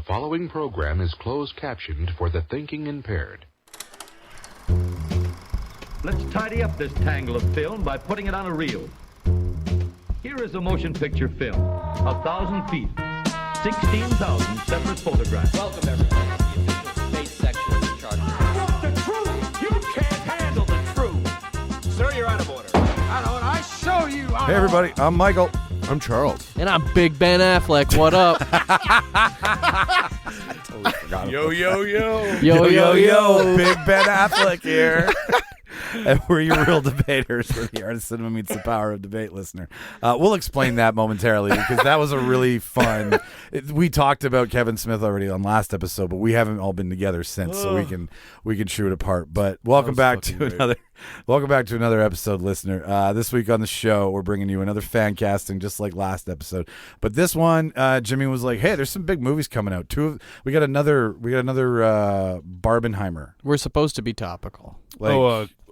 following program is closed captioned for the thinking impaired. Let's tidy up this tangle of film by putting it on a reel. Here is a motion picture film, 1,000 feet, 16,000 separate photographs. Welcome, everybody, to the official space section of the chart. The truth! You can't handle the truth! Sir, you're out of order. Out of order. I show you. Hey, everybody. I'm Michael. I'm Charles. And I'm Big Ben Affleck. What up? Totally forgot Yo, yo, yo. Yo. Big Ben Affleck here. And we're your real debaters for the Art of Cinema Meets the Power of Debate listener. We'll explain that momentarily because that was a really fun. We talked about Kevin Smith already on last episode, but we haven't all been together since, so we can shoot it apart. But welcome back to another episode, listener. This week on the show, we're bringing you another fan casting, just like last episode. But this one, Jimmy was like, "Hey, there's some big movies coming out. We got another Barbenheimer. We're supposed to be topical.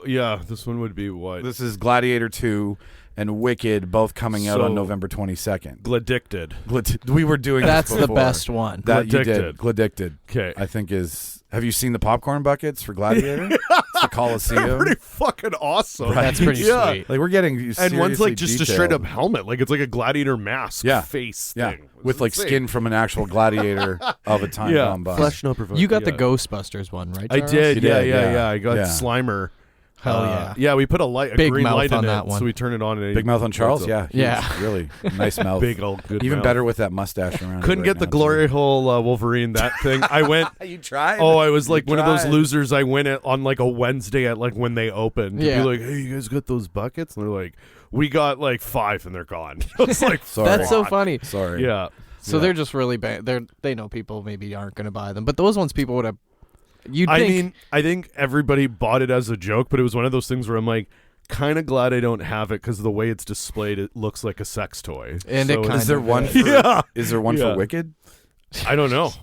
Yeah, this one would be what? This is Gladiator 2 and Wicked, both coming out on November 22nd. Gladicted. We were doing That's this the before. best one. That you did. Gladicted. Okay. I think is. Have you seen the popcorn buckets for Gladiator? It's the Coliseum. They're pretty fucking awesome. Right. That's pretty sweet. Like we're getting And one's like just detailed. a straight up helmet, like it's like a gladiator mask face thing. With like insane. skin from an actual gladiator of a time gone by. Flesh no provoking. You got the Ghostbusters one, right, I Charles? did. You did, Yeah. I got yeah. Slimer. Hell yeah. Yeah, we put a Big green mouth light on in that it, one. so we turn it on. And Big mouth on Charles, yeah. Yeah. Really nice mouth. Big old good Even mouth. better with that mustache around. Couldn't get the glory hole Wolverine, that thing. I went. You tried? Oh, I was like You one of those tried. losers. I went on like a Wednesday at like when they opened. To Yeah. be like, hey, you guys got those buckets? And they're like, we got like 5 and they're gone. I was like, Sorry. That's so funny. Sorry. yeah. So they're just really bad. They know people maybe aren't going to buy them, but those ones people would have. I think everybody bought it as a joke, but it was one of those things where I'm like, kind of glad I don't have it because the way it's displayed, it looks like a sex toy. And So it kind Is there of one? is. For, Yeah. Is there one Yeah. for Wicked? I don't know.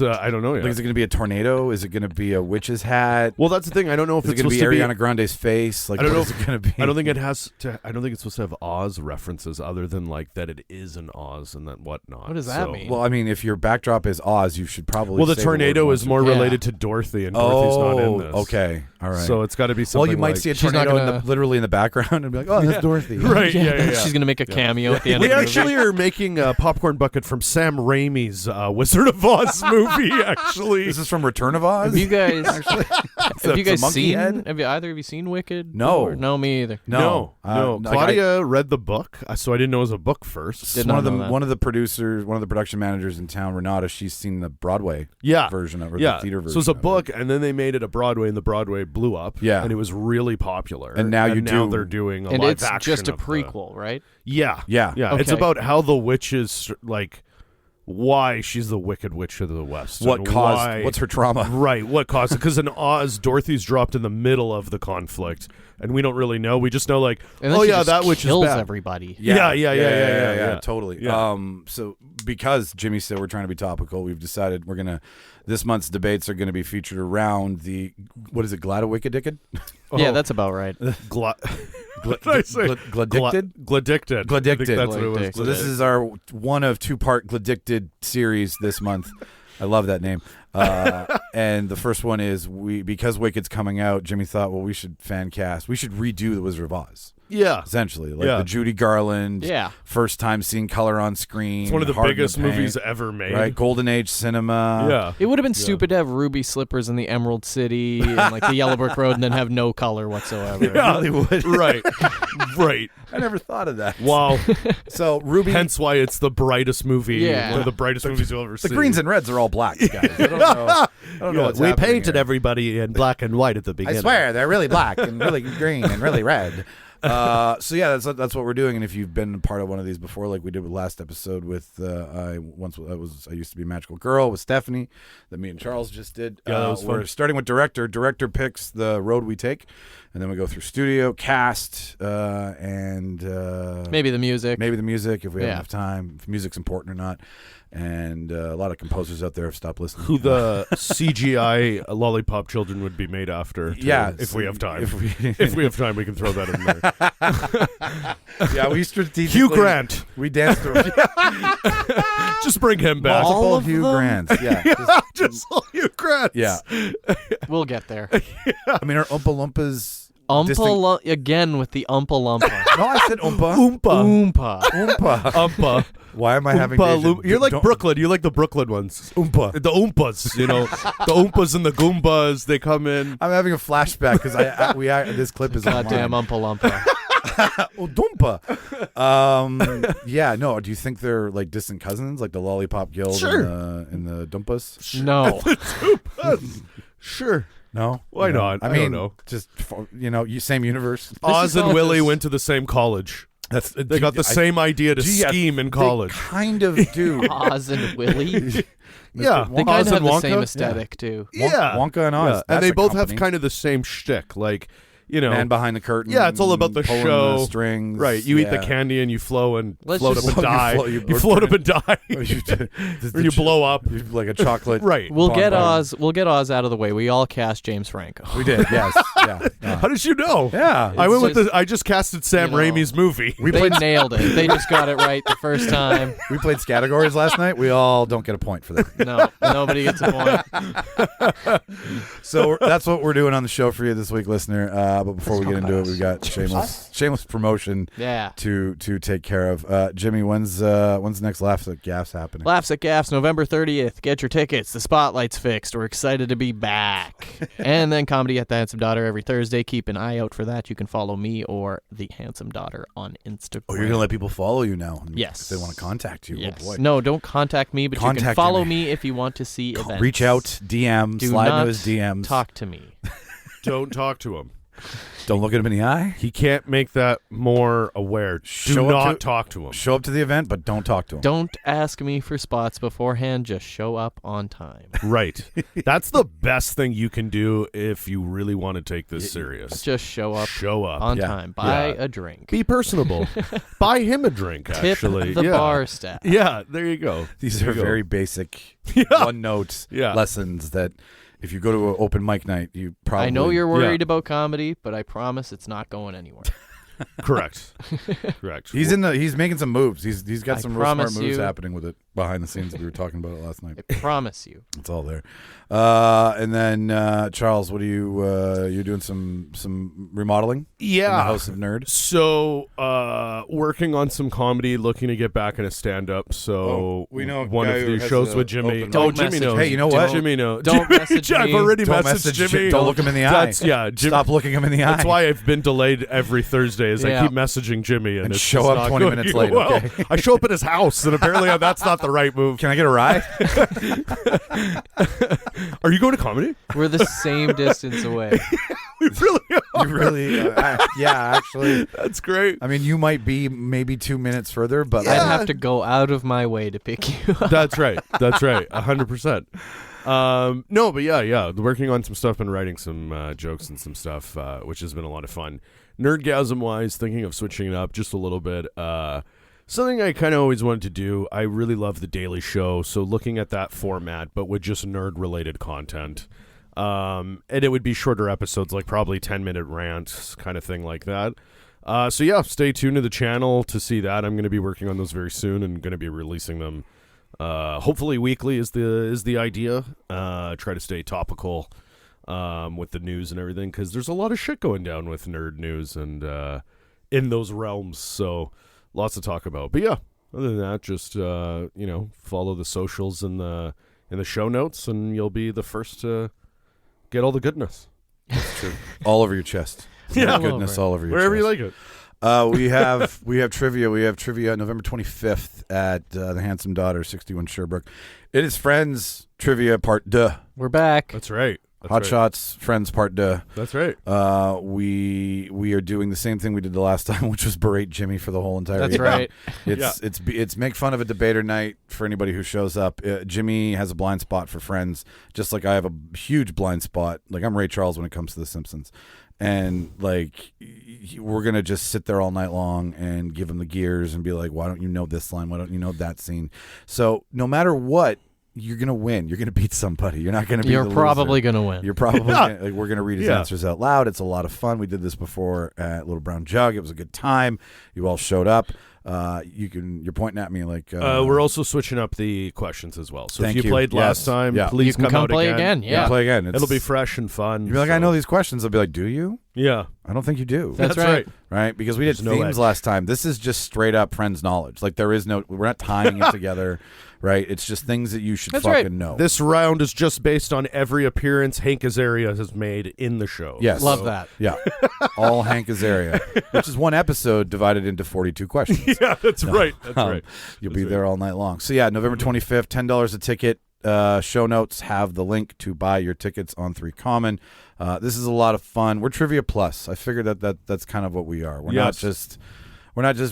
I don't know yet. Like, is it going to be a tornado? Is it going to be a witch's hat? Well, that's the thing. I don't know if Is it it's going to supposed be to Ariana Grande's face? Like, I don't know what is if- it going to be? I don't think it has to. I don't think it's supposed to have Oz references other than like that it is an Oz and that whatnot. What does that mean? Well, I mean, if your backdrop is Oz, you should probably. Well, the say tornado word is once. more Yeah. related to Dorothy, and Dorothy's not in this. Okay, all right. So it's got to be something. well, you might like, see a She's not tornado gonna- literally in the background and be like, "Oh, that's Dorothy." right? Yeah. She's going to make a cameo at the end We of the actually are making a popcorn bucket from Sam Raimi's Wizard of Oz movie. Actually, This is from Return of Oz. Have you guys It's have you a guys monkey seen? head? Have either of you seen Wicked? No. before? No, me either. no. like, Claudia read the book, so I didn't know it was a book first. Did one not of the know that. one of the producers, one of the production managers in town, Renata. She's seen the Broadway version of it, or the theater version. So it's a of book, it. and then they made it a Broadway, and the Broadway blew up. Yeah. and it was really popular. And now they're doing a And live it's action just a of the- prequel, right? Yeah. Yeah. It's Okay. about how the witch is like why she's the Wicked Witch of the West. What and caused? why- What's her trauma? Right, what caused it? Because in Oz, Dorothy's dropped in the middle of the conflict, and we don't really know. We just know, like, And then oh she yeah, just that witch is kills bad. everybody. Yeah, totally. Yeah. So because Jimmy said we're trying to be topical, we've decided we're gonna. This month's debates are going to be featured around the what is it, Gladiwickedicked? Yeah, that's about right. What did I say? Gladicted? Gladicted. Gladicted. I think that's what it was. So this is our one of 2-part Gladicted series this month. I love that name. And the first one is because Wicked's coming out, Jimmy thought, well, we should fan cast. We should redo The Wizard of Oz. Yeah. Essentially, like Yeah. the Judy Garland, Yeah. first time seeing color on screen. It's one of the Heart in biggest Paint, movies ever made. right? Golden Age cinema. Yeah. It would have been stupid to have ruby slippers in the Emerald City and like the Yellow Brick Road and then have no color whatsoever. Yeah. Really would. Right. Right. I never thought of that. Wow. So Ruby, Hence why it's the brightest movie. Yeah. One of the brightest movies you'll ever see. the greens and reds are all black, guys. I don't know. I don't know what's we happening painted here. everybody in black and white at the I beginning. swear they're really black and really green and really red. So yeah, that's what we're doing. And if you've been a part of one of these before, like we did with last episode with I used to be a magical girl with Stephanie that me and Charles just did. Yeah, that was fun. We're starting with director. Director picks the road we take, and then we go through studio, cast, and Maybe the music. maybe the music if we have Yeah. enough time, if music's important or not. And a lot of composers out there have stopped listening. Who the CGI lollipop children would be made after. Too, Yeah, if we have time. If we have time, we can throw that in there. Yeah, we strategically. Hugh Grant. We danced through. Just bring him back. Multiple of Hugh them? Grants. Yeah. Just all Hugh Grants. Yeah. We'll get there. I mean, are Oompa Loompas. Distinct- Again with the Oompa Loompa. No, I said Oompa. Oompa. Oompa. Umpa. Why am I having Oompa vision? Loom- You're like Don't- Brooklyn. You like the Brooklyn ones. Oompa. The Oompas, you know. The Oompas and the Goombas, they come in. I'm having a flashback because this clip is Goddamn online. Oompa Loompa. Oh, Doompa. Yeah, no. Do you think they're like distant cousins, like the Lollipop Guild Sure. and the Dumpas? No. Sure. No. Why No. not? I I mean, don't know. just same universe. Oz is and all Willie just- went to the same college. They got the I- same idea to Gee, yeah, scheme in college. They kind of do. Oz and Willie. Yeah. They kind Oz of have and the Wonka? same aesthetic too. Yeah. Wonka and Oz. Yeah. That's And they a both company. have kind of the same shtick. Like, you know. Man behind the curtain. Yeah, it's all about the pulling show. The strings. Right. You eat the Yeah. candy and you float up Let's and just- die. You float up and die. or Or you blow up. like a chocolate. Right. We'll get bonbon. Oz. We'll get Oz out of the way. We all cast James Franco. We did. Yes. Yeah. How did you know? Yeah. I went with just- I just casted Sam you know, Raimi's movie. They nailed it. They just got it right the first time. We played categories last night. We all don't get a point for that. No, nobody gets a point. So that's what we're doing on the show for you this week, listener. But before we get into it, we've got shameless promotion Yeah. to take care of. Jimmy, when's the next Laughs at Gaffs happening? Laughs at Gaffs, November 30th. Get your tickets. The spotlight's fixed. We're excited to be back. And then Comedy at the Handsome Daughter every Thursday. Keep an eye out for that. You can follow me or the Handsome Daughter on Instagram. Oh, you're gonna let people follow you now? Yes. If they want to contact you. Yes. Oh boy. No, don't contact me, but you can Contact follow Jimmy. me if you want to see events. Reach out, DM, Do slide not into his DMs. talk to me. Don't talk to him. Don't look at him in the eye. He can't make that more aware. Show Do up not to- talk to him. Show up to the event, but don't talk to him. Don't ask me for spots beforehand. Just show up on time. Right. That's the best thing you can do if you really want to take this serious. Just show up Show up. on Yeah. time. Buy Yeah. a drink. Be personable. Buy him a drink, Tip actually. the yeah. bar staff. Yeah, there you go. These There are you go. very basic Yeah. one-note Yeah. lessons that if you go to an open mic night, you probably... I know you're worried about comedy, but I promise it's not going anywhere. Correct. Correct. He's making some moves. He's got I some real smart promise moves you- happening with it behind the scenes. We were talking about it last night. I promise you. It's all there. And then Charles, what are you're doing some remodeling? In the Yeah. House of Nerd. So, working on some comedy, looking to get back into stand-up. So, Oh, we know a one guy of who these has shows a with Jimmy. open Oh, mic. Jimmy Don't knows. Hey, you know what? Jimmy knows. Don't message I've me. already Don't messaged message Jimmy. Don't look him in the eye. That's, yeah, Jim, Stop looking him in the eye. That's why I've been delayed every Thursday. Is Yeah. I keep messaging Jimmy and it's show just up not 20 going minutes late, well. okay? I show up at his house, and apparently that's not the right move. Can I get a ride? Are you going to comedy? We're the same distance away. We really are. You really? Yeah, actually. That's great. I mean, you might be maybe 2 minutes further, but I'd have to go out of my way to pick you up. That's right. That's right. 100%. No, but yeah. Working on some stuff and writing some jokes and some stuff, which has been a lot of fun. Nerdgasm-wise, thinking of switching it up just a little bit. Something I kind of always wanted to do. I really love The Daily Show, so looking at that format, but with just nerd-related content. And it would be shorter episodes, like probably 10-minute rants, kind of thing like that. So yeah, stay tuned to the channel to see that. I'm going to be working on those very soon and going to be releasing them hopefully weekly is the idea. Try to stay topical with the news and everything, because there's a lot of shit going down with nerd news and in those realms, so lots to talk about. But yeah, other than that, just follow the socials in the show notes and you'll be the first to get all the goodness. That's true. All over your chest. Yeah. All goodness all over your Wherever chest. you like it. We have trivia. We have trivia November 25th at the Handsome Daughter, 61 Sherbrooke. It is Friends Trivia Part 2. We're back. That's right. That's Hot right. Shots Friends Part 2. That's right. We are doing the same thing we did the last time, which was berate Jimmy for the whole entire That's evening. right. It's make fun of a debater night for anybody who shows up. Jimmy has a blind spot for Friends, just like I have a huge blind spot. Like I'm Ray Charles when it comes to The Simpsons. and like we're gonna just sit there all night long and give them the gears and be like, why don't you know this line? Why don't you know that scene? So no matter what, you're gonna win. You're gonna beat somebody. You're not gonna be. You're the probably loser. gonna win. You're probably gonna, like, we're gonna read his answers out loud. It's a lot of fun. We did this before at Little Brown Jug. It was a good time. You all showed up. You're pointing at me like we're also switching up the questions as well. So Thank if you you. played last time, Yeah. please You can come out play again. Yeah. play again. It'll be fresh and fun. You'll be like, I know these questions. I'll be like, do you? Yeah. I don't think you do. That's right. Right? Because we did There's no themes edge. last time. This is just straight up friends knowledge. Like we're not tying it together, right? It's just things that you should That's fucking right. know. This round is just based on every appearance Hank Azaria has made in the show. Yes. Love that. Yeah. All Hank Azaria, which is one episode divided into 42 questions. Yeah, that's right. That's right. You'll That's be right. there all night long. So yeah, November 25th, $10 a ticket. Show notes have the link to buy your tickets on 3 Common. This is a lot of fun. We're Trivia Plus. I figured that's kind of what we are. We're not just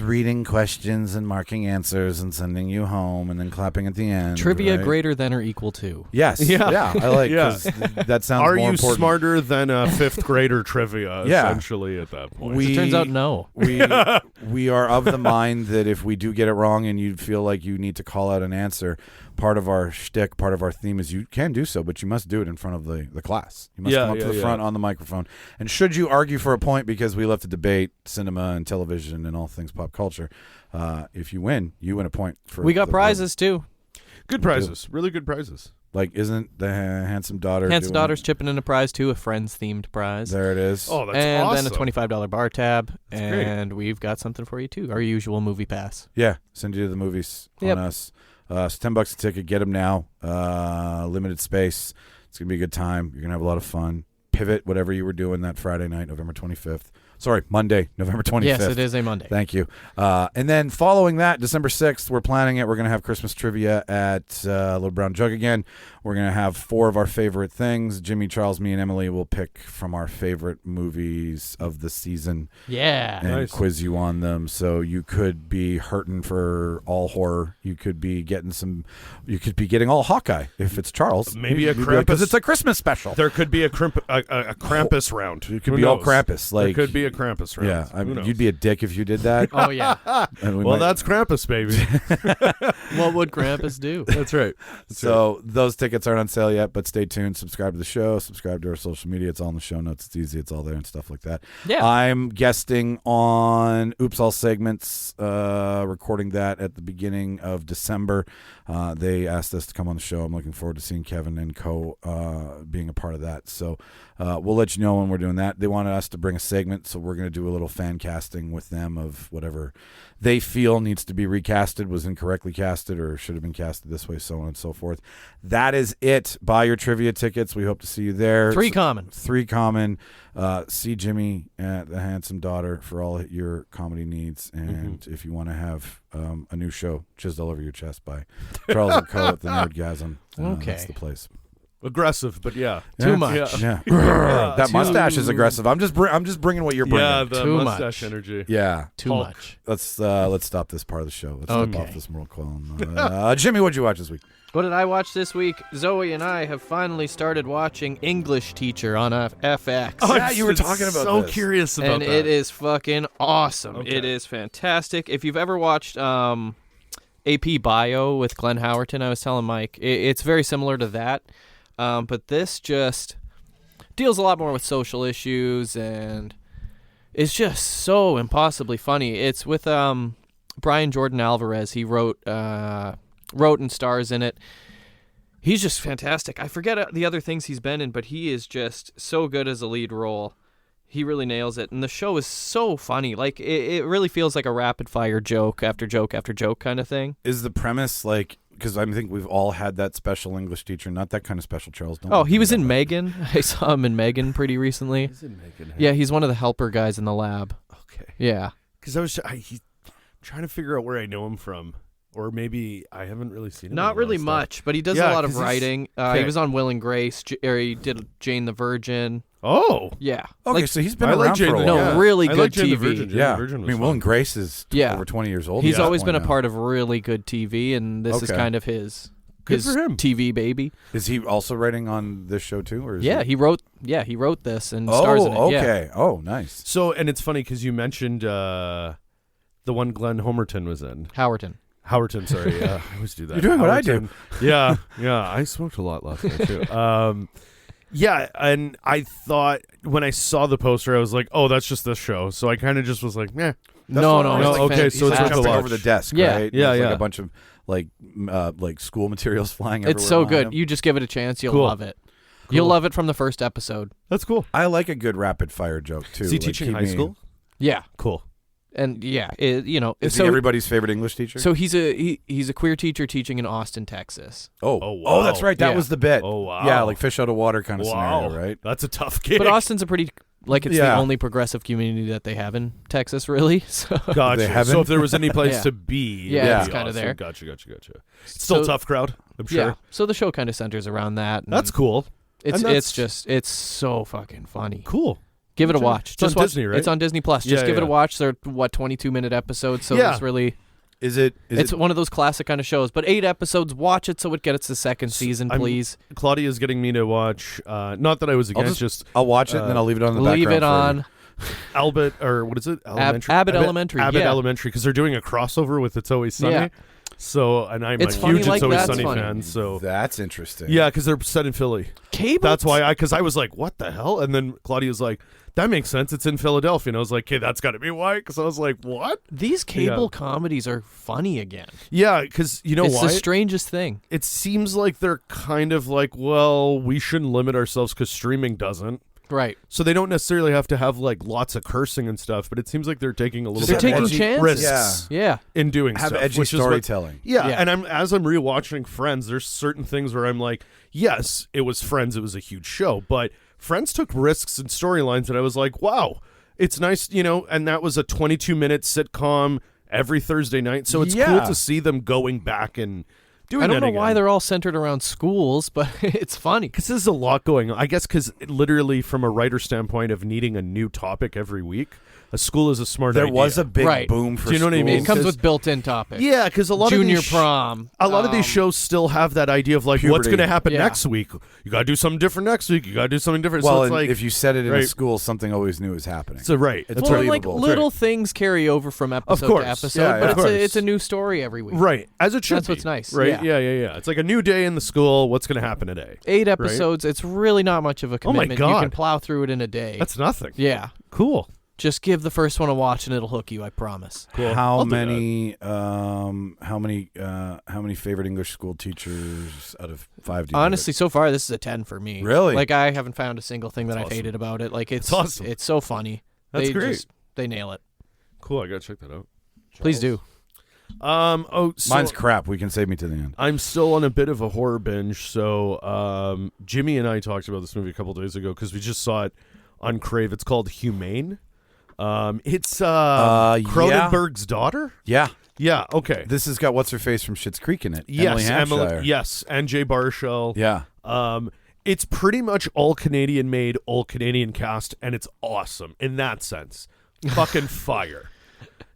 reading questions and marking answers and sending you home and then clapping at the end. Trivia right? greater than or equal to. Yes. Yeah. I like because that sounds Are more you important. smarter than a 5th grader trivia, Yeah. essentially, at that point? It turns out no. We are of the mind that if we do get it wrong and you feel like you need to call out an answer, part of our shtick, part of our theme is you can do so, but you must do it in front of the class. You must come up to the front on the microphone. And should you argue for a point, because we love to debate cinema and television and all things pop culture, if you win a point. We got prizes too. Good prizes. Really good prizes. Like, isn't the Handsome Daughter Handsome doing- Daughter's chipping in a prize too, a Friends-themed prize. There it is. Oh, that's and awesome. then a $25 bar tab. great. And we've got something for you too, our usual movie pass. Yeah, send you to the movies Yep. on us. It's $10 a ticket. Get them now. Limited space. It's gonna be a good time. You're gonna have a lot of fun. Pivot whatever you were doing that Friday night, November 25th. Sorry, Monday, November 25th. Yes, it is a Monday. Thank you. And then following that, December 6th, we're planning it. We're going to have Christmas trivia at Little Brown Jug again. We're going to have 4 of our favorite things. Jimmy, Charles, me, and Emily will pick from our favorite movies of the season Yeah. and Nice. quiz you on them. So you could be hurting for all horror. You could be getting all Hawkeye if it's Charles. Maybe a because Krampus. it's a Christmas special. There could be a Krampus round. It could Who be all knows? Krampus. There Like, could be a Krampus round. yeah, Who knows? you'd be a dick if you did that. Oh yeah. And we well, might- that's Krampus, baby. What would Krampus do? That's right. So those tickets aren't on sale yet, but stay tuned. Subscribe to the show. Subscribe to our social media. It's all in the show notes. It's easy. It's all there and stuff like that. Yeah. I'm guesting on Oops All Segments, recording that at the beginning of December. They asked us to come on the show. I'm looking forward to seeing Kevin and co being a part of that. So we'll let you know when we're doing that. They wanted us to bring a segment, so we're going to do a little fan casting with them of whatever they feel needs to be recasted, was incorrectly casted, or should have been casted this way, so on and so forth. That is it. Buy your trivia tickets. We hope to see you there. 3 Common. 3 Common. See Jimmy at The Handsome Daughter for all your comedy needs. And if you want to have a new show chiseled all over your chest by Charles and Co. at the Nerdgasm, Okay. that's the place. Aggressive, but yeah. Too much. Yeah. That mustache is aggressive. I'm just bringing what you're bringing. Yeah, the Too mustache much. energy. Yeah. Too Hulk. much. Let's stop this part of the show. Let's Okay. stop off this moral qualm. Jimmy, what'd you watch this week? What did I watch this week? Zoe and I have finally started watching English Teacher on FX. Yeah, you were talking about so this. curious about and that. it is fucking awesome. Okay. It is fantastic. If you've ever watched AP Bio with Glenn Howerton, I was telling Mike, it's very similar to that. But this just deals a lot more with social issues, and it's just so impossibly funny. It's with Brian Jordan Alvarez. He wrote and stars in it. He's just fantastic. I forget the other things he's been in, but he is just so good as a lead role. He really nails it. And the show is so funny. Like, it really feels like a rapid-fire joke after joke after joke kind of thing. Is the premise like, because I think we've all had that special English teacher, not that kind of special, Charles. Don't Oh, look he at was me in that way. Megan. I saw him in Megan pretty recently. Yeah, he's one of the helper guys in the lab. Okay. Yeah. Because he's trying to figure out where I know him from. Or maybe I haven't really seen him. in a Not lot really of stuff. much, but he does Yeah, a lot 'cause of he's- writing. okay. He was on Will and Grace, or he did Jane the Virgin. Oh. Yeah. Okay, Like, so he's been I like around Jane for a the- while. No, yeah. really I good like Jane the TV. Virgin. Jane Yeah, the Virgin I was mean, Will fun. and Grace is Yeah. over 20 years old. he's at always this been a point part of really good TV, and this is Okay. kind of his Good his for him. TV baby. Is he also writing on this show too, or is Yeah, he... he wrote this and stars in it. Oh, Yeah. okay. Oh, nice. So, and it's funny because you mentioned the one Glenn Homerton was in. Howerton, sorry. I always do that. You're doing what I do. Yeah. I smoked a lot last night too. Yeah, and I thought when I saw the poster, I was like, "Oh, that's just this show." So I kind of just was like, "Meh." No, okay, so it's jumping worth a watch. over the desk, Yeah. right? Yeah, There's yeah. like a bunch of like school materials flying everywhere. It's so behind good. him. You just give it a chance, you'll Cool. love it. You'll love it from the first episode. That's cool. I like a good rapid fire joke too. Is he Like, teaching keep high me- school? Yeah, Cool. and yeah, Is so he everybody's favorite English teacher? so he's a queer teacher teaching in Austin, Texas. Oh, wow. that's right. That Yeah. was the bit. Oh, wow. Yeah, like fish out of water kind of Wow. scenario, right? That's a tough gig. But Austin's a pretty it's the Yeah. only progressive community that they have in Texas, really. So Gotcha. They haven't? So if there was any place Yeah. to be, Yeah, it'd it's be kinda awesome. there. Gotcha. Still So- tough crowd, I'm sure. yeah, so the show kind of centers around that. And That's cool. It's and that's- it's so fucking funny. Cool. Give it a Sure. watch. It's on Just watch, Disney, right? It's on Disney Plus. Just Yeah, give it a yeah. watch. They're 22-minute episodes, so Yeah. it's really Is it? it's one of those classic kind of shows. But 8 episodes. Watch it so it gets the second season, I'm- please. Claudia's getting me to watch. Not that I was against, just I'll watch it and then I'll leave it on the Leave background. it for- on. Albert, or what is it? Elementary? Abbott Elementary, Abbott yeah. Elementary, because they're doing a crossover with It's Always Sunny. Yeah. So, and I'm It's a funny huge like It's Always that's Sunny funny. fan. So, That's interesting. yeah, because they're set in Philly. Cable. That's why because I was like, what the hell? And then Claudia's like, that makes sense. It's in Philadelphia. And I was like, okay, that's got to be why. Because I was like, what? These cable comedies are funny again. Yeah, because you know It's why? the strangest thing. It seems like they're kind of like, well, we shouldn't limit ourselves because streaming doesn't. Right. So they don't necessarily have to have like lots of cursing and stuff, but it seems like they're taking a little They're bit taking more chances. risks Yeah. in doing Have stuff, edgy which is what- storytelling. Yeah, Yeah. and as I'm rewatching Friends, there's certain things where I'm like, yes, it was Friends, it was a huge show, but Friends took risks and storylines that I was like, wow, it's nice, and that was a 22-minute sitcom every Thursday night, so it's cool to see them going back and doing I don't that know why again. they're all centered around schools, but it's funny. Because there's a lot going on. I guess because literally from a writer standpoint of needing a new topic every week, a school is a smart There idea. was a big Right. boom for Do you know what I mean? It comes Because- with built-in topics. Yeah, because a lot Junior of these prom. A lot of these shows still have that idea of like, what's Puberty. going to happen Yeah. next week? You got to do something different next week. You got to do something different. Well, so it's and like, if you said it in a right. school, something always new is happening. so right, It's Well, and, like believable. little things carry over from episode course. to episode, Yeah, but yeah. Of it's course. it's a new story every week. right, as it should That's be. what's nice. Right? Yeah. Yeah. It's like a new day in the school. What's going to happen today? 8 episodes. It's really not much of a Oh my commitment. You God. can plow through it in a day. That's nothing. yeah. Cool. Just give the first one a watch and it'll hook you. I promise. Cool. How I'll do many favorite English school teachers out of 5 do you Honestly, so far this is a 10 for me. Really? Like I haven't found a single thing that That's I've hated about it. Like it's That's awesome. It's so funny. That's they great. They nail it. Cool. I got to check that out. Please do. So Mine's crap. We can save me to the end. I'm still on a bit of a horror binge. So Jimmy and I talked about this movie a couple days ago because we just saw it on Crave. It's called Humane. It's Cronenberg's daughter. Yeah. Yeah. Okay. This has got what's her face from Schitt's Creek in it. Yes, Hampshire. Yes, and Jay Baruchel. Yeah. It's pretty much all Canadian made, all Canadian cast, and it's awesome in that sense. Fucking fire.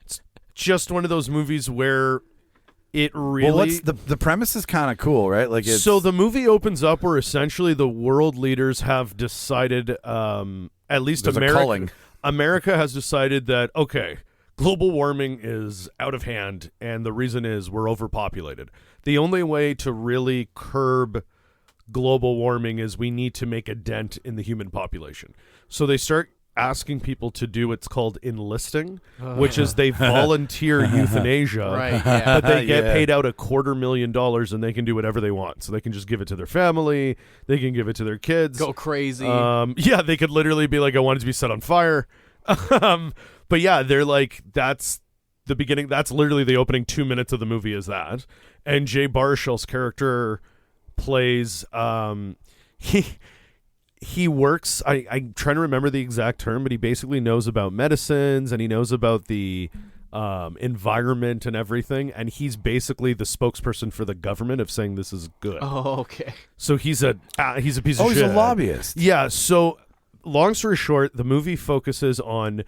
It's just one of those movies where it really. Well, what's the premise is kind of cool, right? Like, it's, So the movie opens up where essentially the world leaders have decided, at least There's a America, culling. America has decided that, okay, global warming is out of hand, and the reason is we're overpopulated. The only way to really curb global warming is we need to make a dent in the human population. So they start asking people to do what's called enlisting, which is they volunteer euthanasia, Right, yeah. but they get Yeah. paid out $250,000 and they can do whatever they want. So they can just give it to their family, they can give it to their kids. Go crazy. Yeah, they could literally be like, I wanted to be set on fire. But yeah, they're like, that's the beginning. That's literally the opening 2 minutes of the movie is that. And Jay Baruchel's character plays, he works, I'm trying to remember the exact term, but he basically knows about medicines and he knows about the environment and everything. And he's basically the spokesperson for the government of saying this is good. oh, okay. So he's a piece of oh, shit. he's a lobbyist. Yeah, so long story short, the movie focuses on.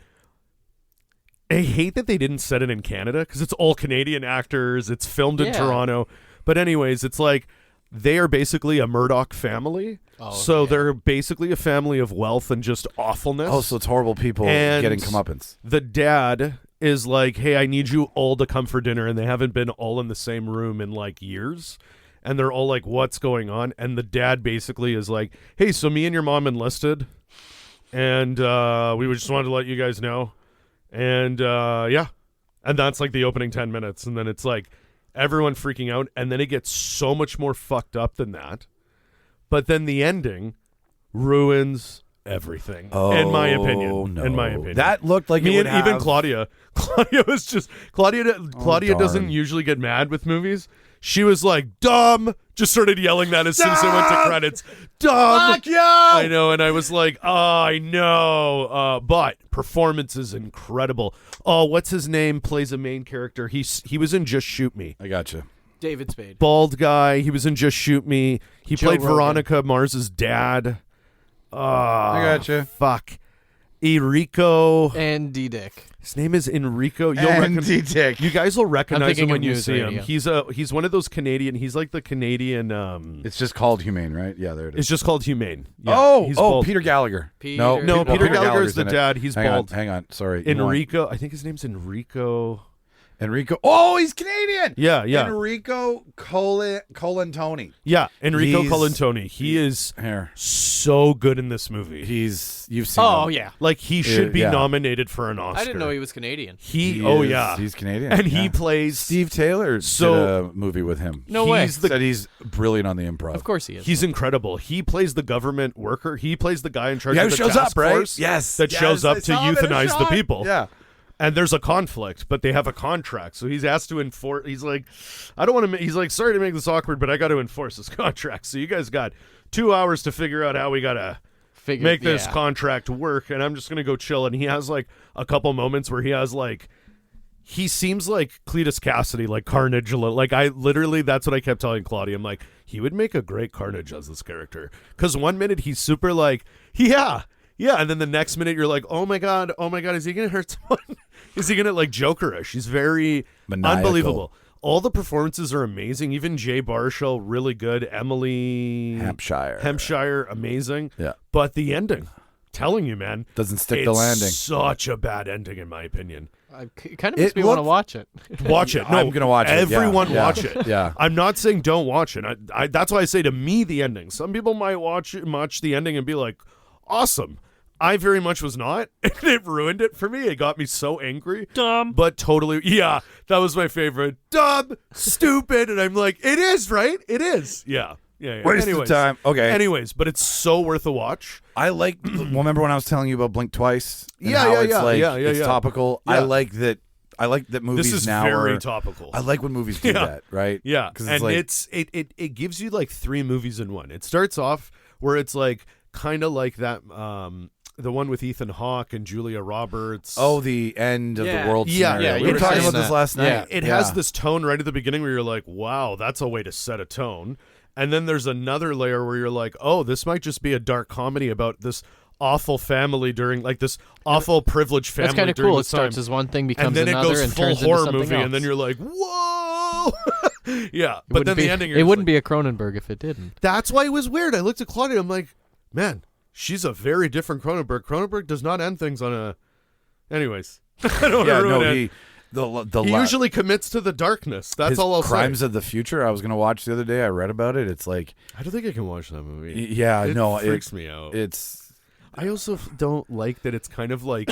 I hate that they didn't set it in Canada because it's all Canadian actors. It's filmed in Yeah. Toronto. But anyways, it's like they are basically a Murdoch family. So they're basically a family of wealth and just awfulness. Oh, so it's horrible people And getting comeuppance. the dad is like, hey, I need you all to come for dinner, and they haven't been all in the same room in like years. And they're all like, what's going on? And the dad basically is like, hey, so me and your mom enlisted, and we just wanted to let you guys know. And yeah. And that's like the opening 10 minutes. And then it's like everyone freaking out. And then it gets so much more fucked up than that. But then the ending ruins everything, in my opinion. No. In my opinion. That looked like me it would and even have- Claudia. Claudia was just Claudia doesn't darn. usually get mad with movies. She was like, dumb, just started yelling that as soon as it went to credits. Dumb. Fuck you! I know, and I was like, oh, I know. But performance is incredible. Oh, what's his name? Plays a main character. He was in Just Shoot Me. I gotcha. David Spade. Bald guy. He was in Just Shoot Me. He Joe played Rogan. Veronica Mars's dad. I gotcha. Fuck. Enrico. And D-Dick. His name is Enrico. You'll Andy Dick. You guys will recognize him thinking when of you News see him. Radio. He's one of those Canadian. He's like the Canadian. It's just called Humane, right? Yeah, there it is. It's just called Humane. Yeah, he's bald. Peter Gallagher. Peter- No, No, Peter Gallagher Gallagher's is the in it. dad. He's hang bald. Hang on. Sorry. You know what? Enrico. I think his name's Enrico. Enrico. Oh, he's Canadian. Yeah, yeah. Enrico Colantoni. Yeah, Enrico He's- Colantoni. He is Here. so good in this movie. You've seen Oh, him. yeah. Like he should be Yeah. nominated for an Oscar. I didn't know he was Canadian. He's Canadian. And yeah. he plays Steve Taylor did So- a movie with him. No way. He's the Said he's brilliant on the improv. Of course he is. He's incredible. He plays the government worker. He plays the guy in charge Yeah, of who the shows task up, right? force Yes. that Yes, shows I up to saw him in a euthanize the shot. people. Yeah. And there's a conflict, but they have a contract. So he's asked to enforce. He's like, I don't want to. He's like, sorry to make this awkward, but I got to enforce this contract. So you guys got 2 hours to figure out how we got to make this contract work. And I'm just going to go chill. And he has like a couple moments where he has like, he seems like Cletus Cassidy, like Carnage. Like I literally, that's what I kept telling Claudia. I'm like, he would make a great Carnage as this character. Because one minute he's super like, yeah. And then the next minute you're like, oh my God, is he going to hurt someone? Is he going to like Jokerish? He's very Maniacal. unbelievable. All the performances are amazing. Even Jay Baruchel, really good. Emily Hampshire, amazing. Yeah. But the ending, telling you, man. Doesn't stick it's the landing. Such a bad ending, in my opinion. It kind of makes me want to watch it. Watch it. No, I'm gonna watch it. Everyone Yeah. watch it. Yeah. I'm not saying don't watch it. I that's why I say to me the ending. Some people might watch the ending and be like, awesome. I very much was not, and it ruined it for me. It got me so angry. Dumb. But totally, yeah, that was my favorite. Dumb, stupid, and I'm like, it is, right? It is. Yeah. Waste of time. Okay. Anyways, but it's so worth a watch. I like. Remember when I was telling you about Blink Twice? And Yeah, how yeah, it's yeah, like, yeah, it's yeah. topical. Yeah. I like that movies This is now very are topical. I like when movies do Yeah. that, right? Yeah, because and like, it gives you like 3 movies in one. It starts off where it's like kind of like that the one with Ethan Hawke and Julia Roberts. the end of the world. Yeah, scenario. yeah, We you were were talking saying about this that. last night. Yeah. It has this tone right at the beginning where you're like, wow, that's a way to set a tone. And then there's another layer where you're like, oh, this might just be a dark comedy about this awful family during like this awful privileged family. That's kind of during cool. It this time. starts as one thing, becomes and then it another, goes and full turns horror into something movie, else. and then you're like, whoa, yeah. It But wouldn't then be, the ending, it wouldn't be a Cronenberg if it didn't. That's why it was weird. I looked at Claudia. I'm like, man, she's a very different Cronenberg. Cronenberg does not end things on a. Anyways, I don't want to ruin it. He usually commits to the darkness. That's his all I'll Crimes say. of the Future. I was gonna watch the other day. I read about it. It's like, I don't think I can watch that movie. yeah, It freaks me out. It's I also don't like that it's kind of like,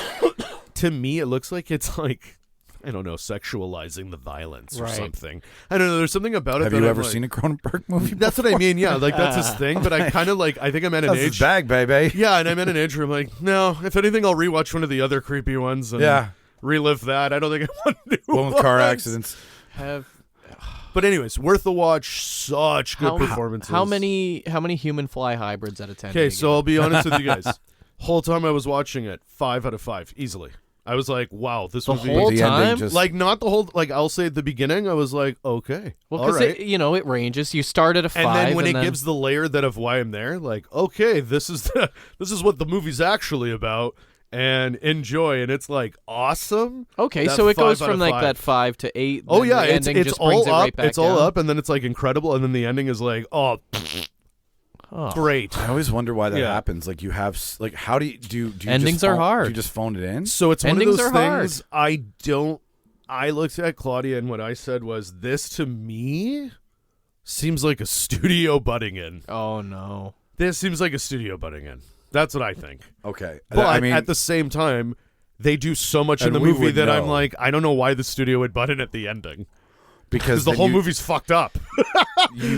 to me, it looks like it's like, I don't know, sexualizing the violence or Right. something. I don't know. There's something about it. Have that you I'm ever like- seen a Cronenberg movie? That's what I mean. Yeah, like that's his thing. But I kind of like. I think I'm at an That's age. his bag, baby. Yeah, and I'm at an age where I'm like, no. If anything, I'll rewatch one of the other creepy ones. And Yeah. relive that. I don't think I want to do One with car ones. accidents. But anyways, worth the watch. Such good performances. How many human fly hybrids out of 10? Okay, so I'll be honest with you guys. Whole time I was watching it, 5 out of 5, easily. I was like, wow, this The would be whole The ending time? just- like not the whole. Like I'll say at the beginning, I was like, okay, Well, all because right. it ranges. You start at a 5, And then when it then gives the layer that of why I'm there, like, okay, this is what the movie's actually about. and enjoy, and it's like awesome. Okay, That so it goes 5 out from of like 5. that 5 to 8. Oh then yeah, the it's ending just brings all it up. right back It's all down. up, and then it's like incredible, and then the ending is like, oh, Oh. great. I always wonder why that Yeah. happens. Like you have, like, how do you you Endings just are phone, hard. Do you just phone it in? So it's Endings one of are those things. I looked at Claudia, and what I said was, this to me seems like a studio butting in. Oh no. This seems like a studio butting in. That's what I think. Okay, But I mean, at the same time, they do so much in And the we movie would that I'm know. like, I don't know why the studio would butt in at the ending. because Because the then whole you- movie's fucked up.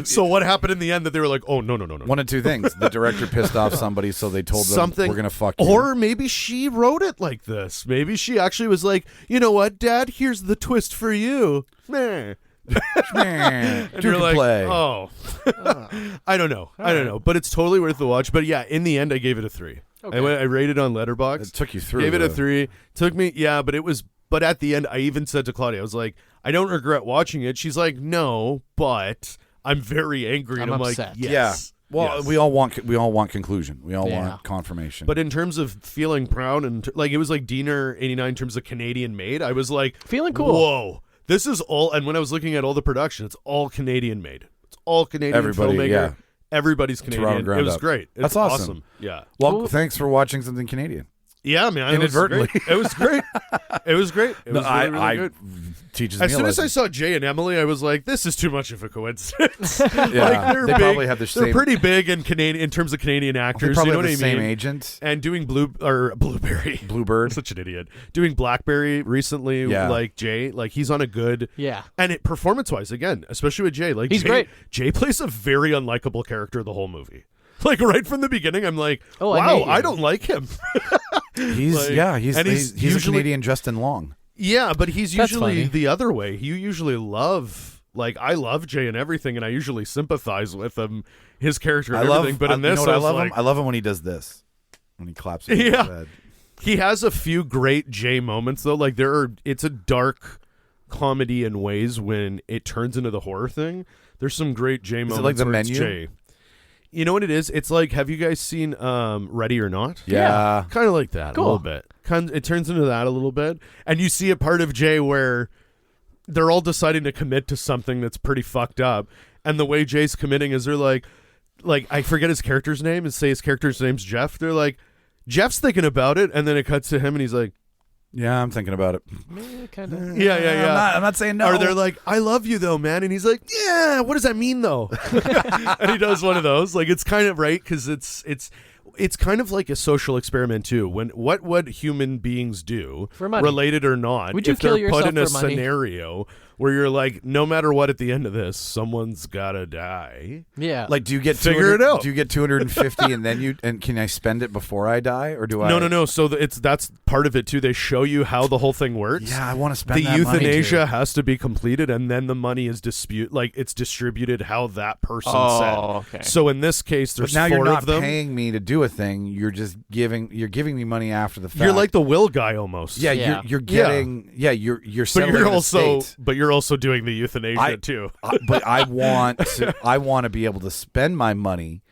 So what happened in the end that they were like, oh, no. one of two things: the director pissed off somebody, so they told them Something, we're gonna fuck you. Or maybe she wrote it like this. Maybe she actually was like, you know what, Dad? Here's the twist for you. Meh. and And you're like, oh. I don't know. But it's totally worth the watch. But yeah, in the end, I gave it a 3. Okay. I rated on Letterboxd. It took you through. Gave it a though. 3. Took me, yeah, but at the end, I even said to Claudia, I was like, I don't regret watching it. She's like, no, but I'm very angry. I'm and I'm upset. like, yes. Yeah. Well, yes. we all want conclusion. We all Yeah. want confirmation. But in terms of feeling proud and like it was like Diener 89 in terms of Canadian made, I was like, Feeling cool. Whoa, this is all. And when I was looking at all the production, it's all Canadian made. It's all Canadian Everybody, filmmaker. yeah. Everybody's Toronto Canadian. ground It was up. great. It's That's awesome. Yeah. well, Cool. thanks for watching something Canadian. Yeah, man. Inadvertently. It was great. It was great. It was really, really I good. teaches As me soon a as I lesson. saw Jay and Emily, I was like, "This is too much of a coincidence." Yeah, like, they're they big. probably have the They're same. pretty big in Canadian in terms of Canadian They actors. probably You know have what the I same mean? agent. And doing Blueberry, Bluebird. such an idiot. Doing Blackberry recently, Yeah. like Jay, like he's on a good. Yeah. And it performance-wise, again, especially with Jay, like He's Jay, great. Jay plays a very unlikable character the whole movie. Like right from the beginning, I'm like, Oh, I wow, hate you. I don't like him. He's Like, he's and he's, he's a usually- Canadian Justin Long. Yeah, but he's That's usually funny. the other way. You usually love, like, I love Jay and everything, and I usually sympathize with him, his character and everything. But in you this, know what I was love like, him. I love him when he does this, when he claps. His Yeah. head. he has a few great Jay moments though. Like it's a dark comedy in ways when it turns into the horror thing. There's some great Jay moments. it like The where it's Menu? Jay. You know what it is? It's like, have you guys seen Ready or Not? Yeah. Kind of like that Cool. a little bit. It turns into that a little bit, and you see a part of Jay where they're all deciding to commit to something that's pretty fucked up, and the way Jay's committing is they're like I forget his character's name, and say his character's name's Jeff. They're like, Jeff's thinking about it, and then it cuts to him, and he's like, Yeah, I'm thinking about it. Kind of. yeah. I'm not saying no. Or they're like, I love you though, man, and he's like, yeah. What does that mean though? And he does one of those. Like it's kind of right because it's kind of like a social experiment too. When what would human beings do, For money. related or not, Would you if kill they're put yourself in a for money? scenario where you're like, no matter what, at the end of this, someone's gotta die. Yeah. like, do you get Figure it 200 out. Do you get 250 and then can I spend it before I die, or do I? No. So that's part of it too. They show you how the whole thing works. Yeah, I want to spend The that money, euthanasia too. has to be completed, and then the money is it's distributed how that person Oh, said. okay. So in this case, there's But now 4 you're not of them. paying me to do a thing. You're just giving me money after the fact. You're like the will guy almost. yeah, Yeah. you're getting you're but settling you're an also doing the euthanasia too. but I want to be able to spend my money.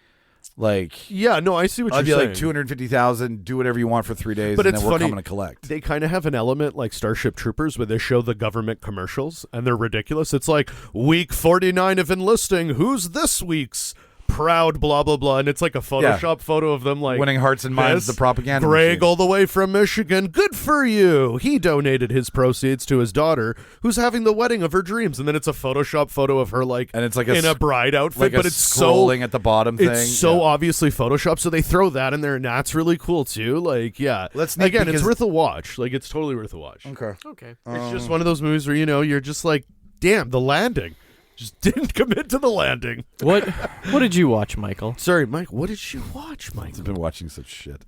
Like, Yeah, no, I see what I'd be you're saying. like 250,000. Do whatever you want for 3 days, But and it's then we're funny, coming to collect. They kind of have an element like Starship Troopers where they show the government commercials and they're ridiculous. It's like week 49 of enlisting. Who's this week's proud blah blah blah, and it's like a Photoshop photo of them like Winning hearts and minds, this. the propaganda Greg machine. all the way from Michigan. Good for you. He donated his proceeds to his daughter, who's having the wedding of her dreams, and then it's a Photoshop photo of her like And it's like in a bride outfit, like but a it's scrolling so at the bottom thing. it's so Yeah. obviously Photoshop, so they throw that in there, and that's really cool too. Like, yeah, Let's make- again, it's because- worth a watch. Like, it's totally worth a watch. Okay. okay. It's just one of those movies where you're just like, damn, the landing. Just didn't commit to the landing. What did you watch, Michael? Sorry, Mike. What did you watch, Mike? I've been watching such shit.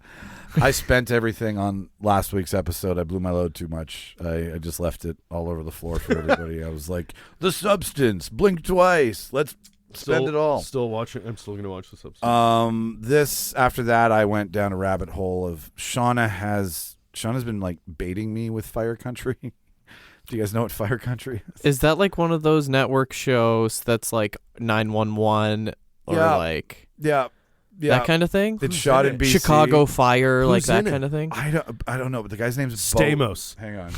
I spent everything on last week's episode. I blew my load too much. I just left it all over the floor for everybody. I was like, The Substance, blink twice. Let's spend it all. Still watching. I'm still gonna watch this episode. After that, I went down a rabbit hole of Shauna's been like baiting me with Fire Country. Do you guys know what Fire Country is? Is that like one of those network shows that's like 911 or Yeah. like Yeah. That kind of thing? It's shot in BC. Chicago Fire, like that in it? kind of thing? I don't know, but the guy's name's Stamos. Hang on.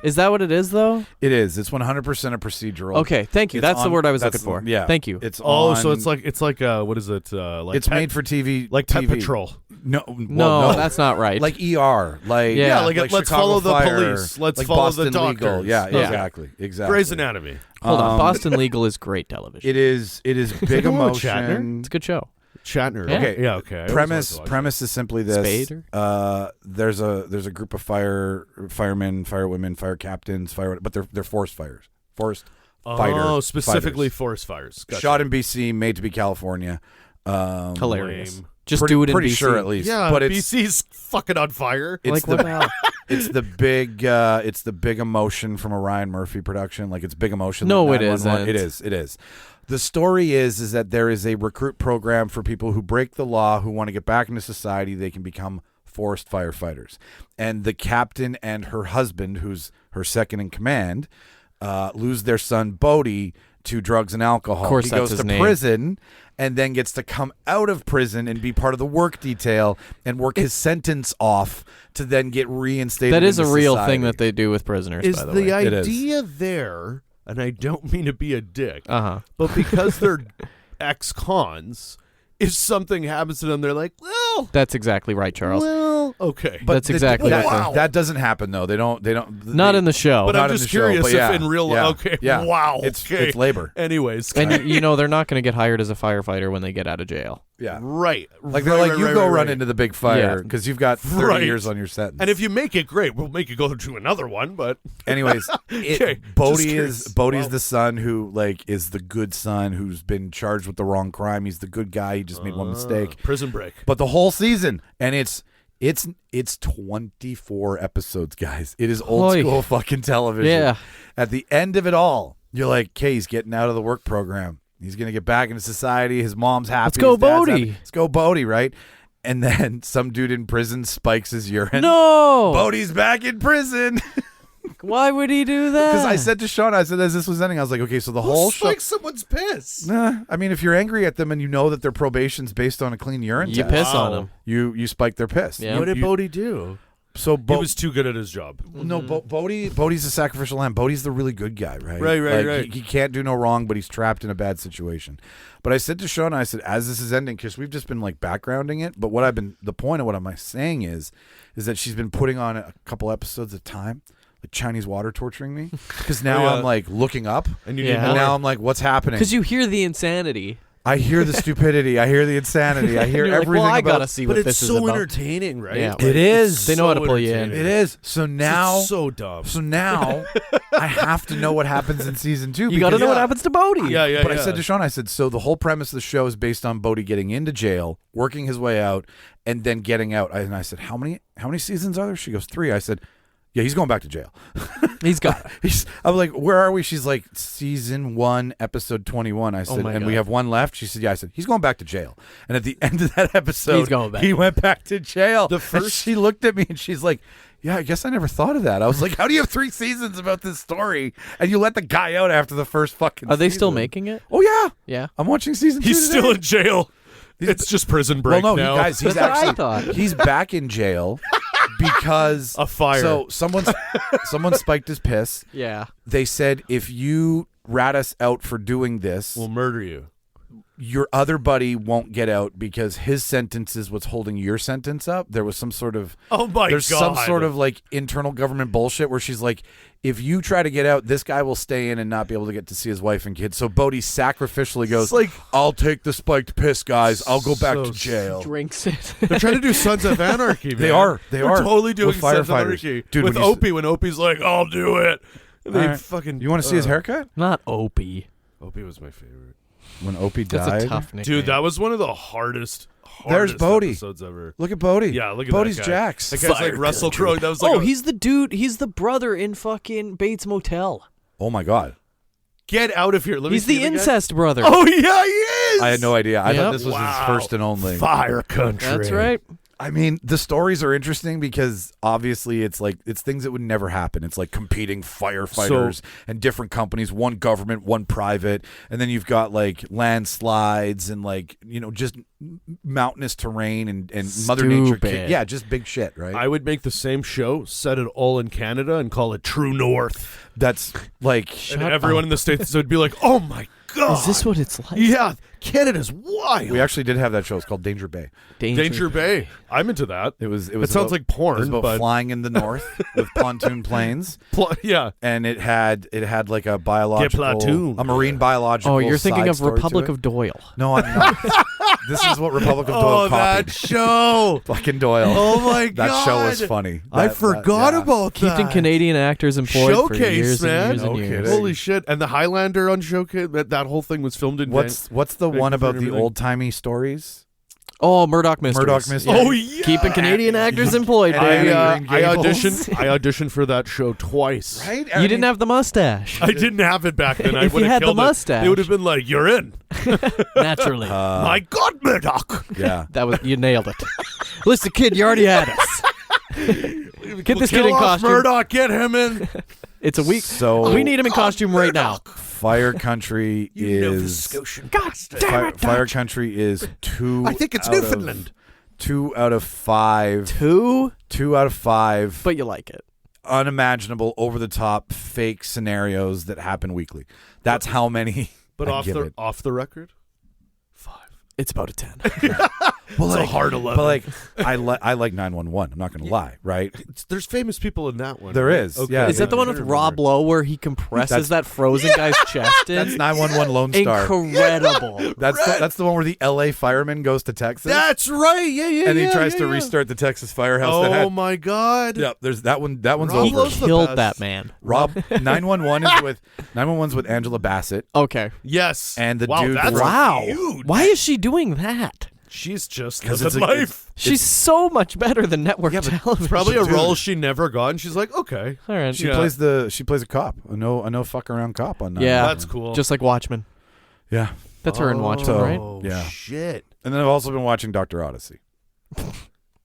Is that what it is, though? It is. It's 100% a procedural. Okay, thank you. It's That's the on- word I was that's- looking for. Yeah. Thank you. It's Oh, on, so it's like what is it? Like it's made for TV. like Pet TV. Patrol. No, no, that's not right. like ER. Like Yeah, like let's Chicago follow the Fire, police. Let's like follow Boston the doctors. Legal. Yeah, Yeah. exactly. Grey's Anatomy. Hold on. Boston Legal is great television. It is big Shatner? emotion. It's a good show. Shatner. Yeah. Okay. Yeah. Okay. I always wanted to watch Premise is simply this. Spader? There's a group of firemen, firewomen, fire captains, but they're forest fires. Forest fighter. Oh, specifically fighters. forest fires. Gotcha. Shot in BC, made to be California. Hilarious. lame. Just pretty, do it in pretty BC. sure at least. Yeah, but it's BC's fucking on fire. it's Like, the what the hell? it's the big emotion from a Ryan Murphy production. Like it's big emotion. No, like it 911. isn't. It is. The story is that there is a recruit program for people who break the law, who want to get back into society. They can become forest firefighters. And the captain and her husband, who's her second in command, lose their son Bodie to drugs and alcohol. Of course, he that's goes his to name. prison and then gets to come out of prison and be part of the work detail and work his sentence off to then get reinstated. That is a into real society. thing that they do with prisoners, Is by the the way. It is. idea there? And I don't mean to be a dick, Uh-huh. but because they're ex-cons, if something happens to them, they're like, well, That's exactly right, Charles. okay. That's exactly that, what that doesn't happen though. They don't. Not in the show. But not I'm in just the show, curious but if yeah, in real yeah, life. Okay. yeah. Wow. It's okay. labor. Anyways. And you know they're not going to get hired as a firefighter when they get out of jail. Yeah. right. Like they're like, you go run right. into the big fire Yeah. because you've got 30 Right. years on your sentence. And if you make it, great. We'll make you go to another one. But anyways, Okay, Bodie just curious. is Bodie's Wow. the son who like is the good son who's been charged with the wrong crime. He's the good guy. He just made one mistake. Prison Break. But the whole season, and it's 24 episodes, guys. It is old Oy. school fucking television. Yeah. At the end of it all, you're like, okay, he's getting out of the work program. He's gonna get back into society. His mom's happy. Let's go, his dad's Bodie. happy. Let's go, Bodie. Right? And then some dude in prison spikes his urine. No! Bodie's back in prison. Why would he do that? Because I said to Sean, I said as this was ending, I was like, okay, so the whole show. someone's piss? Nah, I mean, if you're angry at them and you know that their probation's based on a clean urine You test, piss on Wow. him. you spike their piss. Yeah. What did You- Bodie do? So He was too good at his job. no, Bodie's a sacrificial lamb. Bodie's the really good guy, right? Right, Like, right. He can't do no wrong, but he's trapped in a bad situation. But I said to Sean, I said, as this is ending, because we've just been like backgrounding it. But the point of what I'm saying is that she's been putting on a couple episodes at a time, like Chinese water torturing me, because now Yeah. I'm like looking up, And you Yeah. need and more. now I'm like, what's happening? Because you hear the insanity. I hear the stupidity. I hear the insanity. I hear You're like, everything well, I about. gotta see but what it's this is so about. entertaining, right? Yeah. Like, It is. They know how to pull you in. entertaining. It is. So now, It's so dumb. so now, I have to know what happens in season 2. You got to because- know what happens to Bodie. Yeah. But I said to Sean, I said, so the whole premise of the show is based on Bodie getting into jail, working his way out, and then getting out. And I said, how many seasons are there? She goes, 3. I said, yeah, he's going back to jail. He's got it. I'm like, where are we? She's like, season 1, episode 21. I said, my and God. we have one left. She said, yeah. I said, he's going back to jail. And at the end of that episode, He's going back. he went back to jail. The And first- she looked at me and she's like, yeah, I guess I never thought of that. I was like, how do you have 3 seasons about this story and you let the guy out after the first fucking Are they still season? making it? Oh, yeah. Yeah. I'm watching season 2 He's today. still in jail. It's just Prison Break Well, no, now. guys, he's That's what I actually thought. he's back in jail because A fire. So someone spiked his piss. Yeah. They said if you rat us out for doing this, We'll murder you. your other buddy won't get out because his sentence is what's holding your sentence up. There was some sort of Oh my there's God. some sort of like internal government bullshit where she's like, if you try to get out, this guy will stay in and not be able to get to see his wife and kids. So Bodie sacrificially goes, It's like- I'll take the spiked piss, guys. I'll go back So to jail. Drinks it. They're trying to do Sons of Anarchy, man. They are. They're are. totally doing With Sons of firefighters. Anarchy. Dude, with when you s- Opie, when Opie's like, I'll do it. And they All right. fucking... You want to see his haircut? Not Opie. Opie was my favorite. When Opie That's died? a tough nickname. Dude, that was one of the hardest There's Bodie. episodes ever. Look at Bodie. Yeah, look at Bodie's that guy. Jax. That guy's Fire like Russell country. Crowe. That was like Oh, he's the dude. He's the brother in fucking Bates Motel. Oh my God. Get out of here. Let me He's see the guy. incest brother. Oh, yeah, he is. I had no idea. I Yep. thought this was Wow. his first and only. Fire country. That's right. I mean, the stories are interesting because obviously it's things that would never happen. It's like competing firefighters and different companies, one government, one private, and then you've got like landslides and like, just mountainous terrain and Mother Nature. Yeah, just big shit, right? I would make the same show, set it all in Canada, and call it True North. That's like, and everyone in the States would be like, "Oh my God, is this what it's like?" Yeah, Canada's wild. We actually did have that show. It's called Danger Bay. Danger Bay. I'm into that. It sounds like porn. It was about but flying in the north with pontoon planes. Yeah, and it had like a biological, a marine biological. Oh, you're thinking side of story Republic to it. of Doyle. No, I'm not. This is what Republic of Doyle copied. That show. Fucking Doyle. Oh my God, that show was funny. I forgot about that. Keeping Canadian actors employed Showcase, for years man. and years and years. Holy shit! And the Highlander on Showcase. That whole thing was filmed in. What's the one about the old timey stories? Oh, Murdoch Mysteries. Murdoch Mysteries. Yeah. Oh yeah. Keeping Canadian actors employed. And I auditioned for that show twice. Right? You didn't have the mustache. I didn't have it back then. I If would you have had the killed mustache. it. They would have been like, "You're in." Naturally. My God, Murdoch. Yeah. You nailed it. Listen, kid, you already had us. Get this kid in costume. Murdoch, get him in. It's a week. So we need him in costume right now. Fire Country is God damn it, Fire Country is 2. I think it's Newfoundland. 2 out of 5. 2? 2 out of 5. But you like it. Unimaginable, over the top, fake scenarios that happen weekly. That's how many. But I off give it. the record, 5. It's about a 10. Well, It's a hard 11. But like, I like 911. I'm not going to lie, right? There's famous people in that one. There right? is, Okay. yeah. Is that the one with Rob Lowe where he compresses that frozen guy's chest in? That's 911 Lone Star. Incredible. That's the one where the LA fireman goes to Texas. That's right. Yeah. and he tries to yeah. restart the Texas firehouse. Oh that had, my God. yeah, there's that one. That one's Rob over. Lowe's the Killed best. that man. Rob 911 is with 911's with Angela Bassett. Okay. Yes. And the wow, dude That's was- Wow. huge. Why is she doing that? She's just 'Cause living it's a- life. She's so much better than network television. It's probably a Dude. role she never got, and she's like, okay. All right. She Yeah. plays a cop. A no fuck around cop on that. Yeah. That's cool. Just like Watchmen. Yeah. That's her in Watchmen, right? Oh, Yeah. shit. And then I've also been watching Dr. Odyssey.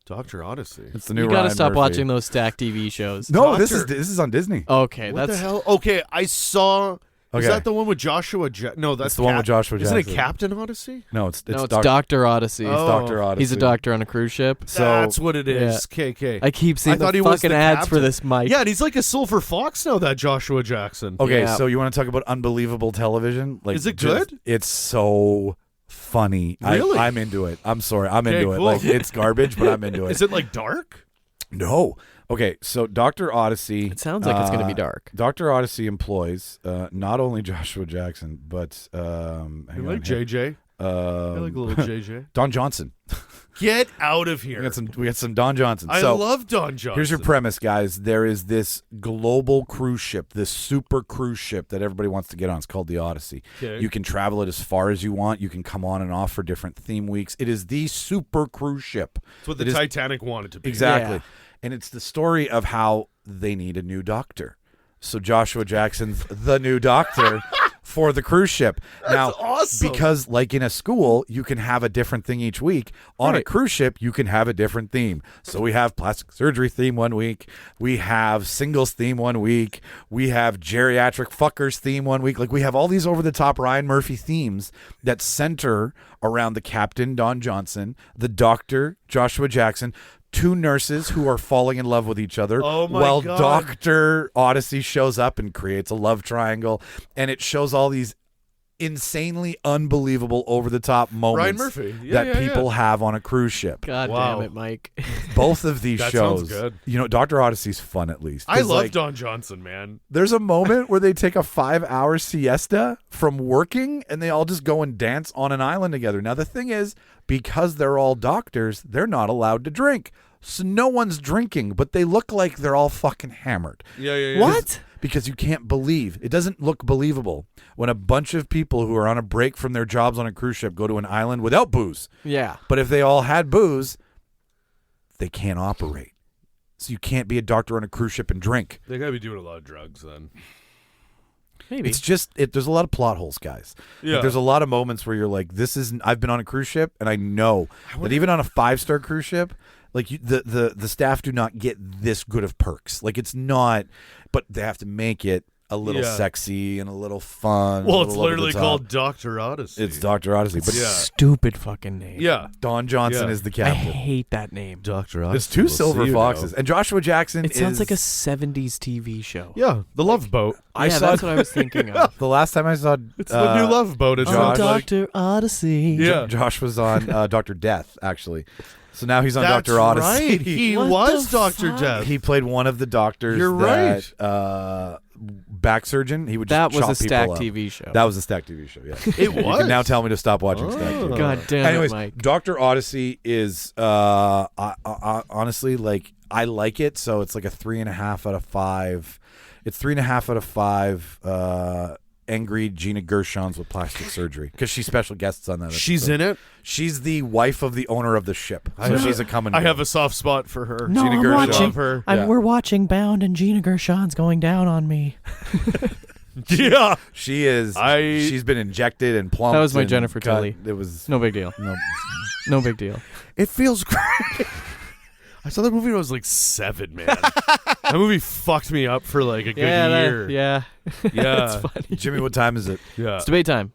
Dr. Odyssey. It's the new You got to Ryan stop Murphy. watching those stacked TV shows. No, this Doctor- is on Disney. Okay, What that's the hell? Okay, I saw. Is Okay. that the one with Joshua? No, that's the one with Joshua Isn't it Jackson. Captain Odyssey? No, it's no, it's Dr. Odyssey. Oh. Dr. Odyssey. He's a doctor on a cruise ship. So That's what it is. KK. I keep seeing I thought the he was fucking the ads for captain. this mic. Yeah, and he's like a silver fox now. That Joshua Jackson. okay, Yeah. so you want to talk about unbelievable television? Like, Is it just- good? It's so funny. Really? I'm into it. I'm sorry, I'm Okay, into it. cool. Like, it's garbage, but I'm into it. Is it like dark? No. Okay, so Dr. Odyssey. It sounds like it's going to be dark. Dr. Odyssey employs not only Joshua Jackson, but I hang on, like JJ. I like a little JJ. Don Johnson. Get out of here. We got some Don Johnson. I So, love Don Johnson. here's your premise, guys. There is this global cruise ship, this super cruise ship that everybody wants to get on. It's called the Odyssey. Okay. You can travel it as far as you want. You can come on and off for different theme weeks. It is the super cruise ship. It's what the It is- Titanic wanted to be. Exactly. Yeah. And it's the story of how they need a new doctor. So Joshua Jackson's the new doctor for the cruise ship. Now, awesome. because like in a school, you can have a different thing each week. On a Right. cruise ship, you can have a different theme. So we have plastic surgery theme one week. We have singles theme one week. We have geriatric fuckers theme one week. Like, we have all these over-the-top Ryan Murphy themes that center around the captain, Don Johnson, the doctor, Joshua Jackson, two nurses who are falling in love with each other, Oh my while God. Dr. Odyssey shows up and creates a love triangle, and it shows all these insanely unbelievable over-the-top moments Murphy. Yeah, that yeah, yeah. people have on a cruise ship. God Wow. damn it, Mike. Both of these That shows, sounds good. you know, Dr. Odyssey's fun at least. I 'Cause, love like, Don Johnson, man. there's a moment where they take a 5-hour siesta from working and they all just go and dance on an island together. Now, the thing is, because they're all doctors, they're not allowed to drink. So no one's drinking, but they look like they're all fucking hammered. Yeah. What? Because you can't believe, it doesn't look believable when a bunch of people who are on a break from their jobs on a cruise ship go to an island without booze. Yeah. But if they all had booze, they can't operate. So you can't be a doctor on a cruise ship and drink. They gotta be doing a lot of drugs then. Maybe. It's just there's a lot of plot holes, guys. Like, Yeah. there's a lot of moments where you're like, I've been on a cruise ship and I know that even on a 5-star cruise ship, Like the staff do not get this good of perks. Like it's not, but they have to make it a little sexy and a little fun. Well, it's literally called Dr. Odyssey. It's Dr. Odyssey, but Stupid fucking name. Yeah. Don Johnson is the I captain. hate that name. Dr. Odyssey. There's two silver foxes, and Joshua Jackson. It sounds like a 70s TV show. Yeah, The Love Boat. That's what I was thinking of. The last time I saw It's the new Love Boat. It's Josh, Dr. Odyssey. Yeah. Josh was on Dr. Death, actually. So now he's on That's Dr. Odyssey. right. He What was the Dr. fuck? Death. He played one of the doctors. You're that, back surgeon. He would just That was chop a Stack people up. TV show. That was a Stack TV show. Yeah, It You was? can now tell me to stop watching Stack TV. God damn Anyways, it, Mike. Dr. Odyssey is honestly like I like it. So it's like a 3.5 out of 5. It's 3.5 out of 5. Angry Gina Gershons with plastic surgery because she's special guests on that. She's episode. in it. She's the wife of the owner of the ship. So she's a coming. I have a soft spot for her. No, Gina I'm Gershon. watching. Love her. Yeah. We're watching Bound, and Gina Gershon's going down on me. Yeah. She is. She's been injected and plumped. That was my and Jennifer cut. Tilly. It was No big deal. no. No big deal. It feels great. I saw that movie when I was like 7, man. That movie fucked me up for like a good year. Yeah. Yeah. It's funny. Jimmy, what time is it? Yeah. It's debate time.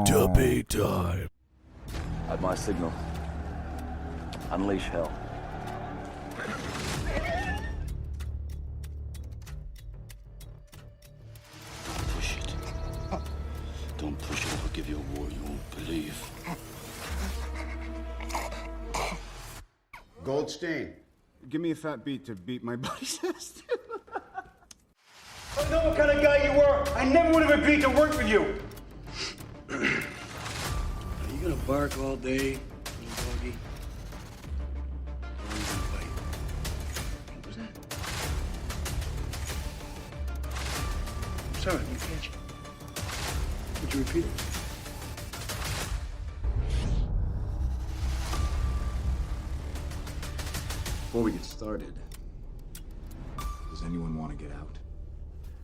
Debate time. At my signal, unleash hell. Push it. Don't push it. I'll give you a war you won't believe. Goldstein, give me a fat beat to beat my buddy's ass. I know what kind of guy you were. I never would have agreed to work for you. Are you gonna bark all day, little doggy? Or are you gonna bite? What was that? I'm sorry, I didn't catch it. Would you repeat it? Before we get started, does anyone want to get out?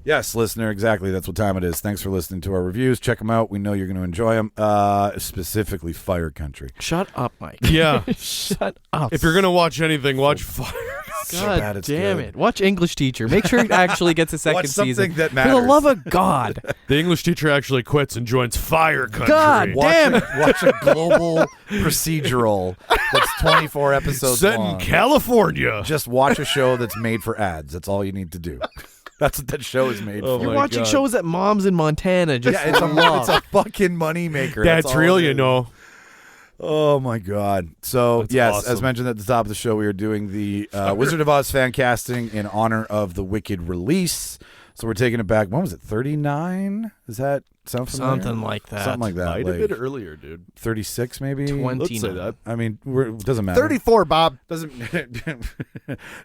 Yes, listener, exactly. That's what time it is. Thanks for listening to our reviews. Check them out. We know you're going to enjoy them. Specifically, Fire Country. Shut up, Mike. Yeah. Shut up. If you're gonna watch anything, watch Fire. God bad it's damn good. it. Watch English Teacher. Make sure it actually gets a second Watch something season. that For matters. the love of God. The English teacher actually quits and joins Fire Country. God damn it. Watch a global procedural that's 24 episodes Set long. in California. Just watch a show that's made for ads. That's all you need to do. That's what that show is made for. You're my watching God. shows that moms in Montana just Yeah, it's love. a fucking moneymaker. That's all real, it you is. know. Oh my God! So That's yes, awesome. as mentioned at the top of the show, we are doing the Wizard of Oz fan casting in honor of the Wicked release. So we're taking it back. When was it? 39? Does that sound familiar? Something like that. Something like that. Might have Like been earlier, dude. 36, maybe. 20. Let's say that. I mean, it doesn't matter. 34, Bob. Doesn't.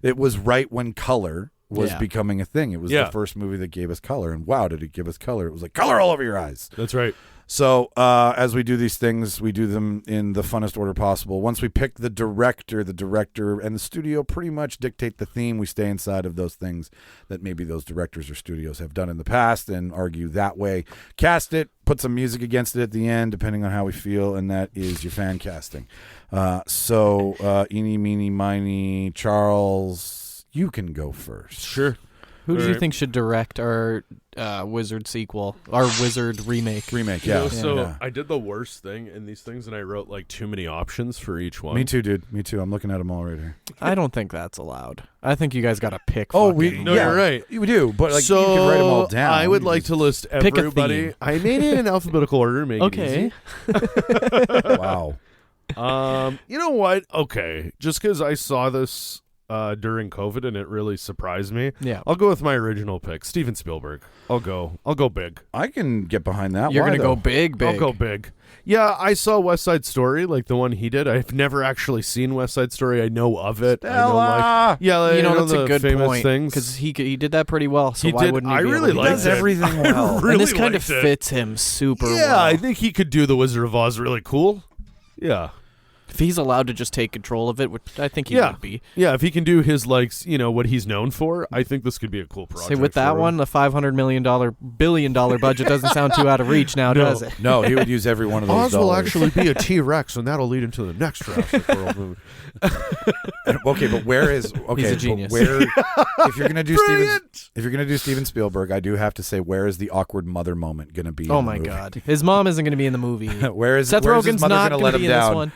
It was right when color was Yeah. becoming a thing. It was Yeah. the first movie that gave us color, and wow, did it give us color! It was like color all over your eyes. That's right. So as we do these things, we do them in the funnest order possible. Once we pick the director and the studio pretty much dictate the theme. We stay inside of those things that maybe those directors or studios have done in the past and argue that way. Cast it, put some music against it at the end, depending on how we feel, and that is your fan casting. Eeny, meeny, miny, Charles, you can go first. Sure. Who do you Alright. think should direct our Wizard sequel? Our Wizard remake? Remake, You yeah. know, so Yeah. I did the worst thing in these things, and I wrote like too many options for each one. Me too, dude. Me too. I'm looking at them all right here. I don't think that's allowed. I think you guys got to pick. Oh, fucking- No, you're right. You do, but like so you can write them all down. I would You like just- to list Pick a everybody. theme. I made it in alphabetical order. Make Okay. it easy. Wow. You know what? Okay, just because I saw this during COVID and it really surprised me. Yeah. I'll go with my original pick, Steven Spielberg. I'll go big. I can get behind that. You're Why, gonna though? go big. I'll go big. Yeah, I saw West Side Story, like the one he did. I've never actually seen West Side Story. I know of it. I know, like, yeah, like, You know, that's the a good famous point things. because he did that pretty well. So He why did. wouldn't he I be really able to liked do does that? it. everything well. really And this kind of liked it. fits him super Yeah, well. I think he could do the Wizard of Oz really cool. Yeah. If he's allowed to just take control of it, which I think he would be. Yeah, if he can do his, like, what he's known for, I think this could be a cool project. See, with that one, the $500 million, billion-dollar budget doesn't sound too out of reach now, does it? No, he would use every one of those Oz will dollars. actually be a T-Rex, and that'll lead into the next Jurassic World movie. Okay, but where is He's a genius. Where, if you're gonna do Steven Spielberg, I do have to say, where is the awkward mother moment gonna be? Oh in the my movie? God, his mom isn't going to be in the movie. Where is Seth where's his Rogen's mother not gonna going let to him be in down? this one.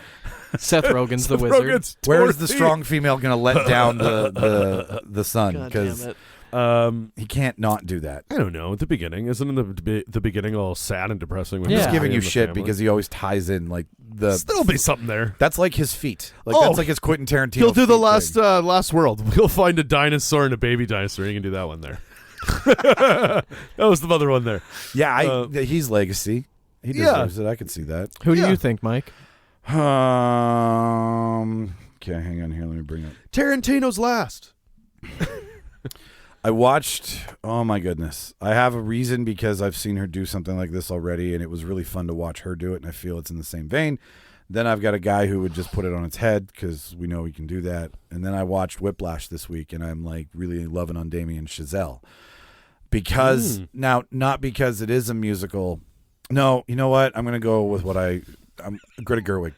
Seth Rogen's the wizard. Where is the strong female gonna let down the son? God Because damn it. he can't not do that. I don't know. At the beginning, isn't the beginning all sad and depressing? When I'm he's just giving you in the shit family? because he always ties in like the. There'll be something there. That's like his feet. Like Oh, that's like his Quentin Tarantino. He'll do the feet thing. last world. We'll find a dinosaur and a baby dinosaur. You can do that one there. That was the other one there. Yeah, he's legacy. He deserves it. I can see that. Who do you think, Mike? Okay, hang on here. Let me bring up. Tarantino's last. I watched. Oh my goodness! I have a reason because I've seen her do something like this already, and it was really fun to watch her do it. And I feel it's in the same vein. Then I've got a guy who would just put it on its head because we know he can do that. And then I watched Whiplash this week, and I'm like really loving on Damien Chazelle because now, not because it is a musical. No, you know what? I'm gonna go with Greta Gerwig.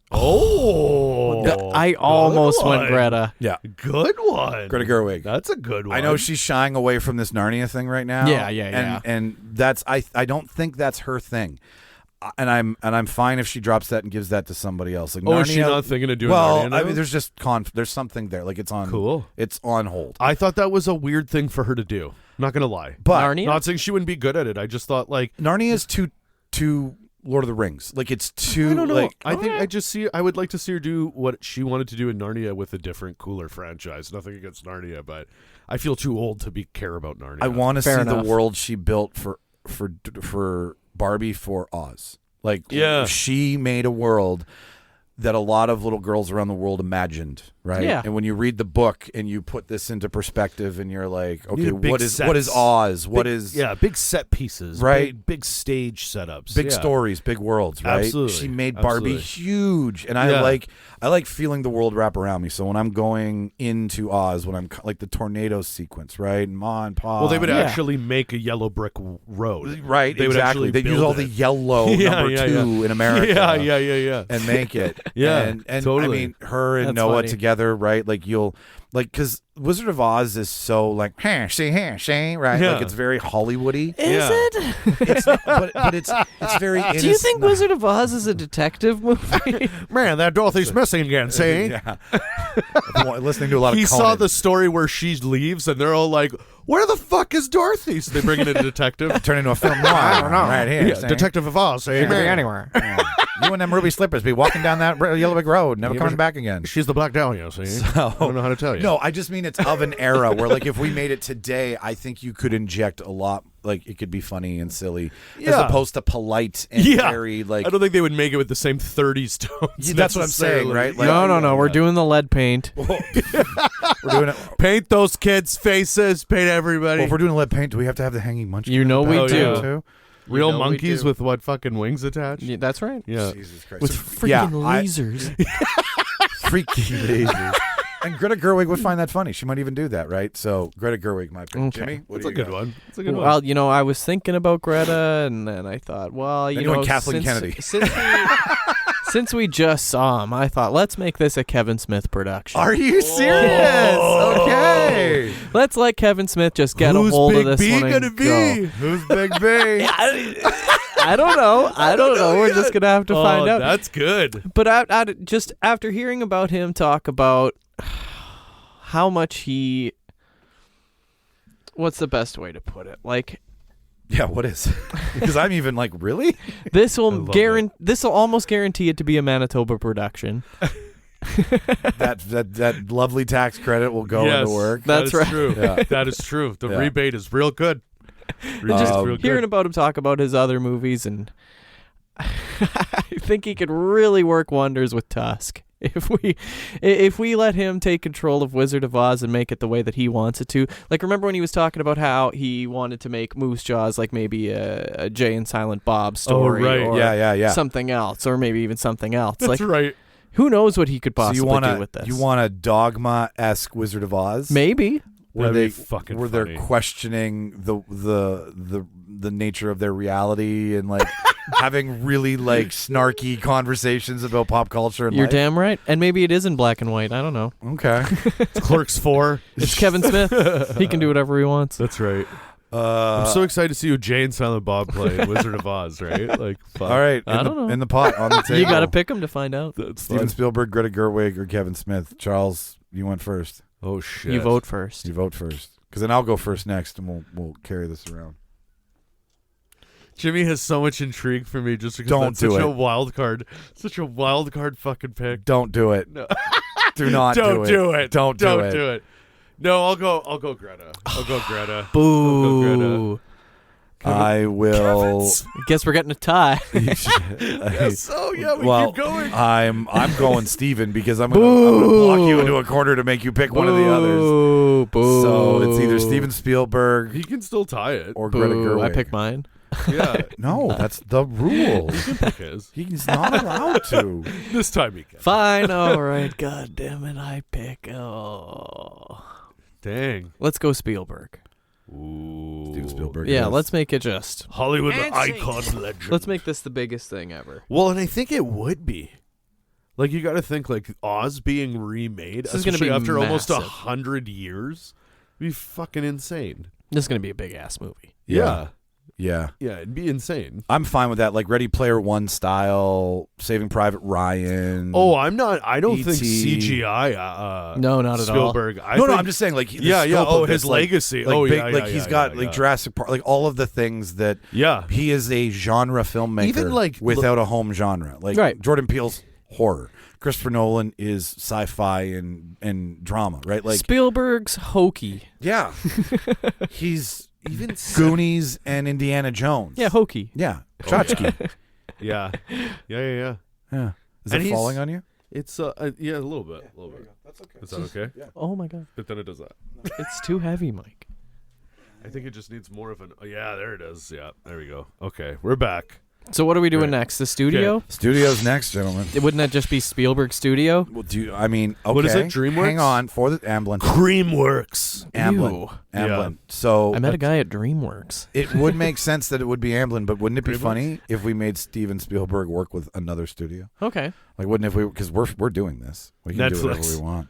Oh, I almost went Greta. Yeah, good one. Greta Gerwig. That's a good one. I know she's shying away from this Narnia thing right now. Yeah. And that's I don't think that's her thing. And I'm fine if she drops that and gives that to somebody else. Like Narnia, is she not thinking of doing well, Narnia now? I mean, there's just there's something there. Like it's on Cool. It's on hold. I thought that was a weird thing for her to do. Not gonna lie, But Narnia? not saying she wouldn't be good at it. I just thought like Narnia is too Lord of the Rings. Like it's too. I don't know. Like, I think I would like to see her do what she wanted to do in Narnia with a different, cooler franchise. Nothing against Narnia, but I feel too old to care about Narnia. I want to see Fair enough. the world she built for Barbie for Oz. Like she made a world that a lot of little girls around the world imagined, right? Yeah. And when you read the book and you put this into perspective and you're like, okay, big what is sets. Oz? What Big- is big set pieces, Right. Big stage setups, big yeah. stories, big worlds, right? Absolutely. She made Barbie Absolutely. huge, and I like feeling the world wrap around me. So when I'm going into Oz, when I'm like the tornado sequence, right? And Ma and Pa. Well, they would actually make a yellow brick road, right? They would exactly. actually They use build all the it. yellow number 2 in America. Yeah. And make it. Yeah, and totally. I mean, her and That's Noah funny. together, right? Like because Wizard of Oz is so like, right? Yeah. Like it's very Hollywoody. Is it? It's, but it's very. Do you think Wizard of Oz is a detective movie? Man, that Dorothy's missing again. See, Yeah. Listening to a lot of. he Conan. saw the story where she leaves, and they're all like, "Where the fuck is Dorothy?" So they bring in a detective. Turn into a film noir. I don't know. Right here, see? Detective of Oz. See? anywhere. Yeah. You and them ruby slippers be walking down that yellow brick road, never coming back again. She's the Black Dahlia. See, I don't know how to tell you. No, I just mean it's of an era where, like, if we made it today, I think you could inject a lot. Like, it could be funny and silly, as opposed to polite and very like. I don't think they would make it with the same 30s tones. That's what I'm saying, right? Like, No. We're doing the lead paint. We're doing it. Paint those kids' faces. Paint everybody. Well, if we're doing lead paint, do we have to have the hanging munchkin? You know we Oh, do. yeah. Too? Real know we monkeys do. with what fucking wings attached? Yeah, that's right. Yeah. Jesus Christ. With freaking lasers. Freaky lasers. And Greta Gerwig would find that funny. She might even do that, right? So Greta Gerwig, my pick. Okay. Jimmy, what That's do a you good got? one. That's a good one. Well, I was thinking about Greta, and then I thought, well, Then you went Kathleen Kennedy. Since we just saw him, I thought, let's make this a Kevin Smith production. Are you serious? Okay. Let's let Kevin Smith just get a hold of this one and go. Who's Big B? I don't know. We're just gonna have to find out. That's good. But I just after hearing about him talk about how much he, what's the best way to put it? Like, Yeah, what is? Because I'm even like, really? this will love this will almost guarantee it to be a Manitoba production. that lovely tax credit will go into work. That's that is right. True. Yeah. That is true. The Yeah. rebate is real good. Just real hearing good. about him talk about his other movies, and I think he could really work wonders with Tusk. If we let him take control of Wizard of Oz and make it the way that he wants it to. Like, remember when he was talking about how he wanted to make Moose Jaws like maybe a Jay and Silent Bob story, right. or Yeah. something else, or maybe even something else. That's like, right. Who knows what he could possibly do with this? You want a Dogma-esque Wizard of Oz? Maybe. Where That'd be fucking they're funny. questioning the nature of their reality and like having really like snarky conversations about pop culture and You're life. damn right. And maybe it is in black and white. I don't know. Okay. It's Clerks 4. It's Kevin Smith. He can do whatever he wants. That's right. I'm so excited to see you Jay and Silent Bob play in Wizard of Oz, right? Like, fuck. All right, I don't know. in the pot on the table. You got to pick him to find out. That's Steven fun. Spielberg, Greta Gerwig, or Kevin Smith. Charles, you went first. Oh shit! You vote first. You vote first, because then I'll go first next, and we'll carry this around. Jimmy has so much intrigue for me just because Don't that's do such it. a wild card. Such a wild card fucking pick. Don't do it. No. Do not Don't do it. Don't Don't do it. do it. No, I'll go Greta. I'll go Greta. Boo. I will. Guess we're getting a tie. Yes. Oh yeah, we well, keep going. I'm going Steven because I'm gonna block you into a corner to make you pick one of the others. Boo. So it's either Steven Spielberg He can still tie it. or Boo. Greta Gerwig. I pick mine. Yeah. No, that's the rule. He can pick his. He's not allowed to. This time he can. Fine. All right. God damn it. I pick. Oh. Dang. Let's go Spielberg. Ooh. Steven Spielberg. Yeah, yes. let's make it just. Hollywood icon legend. Let's make this the biggest thing ever. Well, and I think it would be. Like, you got to think, like, Oz being remade, This is gonna especially be after almost massive. 100 years, would be fucking insane. This is going to be a big ass movie. Yeah. Yeah. Yeah, it'd be insane. I'm fine with that. Like Ready Player One style, Saving Private Ryan. Oh, I'm not. I don't think E.T.. CGI. No, not at all. Spielberg. I No, think, I'm just saying, like, the Yeah, yeah. scope Oh, of his this, like- legacy. Like, Oh, big, yeah, like yeah, he's yeah, got yeah, like yeah. Jurassic Park, like all of the things that. Yeah. He is a genre filmmaker, Even, like, without a home genre. Like Right. Jordan Peele's horror. Christopher Nolan is sci-fi and drama, right? Like Spielberg's hokey. yeah, he's even Goonies and Indiana Jones. Yeah, hokey. Yeah, Tchotchke. Yeah. Yeah. Yeah. Is And it he's- falling on you? It's, yeah, a little bit. That's okay. Is that okay? Yeah. Oh my god. But then it does that. It's too heavy, Mike. I think it just needs more of an. Oh, yeah, there it is. Yeah, there we go. Okay, we're back. So what are we doing Right. next? The studio? Studio's next, gentlemen. Wouldn't that just be Spielberg Studio? Well, I mean, okay. What is it, DreamWorks? Hang on for the Amblin. Creamworks. Amblin. Ew. Amblin. So I met a guy at DreamWorks. it would make sense that it would be Amblin, but wouldn't it be DreamWorks? funny if we made Steven Spielberg work with another studio? Okay. Like, wouldn't if we? Because we're doing this. We can do whatever Netflix. we want.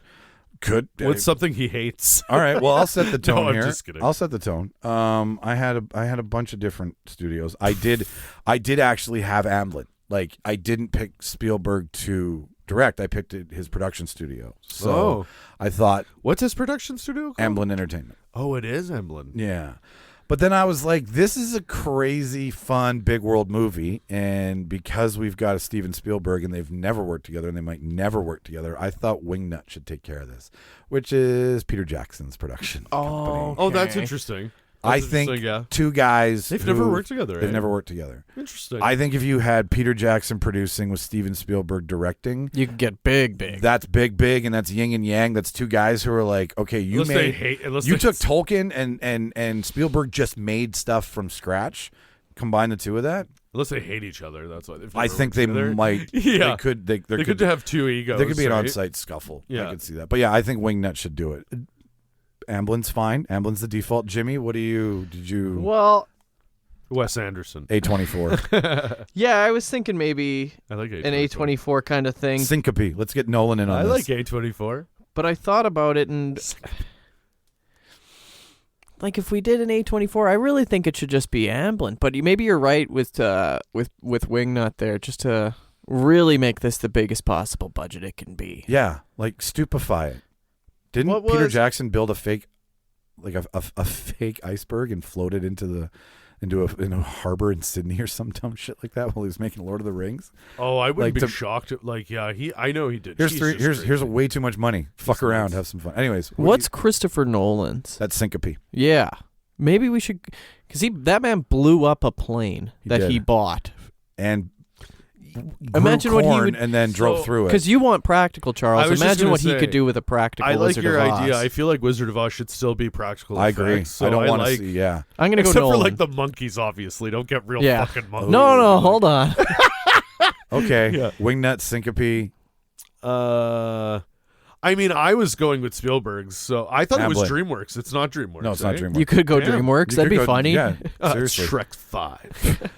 Could. What's something he hates? All right. Well, I'll set the tone I'm here. just kidding. I'll set the tone. I had a bunch of different studios. I did actually have Amblin. Like, I didn't pick Spielberg to direct. I picked his production studio. So Oh. I thought What's his production studio called? Amblin Entertainment. Oh, it is Emblem. Yeah. But then I was like, this is a crazy, fun, big world movie. And because we've got a Steven Spielberg and they've never worked together and they might never work together, I thought Wingnut should take care of this, which is Peter Jackson's production company. Oh, that's interesting. I That's think interesting, yeah. two guys. They've who- never worked together, They've eh? never worked together. Interesting. I think if you had Peter Jackson producing with Steven Spielberg directing, You could get big. that's big, and that's yin and yang. That's two guys who are like, okay, you Unless they made, hate- unless you they- took Tolkien and Spielberg just made stuff from scratch. Combine the two of that. Unless they hate each other, that's why. They've I never think worked they together. might. Yeah, they could. They They could have two egos. There could be an right? on-site scuffle. Yeah. I could see that. But yeah, I think Wingnut should do it. Amblin's fine. Amblin's the default. Jimmy, what do you? Did you? Well, Wes Anderson. A24. yeah, I was thinking maybe I like an A24 kind of thing. Syncope. Let's get Nolan in on I this. like A24. But I thought about it and like if we did an A24, I really think it should just be Amblin. But maybe you're right with Wingnut there, just to really make this the biggest possible budget it can be. Yeah, like stupefy it. Didn't What Peter was- Jackson build a fake, like a fake iceberg and float it into a harbor in Sydney or some dumb shit like that while he was making Lord of the Rings? Oh, I wouldn't Like be to- shocked. I know he did. Here's Jesus here's Christ. way too much money. Fuck around, have some fun. Anyways, What's Christopher Nolan's? that's Syncope? Yeah. Maybe we should, because that man blew up a plane that did. he bought. And Imagine grew what he corn would- and then drove through it. Because you want practical, I Charles. was just Imagine gonna what he say, could do with a practical I like Wizard your of Oz. idea. I feel like Wizard of Oz should still be practical I agree. effects. So I don't want to like, see. Yeah. I'm going to go Except Nolan. for like the monkeys, obviously. Don't get real yeah. fucking monkeys. No, hold on. Okay. Yeah. Wingnut, Syncope. I mean, I was going with Spielberg's, so I thought it was Gambling. DreamWorks. It's not DreamWorks. No, it's not eh? DreamWorks. You could go Damn. DreamWorks. You That'd could be go- funny. Yeah, It's seriously. Shrek 5.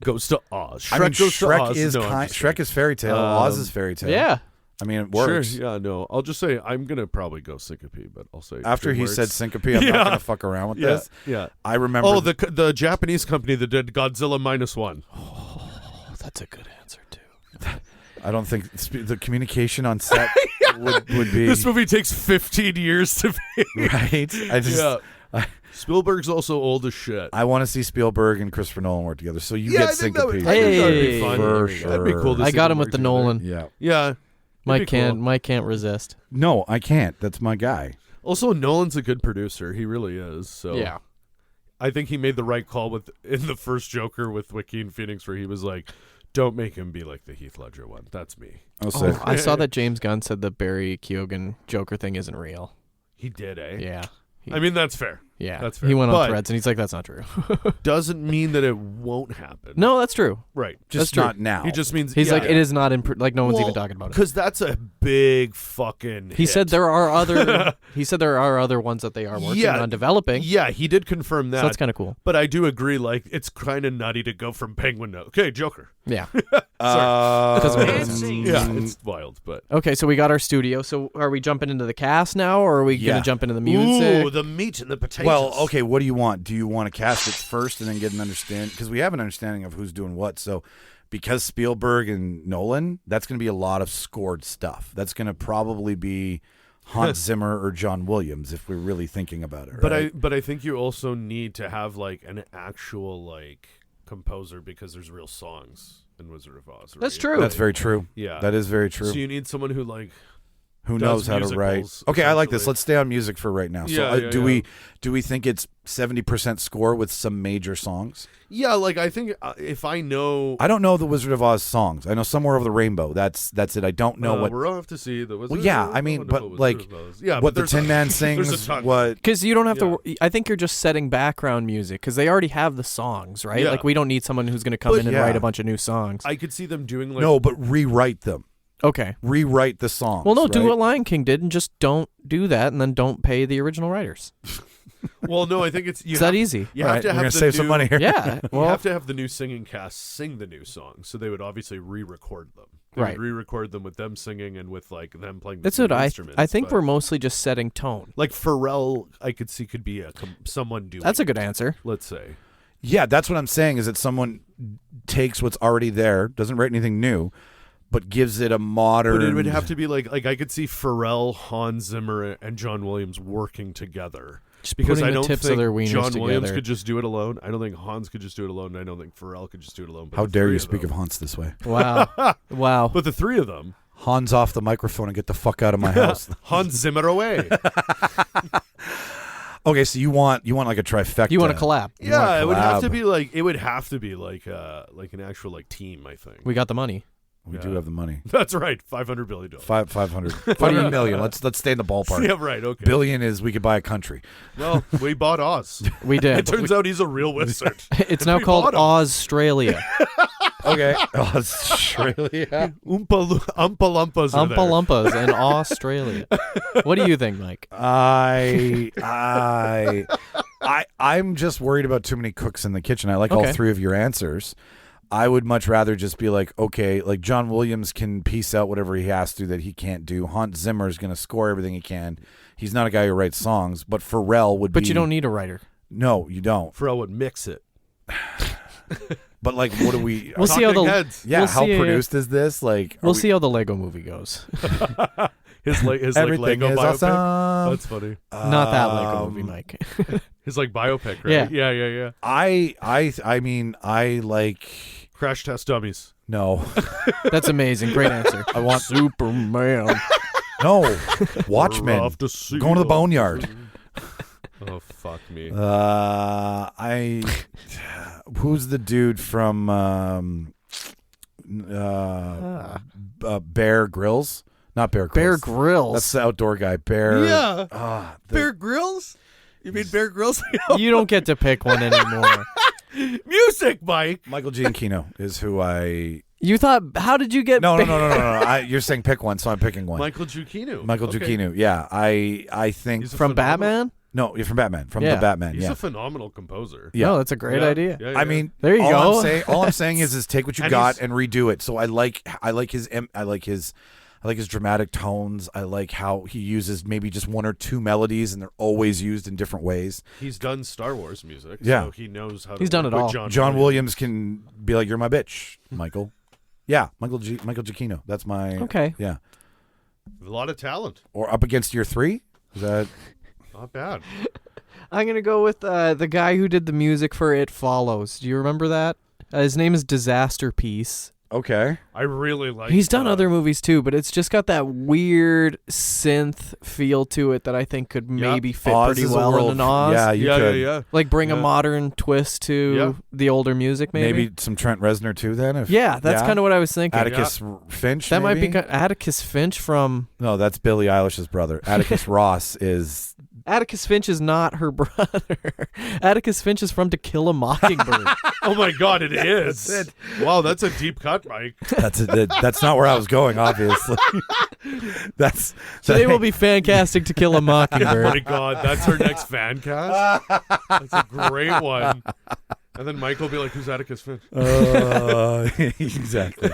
Goes to Oz. Shrek I mean, goes to Shrek Oz. is No, I'm just Shrek is fairy tale. Oz is fairy tale. Yeah. I mean, it works. Sure, yeah, no. I'll just say I'm gonna probably go Syncope, but I'll say After he DreamWorks. said syncope, I'm Yeah. not going to fuck around with this. Yeah. I remember. Oh, the Japanese company that did Godzilla -1. Oh, that's a good answer too. I don't think the communication on set would be This movie takes 15 years to make. right. I just Spielberg's also old as shit. I want to see Spielberg and Christopher Nolan work together. So you Yeah, get I think that syncope. would- I think that'd be Hey. fun. For That'd be cool to I see got them him with work the together. Nolan. Yeah. Yeah. Mike That'd be cool. Mike can't resist. No, I can't. That's my guy. Also, Nolan's a good producer. He really is. So Yeah. I think he made the right call in the first Joker with Joaquin Phoenix, where he was like, "Don't make him be like the Heath Ledger one. That's me." I'll say. I saw that James Gunn said the Barry Keoghan Joker thing isn't real. He did, eh? Yeah. I mean, that's fair. Yeah. That's fair. He went But on Threads and he's like, that's not true. doesn't mean that it won't happen. No, that's true. Right. Just true. not now. He just means He's like, it is not like no one's even talking about it. Because that's a big fucking He hit. said there are other ones that they are working on developing. Yeah, he did confirm that. So that's kind of cool. But I do agree, like, it's kind of nutty to go from Penguin to, okay, Joker. Yeah. Yeah, it's wild, but. Okay, so we got our studio. So are we jumping into the cast now, or are we Yeah. going to jump into the music? Ooh, the meat and the potatoes. Well, okay. What do you want? Do you want to cast it first and then get an understanding? Because we have an understanding of who's doing what. So, because Spielberg and Nolan, that's going to be a lot of scored stuff. That's going to probably be Hans Zimmer or John Williams if we're really thinking about it. Right? But I think you also need to have like an actual like composer because there's real songs in Wizard of Oz. Right? That's true. That's very true. Yeah, that is very true. So you need someone who like. Who does knows how to write? musicals, Okay, I like this. essentially. Let's stay on music for right now. So, Yeah, do we think it's 70% score with some major songs? Yeah, like I think if I know, I don't know the Wizard of Oz songs. I know Somewhere Over the Rainbow. That's it. I don't know what. we'll have to see the Wizard. Well, yeah, I mean, but like, what the Tin Man sings, what? Because you don't have to. I think you're just setting background music because they already have the songs, right? Yeah. Like we don't need someone who's going to come But in and yeah. write a bunch of new songs. I could see them doing like No, but rewrite them. Okay. Rewrite the songs. Well, no, do right? what Lion King did and just don't do that, and then don't pay the original writers. Well, no, I think it's It's that easy. You All have right, to we're have gonna the save new, some money here. Yeah. You Well, have to have the new singing cast sing the new songs, so they would obviously re-record them. They Right. would re-record them with them singing and with like them playing. that's the what instruments. I think but, we're mostly just setting tone. like Pharrell. I could see could be someone doing. That's a good answer. Let's say. Yeah, that's what I'm saying. Is that someone takes what's already there, doesn't write anything new, but gives it a modern. But it would have to be like I could see Pharrell, Hans Zimmer, and John Williams working together. Just Because putting I the don't tips of think their wieners John Williams together. could just do it alone. I don't think Hans could just do it alone. And I don't think Pharrell could just do it alone. But How the dare three you of speak them- of Hans this way? Wow. Wow. But the three of them, Hans off the microphone and get the fuck out of my house. Hans Zimmer away. Okay, so you want like a trifecta. You want to collab? You want a Yeah, it would have collab. to be like an actual like team. I think We got the money. We do have the money. that's right. $500 billion. 500 million. Let's stay in the ballpark. Yeah, right. Okay. Billion is we could buy a country. Well, we bought Oz. We did. It turns out he's a real wizard. It's now We called bought him. Australia. Okay, Australia. Oompa Lumpas are Umpa there. Lumpas in Australia. What do you think, Mike? I'm just worried about too many cooks in the kitchen. I like all Okay. three of your answers. I would much rather just be like, okay, like John Williams can piece out whatever he has to that he can't do. Hans Zimmer is going to score everything he can. He's not a guy who writes songs, but Pharrell would be. But you don't need a writer. No, you don't. Pharrell would mix it. But like, what do we? We'll see how Talking the heads. Yeah, we'll how see, produced is this? Like, We'll see how the Lego movie goes. His like Everything Lego is biopic. awesome. That's funny. Not that Lego movie, Mike. His like biopic, right? Yeah. Yeah. I mean, I like. Crash Test Dummies. No, That's amazing. Great answer. I want Superman. no Watchmen. Off to sea. Going to the boneyard. Oh fuck me. Who's the dude from Bear Grylls? Not Bear Grylls. Bear Grylls. That's the outdoor guy. Bear. Yeah. Bear Grylls? You mean Bear Grylls? You don't get to pick one anymore. Music, Mike. Michael Giacchino is who I You thought? How did you get? No. You're saying pick one, so I'm picking one. Michael Giacchino. Giacchino. Yeah, I think from Batman. No, you're from Batman. From the Batman. He's a phenomenal composer. Yeah, no, that's a great idea. Yeah, I mean, there you go. All I'm saying is take what you got and redo it. So I like his dramatic tones. I like how he uses maybe just one or two melodies, and they're always used in different ways. He's done Star Wars music, so he knows how to. He's done it all. John Williams can be like, "You're my bitch, Michael." Yeah, Michael Giacchino. That's my Yeah, a lot of talent. Or up against your three. Is that not bad? I'm gonna go with the guy who did the music for It Follows. Do you remember that? His name is Disaster Piece. Okay. I really like. He's done other movies too, but it's just got that weird synth feel to it that I think could maybe fit pretty well in an Oz. Yeah, you could. Yeah. Like bring a modern twist to the older music, maybe. Maybe some Trent Reznor too. Then, that's kind of what I was thinking. Atticus Finch. That maybe? might be Atticus Finch from. No, that's Billie Eilish's brother. Atticus Ross is. Atticus Finch is not her brother. Atticus Finch is from To Kill a Mockingbird. Oh my God, it is. That's it. Wow, that's a deep cut, Mike. That's not where I was going, obviously. So they will be fan casting To Kill a Mockingbird. Oh my God, that's our next fan cast. That's a great one. And then Mike will be like, "Who's Atticus Finch?" Exactly.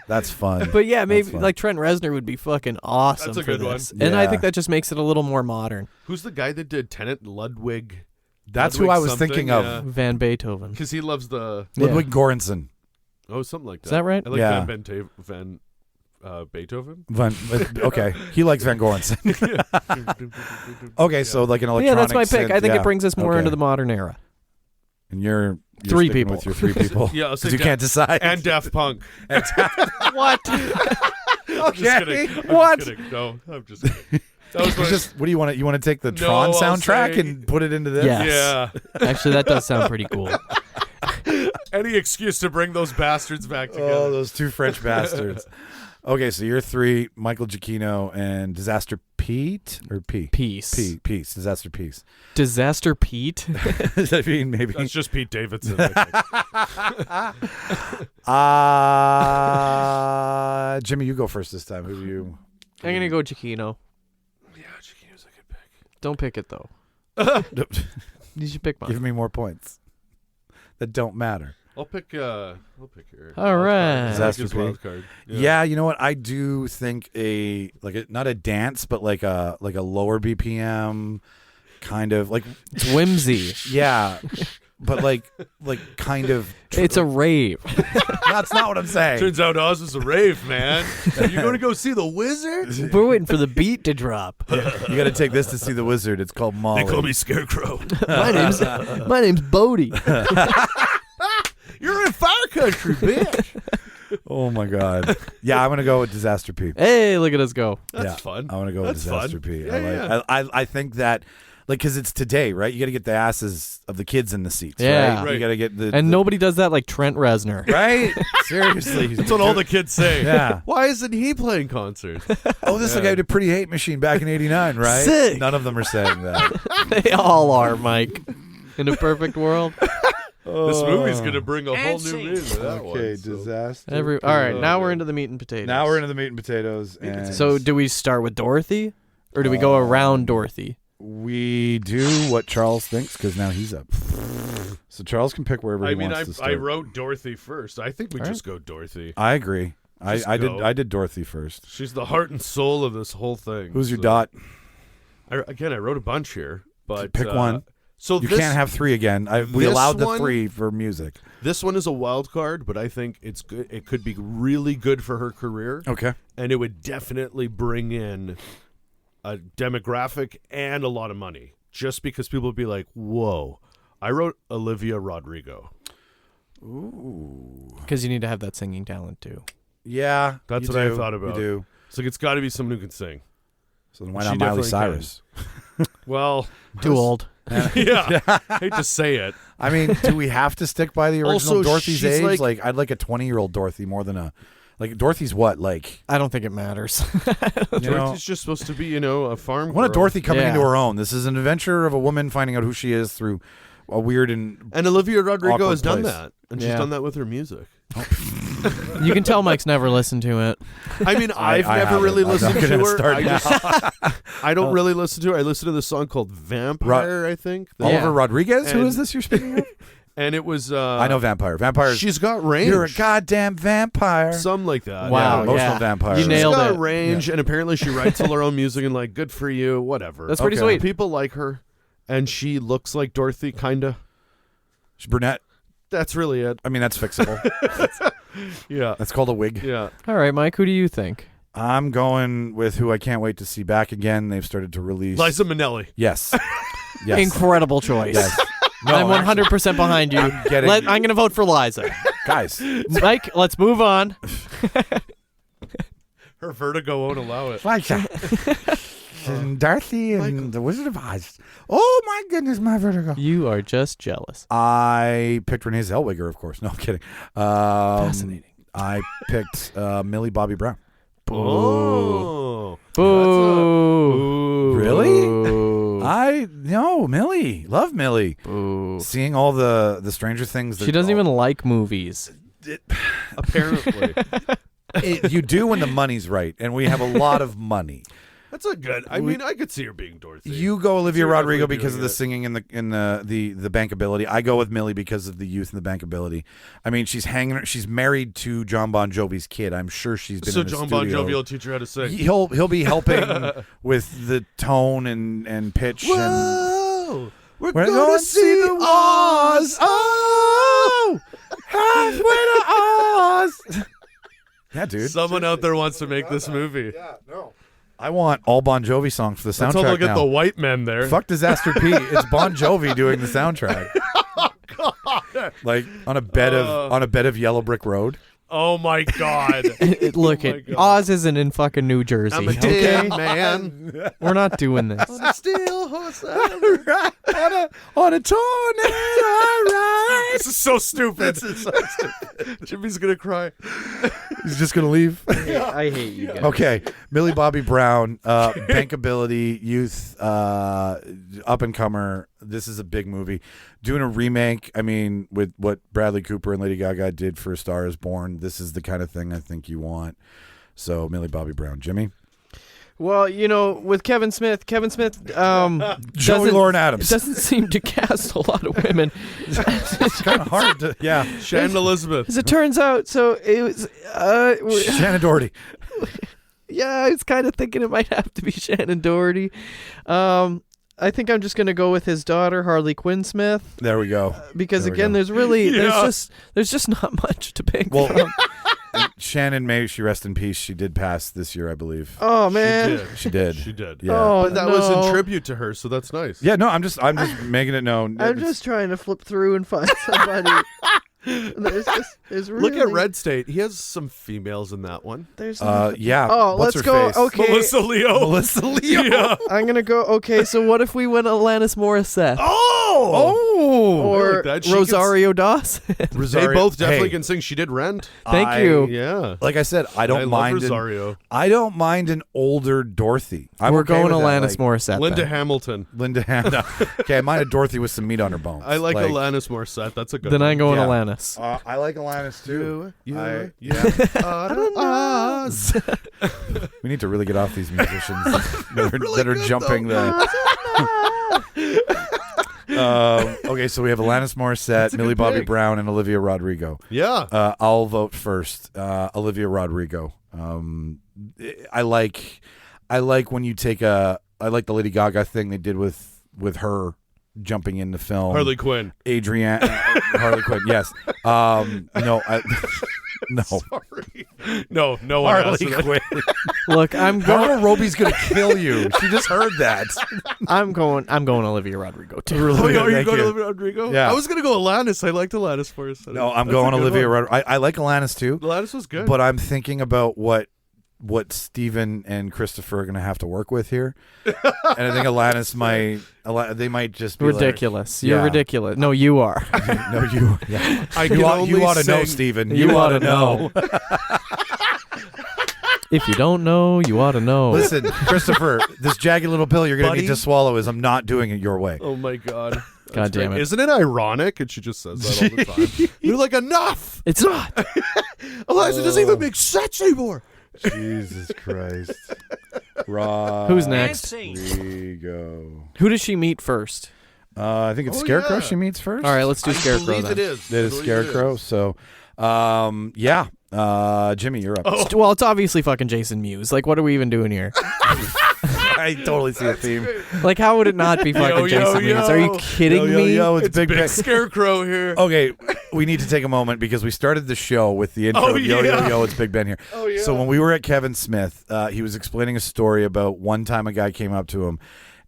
That's fun. But yeah, maybe like Trent Reznor would be fucking awesome. That's a for good this. one. And I think that just makes it a little more modern. Who's the guy that did Tenet? Ludwig. That's who I was thinking of. Yeah. Van Beethoven. Because he loves the Ludwig Göransson. Oh, something like that. Is that right? I like Yeah. Van Beethoven. Okay, he likes Van Göransson. Okay, so like an electronic. Yeah, that's my pick. synth, I think it brings us more Okay. into the modern era. And you're three sticking people with your three people. Yeah, I'll say because you can't decide. And Daft Punk. What? I'm just kidding. What? Just kidding. No, I'm just kidding. That was What do you want? You want to take the Tron soundtrack and put it into this? Yes. Yeah. Actually, that does sound pretty cool. Any excuse to bring those bastards back together. Oh, those two French bastards. Okay, so you're three: Michael Giacchino and Disaster Pete or P. Peace. Peace. Disaster Peace. Disaster Pete. I mean, maybe That's just Pete Davidson. Jimmy, you go first this time. Who do you? I'm gonna go Giacchino. Yeah, Giacchino's a good pick. Don't pick it though. You should pick mine. Give me more points that don't matter. I'll pick your. All right. Disaster His wild card. Yeah, you know what? I do think not a dance, but like a lower BPM kind of like It's whimsy. yeah, but like kind of. It's a rave. That's not what I'm saying. Turns out Oz is a rave, man. Are you going to go see the Wizard? We're waiting for the beat to drop. You got to take this to see the Wizard. It's called Molly. They call me Scarecrow. My name's Bodie. You're in fire country, bitch. Oh my God. Yeah, I'm gonna go with Disaster P. Hey, look at us go. That's fun. I want to go with Disaster fun. P. Yeah, I think that, like, because it's today, right? You got to get the asses of the kids in the seats, Yeah. right? You got to get And nobody does that like Trent Reznor. right? Seriously, That's what all the kids say. Yeah. Why isn't he playing concerts? Oh, this is the guy who did Pretty Hate Machine back in '89, right? Sick. None of them are saying that. They all are, Mike. In a perfect world. This movie's going to bring a whole new meaning to that one. Okay, so. Disaster. All right, now we're into the meat and potatoes. Now we're into the meat and potatoes. And So do we start with Dorothy? Or do we go around Dorothy? we do what Charles thinks because now he's up. So Charles can pick wherever he wants to start. I wrote Dorothy first. I think we just go Dorothy. I agree. I go. did Dorothy first. She's the heart and soul of this whole thing. Who's your dot? I wrote a bunch here, but Pick one. So You can't have three again. We this allowed the one- three for music. This one is a wild card, but I think it's good. It could be really good for her career. Okay. And it would definitely bring in a demographic and a lot of money, just because people would be like, "Whoa!" I wrote Olivia Rodrigo. Ooh. Because you need to have that singing talent too. Yeah, That's you what I do. thought about. You do. So it's got to be someone who can sing. So then why She not Miley definitely Cyrus? Well, Too old. yeah. Hate to say it. I mean, do we have to stick by the original Also, Dorothy's she's age? like- I'd like a 20-year-old Dorothy more than a Dorothy's what? Like, I don't think it matters. you know, Dorothy's just supposed to be, a farm. I want a girl. Dorothy coming Yeah. into her own. This is an adventure of a woman finding out who she is through a weird and And Olivia Rodrigo awkward has done place. that. And she's done that with her music. You can tell Mike's never listened to it. I mean, I've never really listened to her. I don't really listen to her. I listen to this song called Vampire, I think. Oliver Rodriguez? Who is this you're speaking of? And it was... I know Vampire. Vampire. She's got range. You're a goddamn vampire. Something like that. Wow. Emotional vampire. You nailed She's got it. range, and apparently she writes all her own music, and like, good for you, whatever. That's pretty sweet. People like her, and she looks like Dorothy, kind of. She's brunette. That's really it. I mean, that's fixable. Yeah. That's called a wig. Yeah. All right, Mike, who do you think? I'm going with who I can't wait to see back again. They've started to release... Liza Minnelli. Yes. Yes. Incredible choice. Yes. No, I'm 100% behind you. I'm going to vote for Liza. Guys. Mike, let's move on. Her vertigo won't allow it. Liza. And Dorothy and the Wizard of Oz. Oh, my goodness, my vertigo. You are just jealous. I picked Renee Zellweger, of course. No, I'm kidding. Fascinating. I picked Millie Bobby Brown. Oh. Boo. Really? Boo. Millie. Love Millie. Boo. Seeing all the Stranger Things. She doesn't even like movies. Apparently. You do when the money's right, and we have a lot of money. That's a good. I mean, I could see her being Dorothy. You go Olivia Rodrigo definitely because of the singing and the bankability. I go with Millie because of the youth and the bankability. I mean, she's married to John Bon Jovi's kid. I'm sure she's been. So in the John studio. Bon Jovi will teach her how to sing. He'll be helping with the tone and pitch. Whoa, We're going to see the Oz. Oh, halfway to Oz. Yeah, dude. Someone out there wants to make this movie. Yeah, no. I want all Bon Jovi songs for the soundtrack. Let's all look now. at the white men there. Fuck Disaster P. It's Bon Jovi doing the soundtrack. Oh, God. Like on a bed of yellow brick road. Oh my God! Look, Oz isn't in fucking New Jersey. I'm a dead man. We're not doing this. On a steel horse. on a tornado ride. This is so stupid. Jimmy's gonna cry. He's just gonna leave. I hate you guys. Okay, Millie Bobby Brown, bankability, youth, up and comer. This is a big movie. Doing a remake, I mean, with what Bradley Cooper and Lady Gaga did for A Star Is Born, this is the kind of thing I think you want. So, Millie Bobby Brown. Jimmy? Well, with Kevin Smith, Joey Lauren Adams doesn't seem to cast a lot of women. It's kind of hard to, yeah. Shannon Elizabeth. As it turns out, so it was... Shannon Doherty. Yeah, I was kind of thinking it might have to be Shannon Doherty. I think I'm just going to go with his daughter, Harley Quinn Smith. There we go. Because again, there's just not much to pick from. Shannon, may she rest in peace. She did pass this year, I believe. Oh man, she did. She did. Yeah. Oh, but that was in tribute to her, so that's nice. Yeah, no, I'm just making it known. I'm just trying to flip through and find somebody. There's really... Look at Red State. He has some females in that one. There's yeah. Oh, What's let's her go. face? Okay, Melissa Leo. Yeah. I'm gonna go. Okay, so what if we went Alanis Morissette? Or like Rosario Dawson? They both definitely can sing. She did Rent. Thank you. Yeah. Like I said, I don't mind Rosario. I don't mind an older Dorothy. We're going Alanis Morissette. Linda Hamilton. Linda Hamilton. Okay, I mind a Dorothy with some meat on her bones. I like Alanis Morissette. That's a good Then one. I'm going Yeah. Alanis. I like Alanis too. Yeah. We need to really get off these musicians that are jumping okay, so we have Alanis Morissette, Millie Bobby Brown, and Olivia Rodrigo. Yeah. I'll vote first. Olivia Rodrigo. I like when you take I like the Lady Gaga thing they did with her jumping in the film. Harley Quinn. Harley Quinn. Yes. No. No. Sorry. No one Harley Quinn. Look, I'm going. Margot Robbie's gonna kill you. She just heard that. I'm going Olivia Rodrigo too. Oh, are you Thank going you. to Olivia Rodrigo? Yeah. I was gonna go Alanis. I liked Alanis for a second. No, I'm going Olivia Rodrigo. I like Alanis too. Alanis was good. But I'm thinking about what Steven and Christopher are going to have to work with here. And I think Alanis they might just be ridiculous. Like, You're ridiculous. No, you are. No, you. Yeah. You ought to know, Steven. You ought to know. If you don't know, you ought to know. Listen, Christopher, this jagged little pill you're going to need to swallow is I'm not doing it your way. Oh my God. God damn it. Isn't it ironic? And she just says that all the time. You're like, enough. It's not. Eliza doesn't even make sense anymore. Jesus Christ. Right. Who's next? Go. Who does she meet first? I think it's Scarecrow she meets first. All right, let's do Scarecrow believe then. it is. It is Scarecrow. So, yeah. Jimmy, you're up. Well, it's obviously fucking Jason Mewes. Like, what are we even doing here? I totally see a theme. Like, how would it not be fucking Jason Mewes? Are you kidding me? It's Big Ben. Scarecrow here. Okay, we need to take a moment because we started the show with the intro. Yo, it's Big Ben here. Oh, yeah. So when we were at Kevin Smith, he was explaining a story about one time a guy came up to him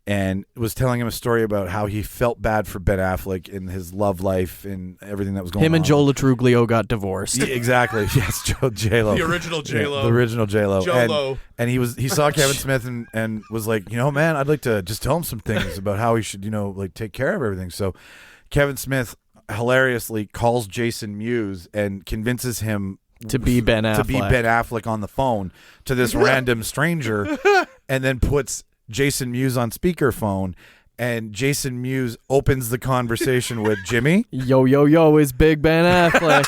and was telling him a story about how he felt bad for Ben Affleck in his love life and everything that was going on. Him and Joe Latruglio got divorced. Yeah, exactly. Yes, J-Lo. The original J-Lo. Yeah, the original J-Lo. J-Lo. And he saw Kevin Smith and was like, man, I'd like to just tell him some things about how he should, like take care of everything. So Kevin Smith hilariously calls Jason Mewes and convinces him to be Ben Affleck. On the phone to this random stranger and then puts Jason Mewes on speakerphone, and Jason Mewes opens the conversation with Jimmy. Yo, is Big Ben Affleck.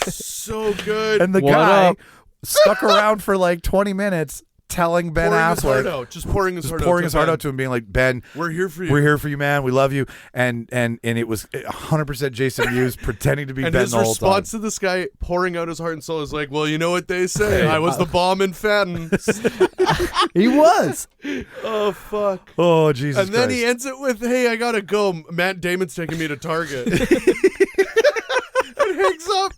So good. And the What guy up? stuck around for like 20 minutes telling Ben pouring his heart Affleck. out. Just pouring his heart out to him, being like, Ben, we're here for you. We're here for you, man. We love you. And it was 100% Jason Mewes pretending to be and Ben his the whole time. response to this guy pouring out his heart and soul is like, well, you know what they say. I was the bomb in Fenton. He was. Oh, fuck. Oh, Jesus And then Christ. he ends it with, hey, I gotta go. Matt Damon's taking me to Target. And hangs up.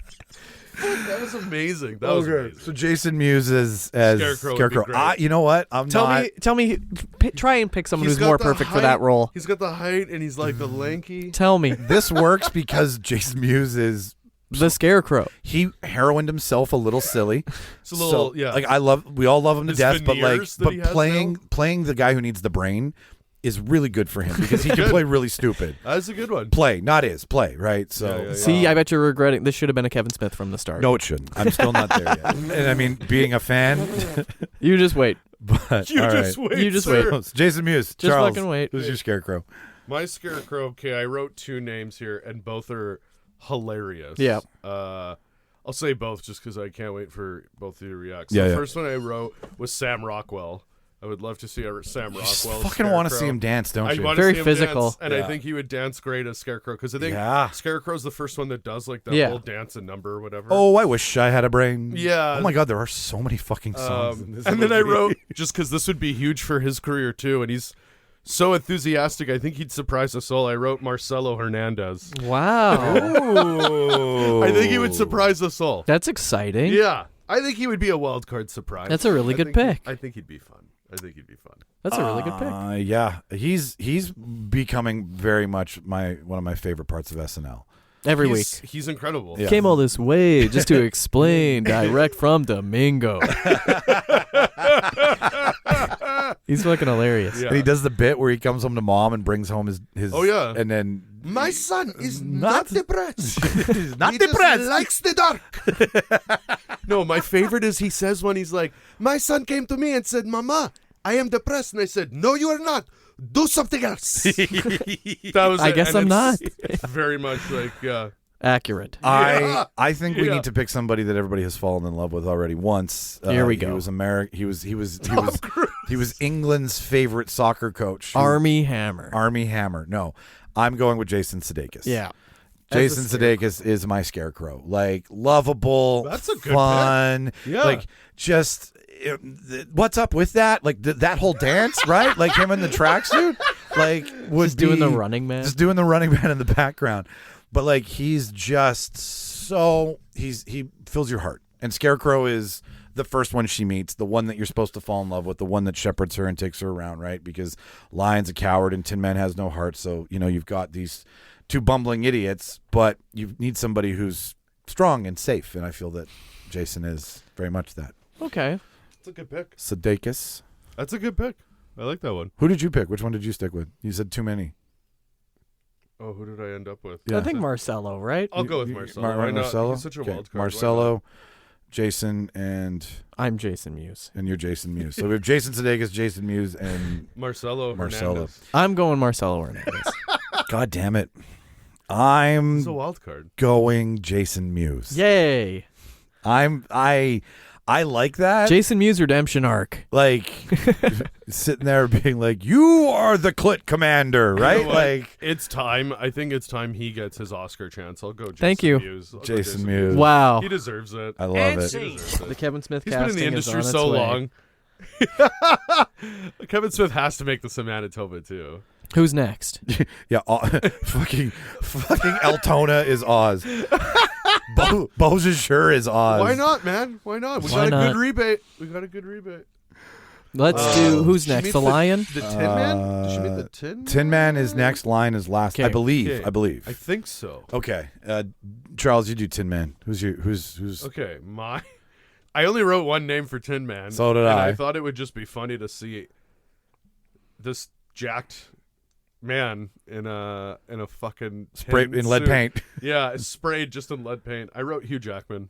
Fuck, that was amazing. That was amazing. So Jason Mewes as Scarecrow would be great. You know what? Tell me, try and pick someone who's more perfect for that role. He's got the height and he's like the lanky. Tell me. This works because Jason Mewes is The Scarecrow. He heroined himself a little silly. It's a little, yeah. Like we all love him to His death, but veneers that he has playing the guy who needs the brain is really good for him because he can play really stupid. That's a good one. Play, right? So See, I bet you're regretting. This should have been a Kevin Smith from the start. No, it shouldn't. I'm still not there yet. And I mean, being a fan, you just wait. But You just wait. So, Jason Mewes, Just Charles, fucking wait. Who's your Scarecrow? My Scarecrow. Okay, I wrote two names here, and both are hilarious. Yeah. I'll say both just because I can't wait for both of you to react. So Yeah, the first one I wrote was Sam Rockwell. I would love to see Sam Rockwell. Fucking want to see him dance, don't you? Very physical. Dance, and I think he would dance great as Scarecrow because I think Scarecrow's the first one that does like that whole dance and number or whatever. Oh, I wish I had a brain. Yeah. Oh my God, there are so many fucking songs in this and then I movie. wrote, just because this would be huge for his career too, and he's so enthusiastic, I think he'd surprise us all. I wrote Marcelo Hernandez. Wow. I think he would surprise us all. That's exciting. Yeah. I think he would be a wild card surprise. That's a really good pick. I think he'd be fun. That's a really good pick. Yeah, he's becoming very much one of my favorite parts of SNL. Every week. He's incredible. Yeah. Came all this way just to explain direct from Domingo. He's fucking hilarious. Yeah. And he does the bit where he comes home to mom and brings home his Oh, yeah. and then My son is not depressed. he's not He depressed. just likes the dark. No, my favorite is he says when he's like, my son came to me and said, Mama, I am depressed. And I said, no, you are not. Do something else. That was I it. guess And I'm not. it's very much like, Accurate. I think we need to pick somebody that everybody has fallen in love with already once. Here we go. He was he was England's favorite soccer coach. Army Hammer. Army Hammer. No, I'm going with Jason Sudeikis. Yeah. Jason Sudeikis is my Scarecrow. Like lovable, That's a good fun. pick. Yeah. Like just what's up with that? Like that whole dance, right? Like him in the tracksuit, like would Just doing be- the Running Man. just doing the Running Man in the background. But like he's just so he fills your heart. And Scarecrow is the first one she meets, the one that you're supposed to fall in love with, the one that shepherds her and takes her around, right? Because Lion's a coward and Tin Man has no heart. So, you've got these two bumbling idiots, but you need somebody who's strong and safe. And I feel that Jason is very much that. Okay. that's a good pick. Sudeikis. That's a good pick. I like that one. Who did you pick? Which one did you stick with? You said too many. Oh, who did I end up with? Yeah. I think Marcelo, right? I'll go with Marcelo. Why not? Marcelo? He's such a Okay. wild card. Why Marcelo, Jason, and I'm Jason Mewes. you're Jason Mewes. So we have Jason Sudeikis, Jason Mewes, and not? Marcelo. Marcelo. Hernandez. I'm going Marcelo Hernandez. God damn it. I'm He's a wild card. going Jason Mewes. Yay. I like that. Jason Mewes redemption arc. Like sitting there being like, "You are the clit commander," right? You know what? Like it's time. I think it's time he gets his Oscar chance. I'll go. Jason Thank you. Mewes. Jason Mewes. Wow. He deserves it. I love it. He deserves it. The Kevin Smith He's been in casting the industry is on so its way. long. Kevin Smith has to make this in Manitoba too. Who's next? Yeah, fucking Altona is Oz. Beaujeu sure is Oz. Why not, man? Why not? We Why got a not? good rebate. We got a good rebate. Let's do who's Did she next? meet The Lion? The Tin Man? Did she meet the Tin? Tin Man is next. Lion is last. I Okay. believe. Okay. I believe. I think so. Okay, Charles, you do Tin Man. Who's Okay, I only wrote one name for Tin Man. So did and I. I thought it would just be funny to see this jacked man in a fucking Spray tin in lead suit. paint. Yeah, sprayed just in lead paint. I wrote Hugh Jackman.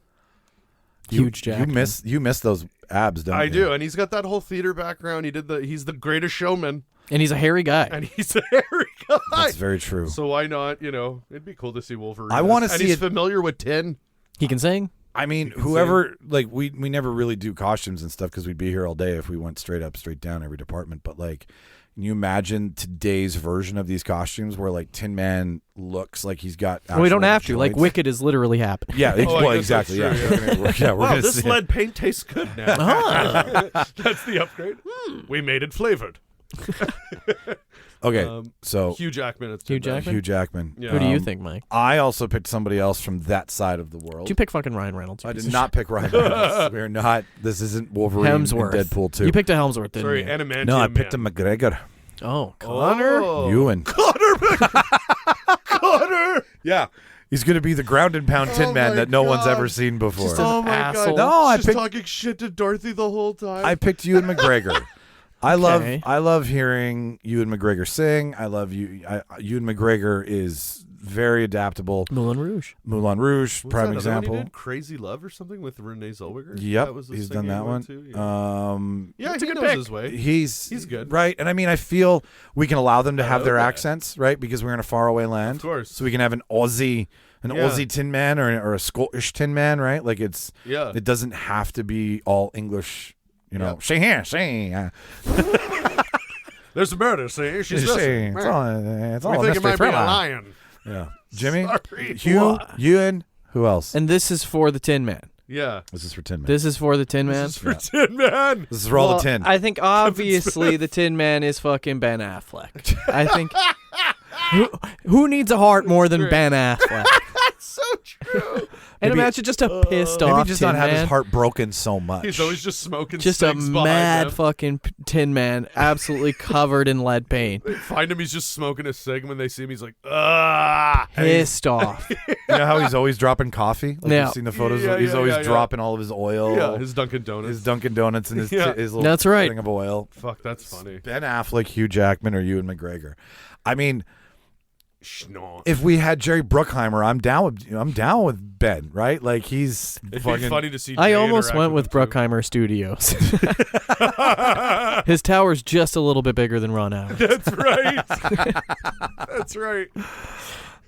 Huge Jackman. You miss those abs, don't you? I do, and he's got that whole theater background. He's the greatest showman, And he's a hairy guy. and he's a hairy guy. That's very true. So why not? It'd be cool to see Wolverine. I wanna and see he's it- familiar with tin. He can sing. I mean, whoever, like, we never really do costumes and stuff because we'd be here all day if we went straight up, straight down every department. But, like, can you imagine today's version of these costumes where, like, Tin Man looks like he's got Well, we don't actual have to. Like, joints? Wicked is literally happening. Yeah, Oh, I well, guess exactly. that's Yeah, true, we're Wow, gonna this see it. lead paint tastes good now. That's the upgrade. We made it flavored. Okay, so Hugh Jackman. It's Hugh Tin Man. Jackman? Hugh Jackman. Yeah. Who do you think, Mike? I also picked somebody else from that side of the world. Did you pick fucking Ryan Reynolds? you I piece did of not pick Ryan Reynolds. We're not. This isn't Wolverine Hemsworth. and Deadpool 2. You picked a Helmsworth, didn't Sorry, you? Adamantium No, I picked a Man. McGregor. Oh, Connor? Oh. Ewan. Connor! Yeah. He's going to be the ground and pound Tin Man my that no one's God. ever seen before. Just an Oh my asshole. god! No, I Just picked- talking shit to Dorothy the whole time. I picked Ewan McGregor. I Okay. love hearing Ewan McGregor sing. I love you. Ewan McGregor is very adaptable. Moulin Rouge. Moulin Rouge, What's prime that other one example. he did? Crazy Love or something with Renee Zellweger. Yep, That was the he's done singing that one. too. Yeah, Yeah, he knows his way. he's good. right? And I mean, I feel we can allow them to have their Okay. accents, right? Because we're in a faraway land, Of course. So we can have an Aussie Tin Man or a Scottish Tin Man, right? Like it doesn't have to be all English. You know, say here, say. There's a murder. See, she's Just missing. say, it's all a We think it mystery might be a thriller. lion. Yeah, Jimmy, Sorry. Hugh, Ewan, who else? And this is for the Tin Man. Yeah. This is for Tin Man. This is for the Tin Man. This is for Tin Man. This is for all Well, the tin. I think obviously the Tin Man is fucking Ben Affleck. I think who needs a heart more than Ben Affleck? That's so true. And Maybe- imagine just a pissed off Maybe just Tin not have Man. his heart broken so much. He's always just smoking. Just a cigs behind mad him. fucking Tin Man, absolutely covered in lead paint. They find him. He's just smoking a cig. When they see him, he's like, ah. Pissed off. You know how he's always dropping coffee? Like Yeah. you've seen the photos. Yeah, He's yeah, always yeah, yeah. dropping all of his oil. Yeah, his Dunkin' Donuts. His Dunkin' Donuts and his, Yeah. his little That's right. thing of oil. Fuck, that's funny. Ben Affleck, Hugh Jackman, or Ewan McGregor. I mean, Schnoz. if we had Jerry Bruckheimer, I'm down with Ben. Right? Like he's It'd fucking. be funny to see. I Jay almost interact went with him, too. Bruckheimer Studios. His tower's just a little bit bigger than Ron Howard. That's right. That's right.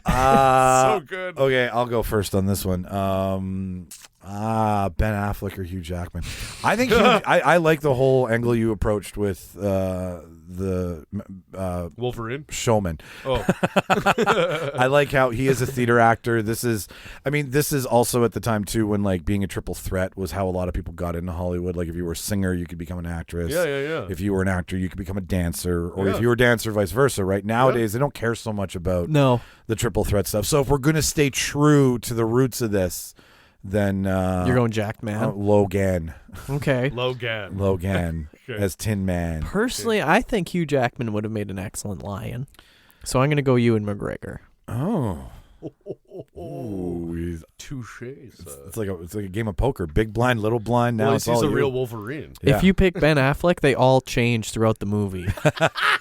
So good. Okay, I'll go first on this one. Ben Affleck or Hugh Jackman. I think I like the whole angle you approached with the Wolverine. showman. Oh, I like how he is a theater actor. This is also at the time too when like being a triple threat was how a lot of people got into Hollywood. Like if you were a singer, you could become an actress. yeah. If you were an actor, you could become a dancer, or if Yeah. you were a dancer, vice versa. Right nowadays, they don't care so much about No. the triple threat stuff. So if we're going to stay true to the roots of this, then You're going Jack Man. Logan Okay. Logan. Okay. as Tin Man. Personally, I think Hugh Jackman would have made an excellent lion. So I'm going to go Ewan McGregor. Oh, Ooh, he's touche. it's like a game of poker. Big blind, little blind. Now Well, it's he's all a you. real Wolverine. Yeah. If you pick Ben Affleck, they all change throughout the movie.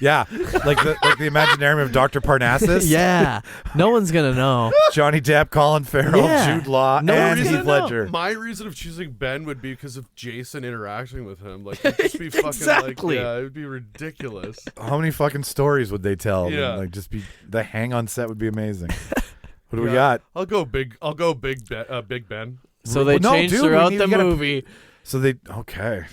Yeah, like the Imaginarium of Dr. Parnassus. Yeah, no one's gonna know. Johnny Depp, Colin Farrell, Yeah. Jude Law, No and one's Heath gonna know. Ledger. My reason of choosing Ben would be because of Jason interacting with him. Like, it'd just be fucking Exactly. like, yeah, it would be ridiculous. How many fucking stories would they tell? Yeah. Like just be the hang on set would be amazing. What do we got? I'll go Big Ben. So they No, change dude, we throughout need- the you gotta- movie. So they okay.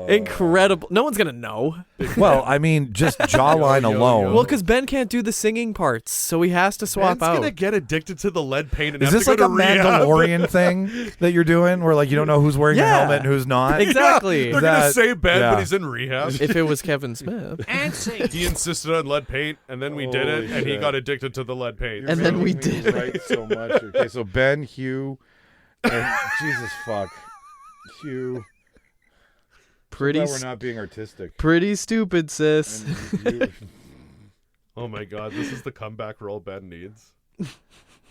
Incredible. No one's gonna know. Well, I mean, just jawline Yo, yo, alone. yo. Well, because Ben can't do the singing parts, so he has to swap Ben's out. gonna get addicted to the lead paint and Is have this to like go a to rehab. Mandalorian thing that you're doing, where like you don't know who's wearing a Yeah. helmet and who's not? Exactly. They're gonna That- say Ben, yeah. but he's in rehab. If it was Kevin Smith. And sing. He insisted on lead paint, and then we did it, Holy and he shit. got addicted to the lead paint. And then we Making me did. write so much. Okay, so Ben, Hugh, and Jesus fuck, Hugh. Pretty, That we're not being artistic. pretty stupid, sis. And you- Oh my god, this is the comeback role Ben needs.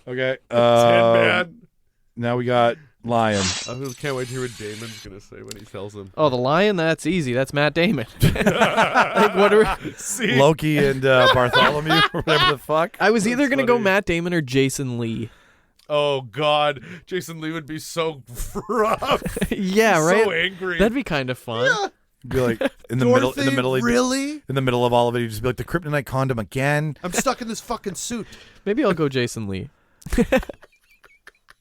okay, Tin Man. now we got Lion. I can't wait to hear what Damon's gonna say when he tells him. Oh, the lion? That's easy. That's Matt Damon. Like, what are we... See, Loki and Bartholomew, or whatever the fuck. I was either going to go funny. Matt Damon or Jason Lee. oh god, Jason Lee would be so rough. Yeah, right? So angry. That'd be kind of fun. Be like in the middle, really? in the middle of all of it, you just be like the kryptonite condom again. I'm stuck in this fucking suit. Maybe I'll go Jason Lee.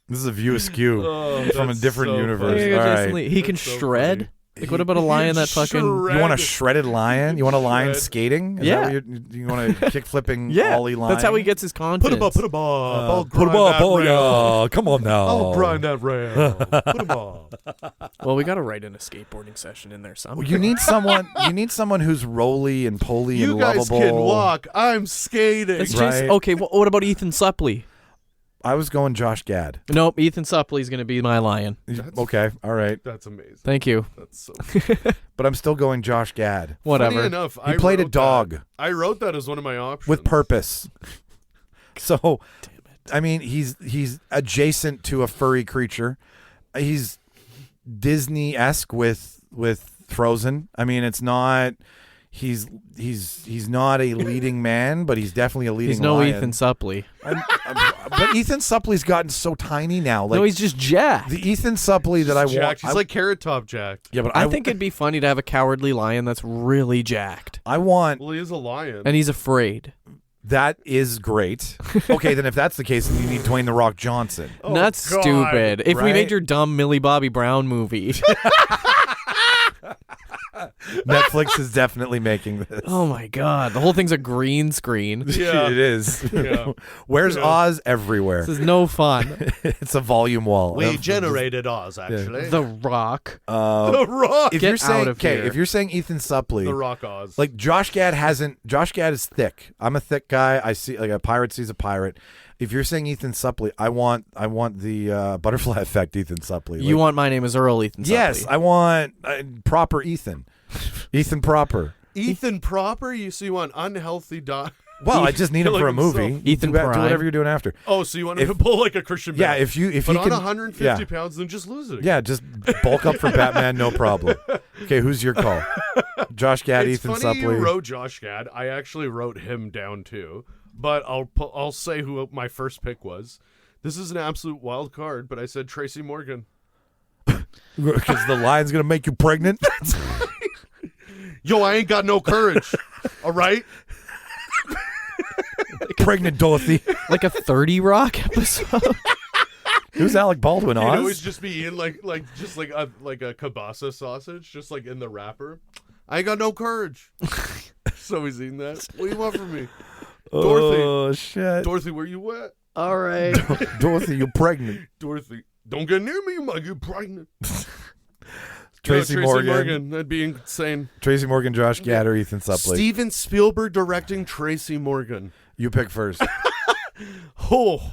This is a view askew Oh, from a that's different so universe. funny. There you go, All Jason right. Lee. He can That's so shred. funny. Like, what about a lion that fucking... You want a shredded lion? You want a lion Shred. skating? Is Yeah. that what you want a kick flipping Yeah, ollie lion? that's how he gets his Put confidence. him up, put him up. I'll Put him grind up, that oh rail. yeah! Come on now. I'll grind that rail. Put him up. Well, we got to write in a skateboarding session in there somewhere. You need someone. You need someone who's roly and poly You and guys lovable. can walk. I'm skating. It's Right. just... Okay, well, what about Ethan Suplee? I was going Josh Gad. Nope, Ethan Supplee's going to be my lion. Okay, all right, That's amazing. Thank you. That's so but I'm still going Josh Gad Whatever. Funny enough, He played a wrote dog. that. I wrote that as one of my options. with purpose. So, I mean, he's adjacent to a furry creature. He's Disney-esque with Frozen. I mean, it's not. He's not a leading man, but he's definitely a leading. He's no lion. Ethan Suplee. But Ethan Supplee's gotten so tiny now. Like No, he's just jacked. the Ethan Suplee that I want. Jacked. He's like Carrot Top jacked. yeah, but I think it'd be funny to have a cowardly lion that's really jacked. I want. Well, he is a lion. And he's afraid. That is great. Okay, then if that's the case, then you need Dwayne the Rock Johnson. That's God, stupid. If we right? made your dumb Millie Bobby Brown movie. Netflix is definitely making this. Oh my god. The whole thing's a green screen. Yeah. It is. Yeah. Where's Yeah. Oz? Everywhere. This is no fun. It's a volume wall. We generated Oz, actually. The Rock. The Rock. If Get you're saying out of okay, here. if you're saying Ethan Suplee, The Rock Oz. like Josh Gad is thick. I'm a thick guy. I see like a pirate sees a pirate. If you're saying Ethan Suplee, I want the butterfly effect Ethan Suplee. You Like, want My Name is Earl, Ethan Suplee. yes, I want proper Ethan. Ethan proper. Ethan Proper? So you want unhealthy dog? Well, I just need him for a Killing movie. himself. Ethan do Prime. whatever you're doing after. Oh, so you want him to pull like a Christian Yeah, Bale. if he But on can 150 pounds, then just lose it. Yeah, just bulk up for Batman, no problem. Okay, who's your call? Josh Gad, It's Ethan funny you Suplee. wrote Josh Gad. I actually wrote him down too, but I'll say who my first pick was. This is an absolute wild card, but I said Tracy Morgan. Because the lion's gonna make you pregnant. Yo, I ain't got no courage. All right. Pregnant Dorothy. Like a 30 Rock episode. Who's Alec Baldwin? He'd Oz? always just be eating like a kielbasa sausage, just like in the wrapper. I ain't got no courage. So he's eating that. What do you want from me? Dorothy. Oh shit. Dorothy, where you at? All right. Dorothy, you're pregnant. Dorothy, don't get near me, you might get pregnant. Tracy Morgan. That'd be insane. Tracy Morgan, Josh Gad, or Ethan Suplee. Steven Spielberg directing Tracy Morgan. You pick first. Oh.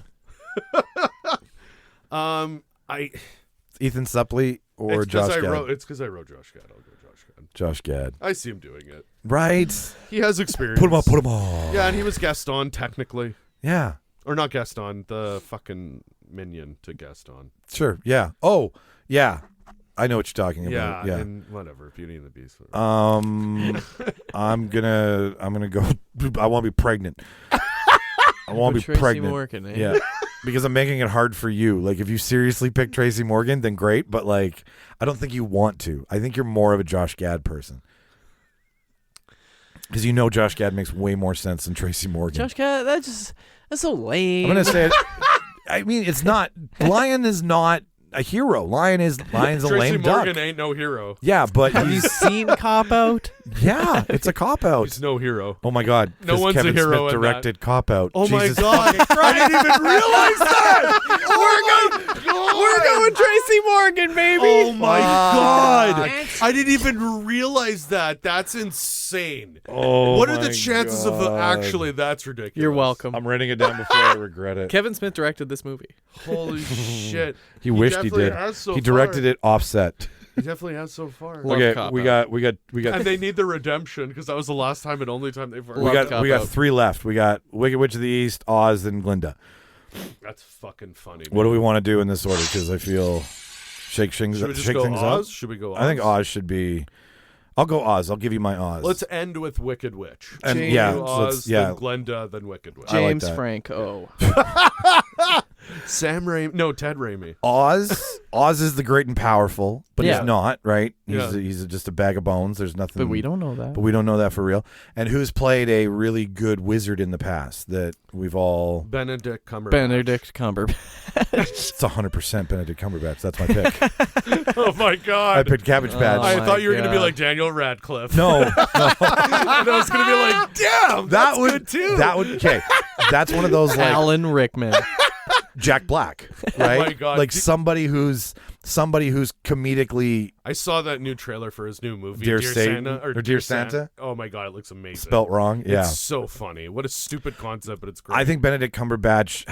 Ethan Suplee or It's 'cause Josh Gad? It's because I wrote Josh Gad. I'll go Josh Gad. Josh Gad. I see him doing it. Right. He has experience. Put him on. Yeah, and he was Gaston technically. Yeah. Or not Gaston, the fucking minion to Gaston. Sure. Yeah. Oh, yeah. I know what you're talking Yeah, about. Yeah. and whatever, Beauty and the Beast. I'm gonna go. I want to be pregnant. I want to be Tracy pregnant. Morgan, eh? Yeah, because I'm making it hard for you. Like, if you seriously pick Tracy Morgan, then great. But like, I don't think you want to. I think you're more of a Josh Gad person. Because you know Josh Gad makes way more sense than Tracy Morgan. Josh Gad, that's so lame. I'm gonna say it. I mean, it's not. Lion is not a hero. Lion's a Tracy lame Morgan duck. ain't no hero. Yeah, but Have you seen Cop Out? Yeah, it's a cop out. He's no hero. Oh my God! No 'cause one's Kevin a hero Smith in directed Cop Out. Oh Jesus my God! I didn't even realize that. We're going Tracy Morgan, baby. Oh my God! I didn't even realize that. That's insane. Oh, what are the my chances of actually? That's ridiculous. You're welcome. I'm writing it down before I regret it. Kevin Smith directed this movie. Holy shit! He wished he definitely did. has so He directed far. it offset. He definitely has so far. Love Okay, Cop we Out. got. And they need the redemption because that was the last time and only time they've. We got Cop Out. 3 left. We got Wicked Witch of the East, Oz, and Glinda. That's fucking funny. What do we want to do in this order? Because I feel shake things Should we just shake go things Oz? up. Should we go Oz? I think Oz should be. I'll go Oz. I'll give you my Oz. Let's end with Wicked Witch. And James, yeah, Oz, so let's- yeah. then Glenda, then Wicked Witch. I like James that. Franco. Sam Raimi. No, Ted Raimi. Oz is the great and powerful, but Yeah. he's not, right? Yeah. He's just a bag of bones. There's nothing. But we don't know that. But we don't know that for real. And who's played a really good wizard in the past that we've all? Benedict Cumberbatch. Benedict Cumberbatch. It's 100% Benedict Cumberbatch. That's my pick. Oh my God! I picked Cabbage Patch. Oh I my thought you were going to be God. like Daniel Radcliffe. No, And I was going to be like, damn, that's good too. That would okay. That's one of those like Alan Rickman. Jack Black, right? my God. Like somebody who's comedically I saw that new trailer for his new movie, Dear Dear Satan, Santa, or Dear Santa? Oh my God, it looks amazing. spelt wrong. Yeah, It's so funny. What a stupid concept, but it's great. I think Benedict Cumberbatch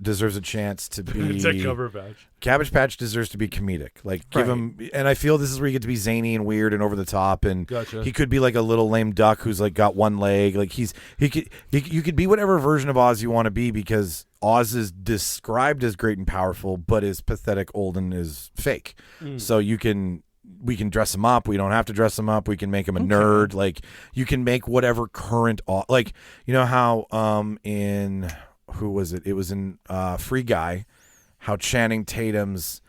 deserves a chance to be. Benedict Cumberbatch. Cabbage Patch deserves to be comedic. Like give him, and I feel this is where you get to be zany and weird and over the top, and Gotcha. he could be like a little lame duck who's like got one leg. Like you could be whatever version of Oz you want to be because Oz is described as great and powerful, but is pathetic, old, and is fake. So we can dress him up. We don't have to dress him up. We can make him a nerd. Like you can make whatever current like you know how in who was it? It was in Free Guy. How Channing Tatum's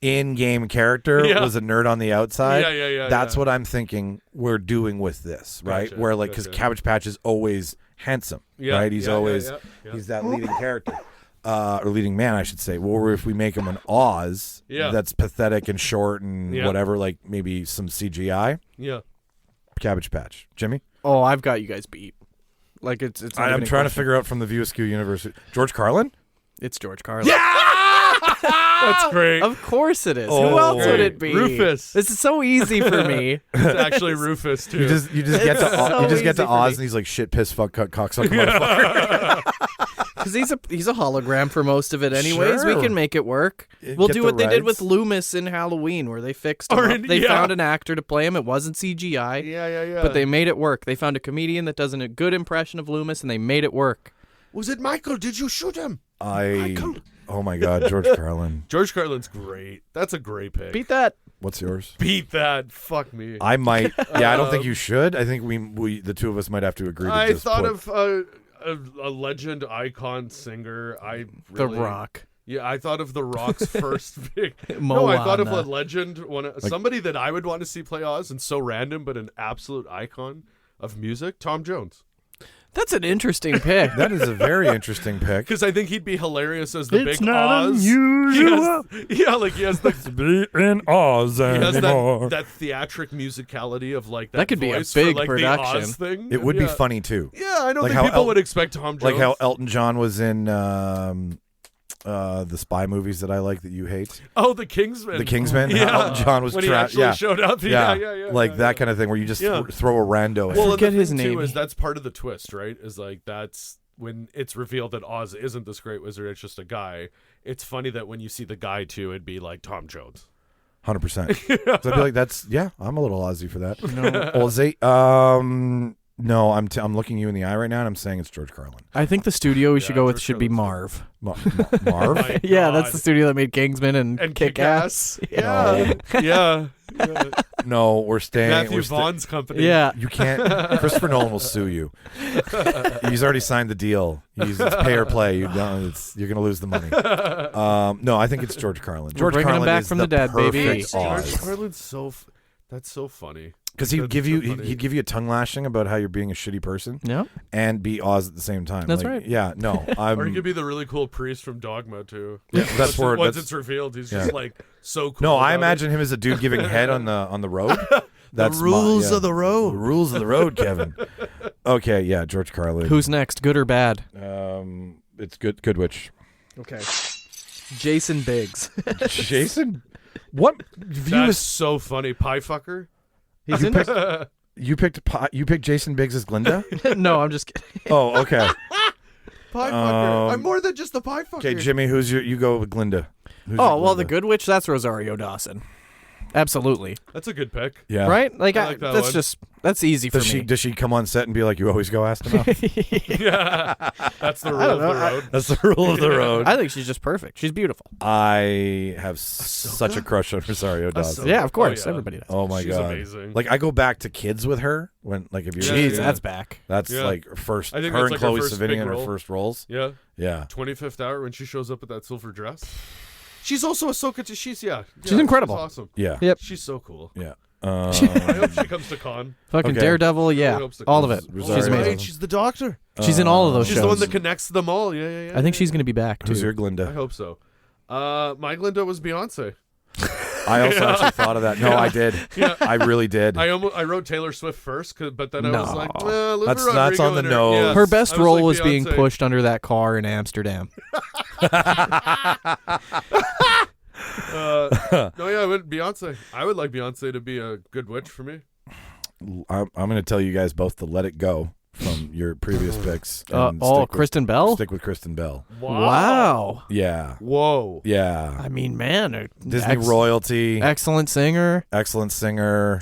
in-game character was a nerd on the outside. Yeah. That's what I'm thinking we're doing with this, right? Gotcha, Where like because gotcha. Cabbage Patch is always handsome, right? He's always he's that leading character. Or leading man, I should say. Or if we make him an Oz that's pathetic and short and whatever, like maybe some CGI. Yeah. Cabbage Patch. Jimmy? Oh, I've got you guys beat. Like it's. Not even I'm a trying to question. figure out from the View Askew universe. George Carlin? It's George Carlin. That's great. Of course it is. Oh, Who else would great. it be? Rufus. This is so easy for me. It's actually Rufus too. You just get to so you just get easy to for Oz me. and he's like shit piss fuck cut cocksucker motherfucker. Because he's a hologram for most of it, anyways. Sure. We can make it work. We'll Get do the what they did with rights. Loomis in Halloween, where they fixed him Or up. in- They yeah. found an actor to play him. It wasn't CGI. Yeah. But they made it work. They found a comedian that does a good impression of Loomis, and they made it work. Was it Michael? Did you shoot him? Oh my God, George Carlin. George Carlin's great. That's a great pick. Beat that. What's yours? Beat that. Fuck me. I might. Yeah, I don't think you should. I think we the two of us might have to agree to I just thought put, of a legend, icon, singer. The Rock. Yeah, I thought of The Rock's first big. No, I thought of a Moana. legend, somebody that I would want to see play Oz, and so random, but an absolute icon of music, Tom Jones. That's an interesting pick. That is a very interesting pick. Because I think he'd be hilarious as the It's big not Oz. unusual He has the to be in Oz he has anymore. that theatric musicality of like that. That could be a voice big for, like, production. The Oz thing. It would be Yeah. funny too. Yeah, I don't Like think how people would expect Tom Jones. Like how Elton John was in the spy movies that I like that you hate. Oh, the Kingsman. The Kingsman. Yeah. How Elton John was when he actually showed up. Yeah. Like that kind of thing where you just Yeah. throw a rando in. Well, Forget and the his thing, name. too, is that's part of the twist, right? Is like that's when it's revealed that Oz isn't this great wizard, it's just a guy. It's funny that when you see the guy too, it'd be like Tom Jones. 100%. So I'd be like, I'm a little Aussie for that. No. Aussie. No, I'm looking you in the eye right now, and I'm saying it's George Carlin. I think the studio we should go with George should be Carlin's Marv. Marv? My Yeah, God. that's the studio that made Kingsman and Kick-Ass. Yeah. yeah. No, we're staying. Matthew we're Vaughn's company. Yeah. You can't. Christopher Nolan will sue you. He's already signed the deal. It's pay or play. You're going to lose the money. No, I think it's George Carlin. George bringing him Carlin back is from the dead, baby. perfect George Oz. Carlin's that's so funny. Because he'd give you funny. he'd give you a tongue lashing about how you're being a shitty person, Yeah. and be Oz at the same time. That's Like, right. Yeah, no, Or he could be the really cool priest from Dogma too. Yeah, that's where once that's, it's revealed, he's yeah. just like so cool. No, I about imagine him as a dude giving head on the road. That's rules of the road. The rules of the road, Kevin. Okay, yeah, George Carlin. Who's next, good or bad? It's good witch. Okay. Jason Biggs. Jason, what view That's is so funny. Pie fucker. He's in it. you picked Jason Biggs as Glinda? No, I'm just kidding. Oh, okay. Pie fucker. I'm more than just the pie fucker. Okay, Jimmy, you go with Glinda. Who's Oh, your well, the Glinda? good witch, that's Rosario Dawson. Absolutely. That's a good pick. Yeah. Right? Like, I like that that's one. that's easy for me. Does she come on set and be like, you always go ask them out? Yeah. That's the rule of the road. That's the rule of the road. I think she's just perfect. She's beautiful. I have such a crush on Rosario Dawson. Yeah, of course. yeah. Everybody does. Oh my She's god. amazing. Like I go back to Kids with her when like if you Yeah, Jeez, yeah. that's back. that's Yeah. like first I think her that's and like her Chloe first big Sevigny in her role. first roles. Yeah. Yeah. 25th hour when she shows up with that silver dress. She's also Ahsoka. She's incredible. She's awesome. Yeah. Yep. She's so cool. Yeah. I hope she comes to con. Fucking Okay. Daredevil, yeah. hope so. All of it. Rosario She's amazing. Dawson. She's the doctor. She's in all of those She's shows. the one that connects them all. Yeah. I think she's going to be back, Who's too. your I Glinda? hope so. My Glinda was Beyonce. I also actually thought of that. No, I did. Yeah. I really did. I wrote Taylor Swift first, but then I was No. like, Olivia That's Rodrigo on the in her. nose. Yeah. Her best I was role like was being Beyonce. pushed under that car in Amsterdam. No, yeah, I went Beyonce. I would like Beyonce to be a good witch for me. I'm going to tell you guys both to let it go from your previous picks. and stick with- Kristen Bell? Stick with Kristen Bell. Wow. Yeah. Whoa. Yeah. I mean, man. Disney royalty. Excellent singer. Excellent singer.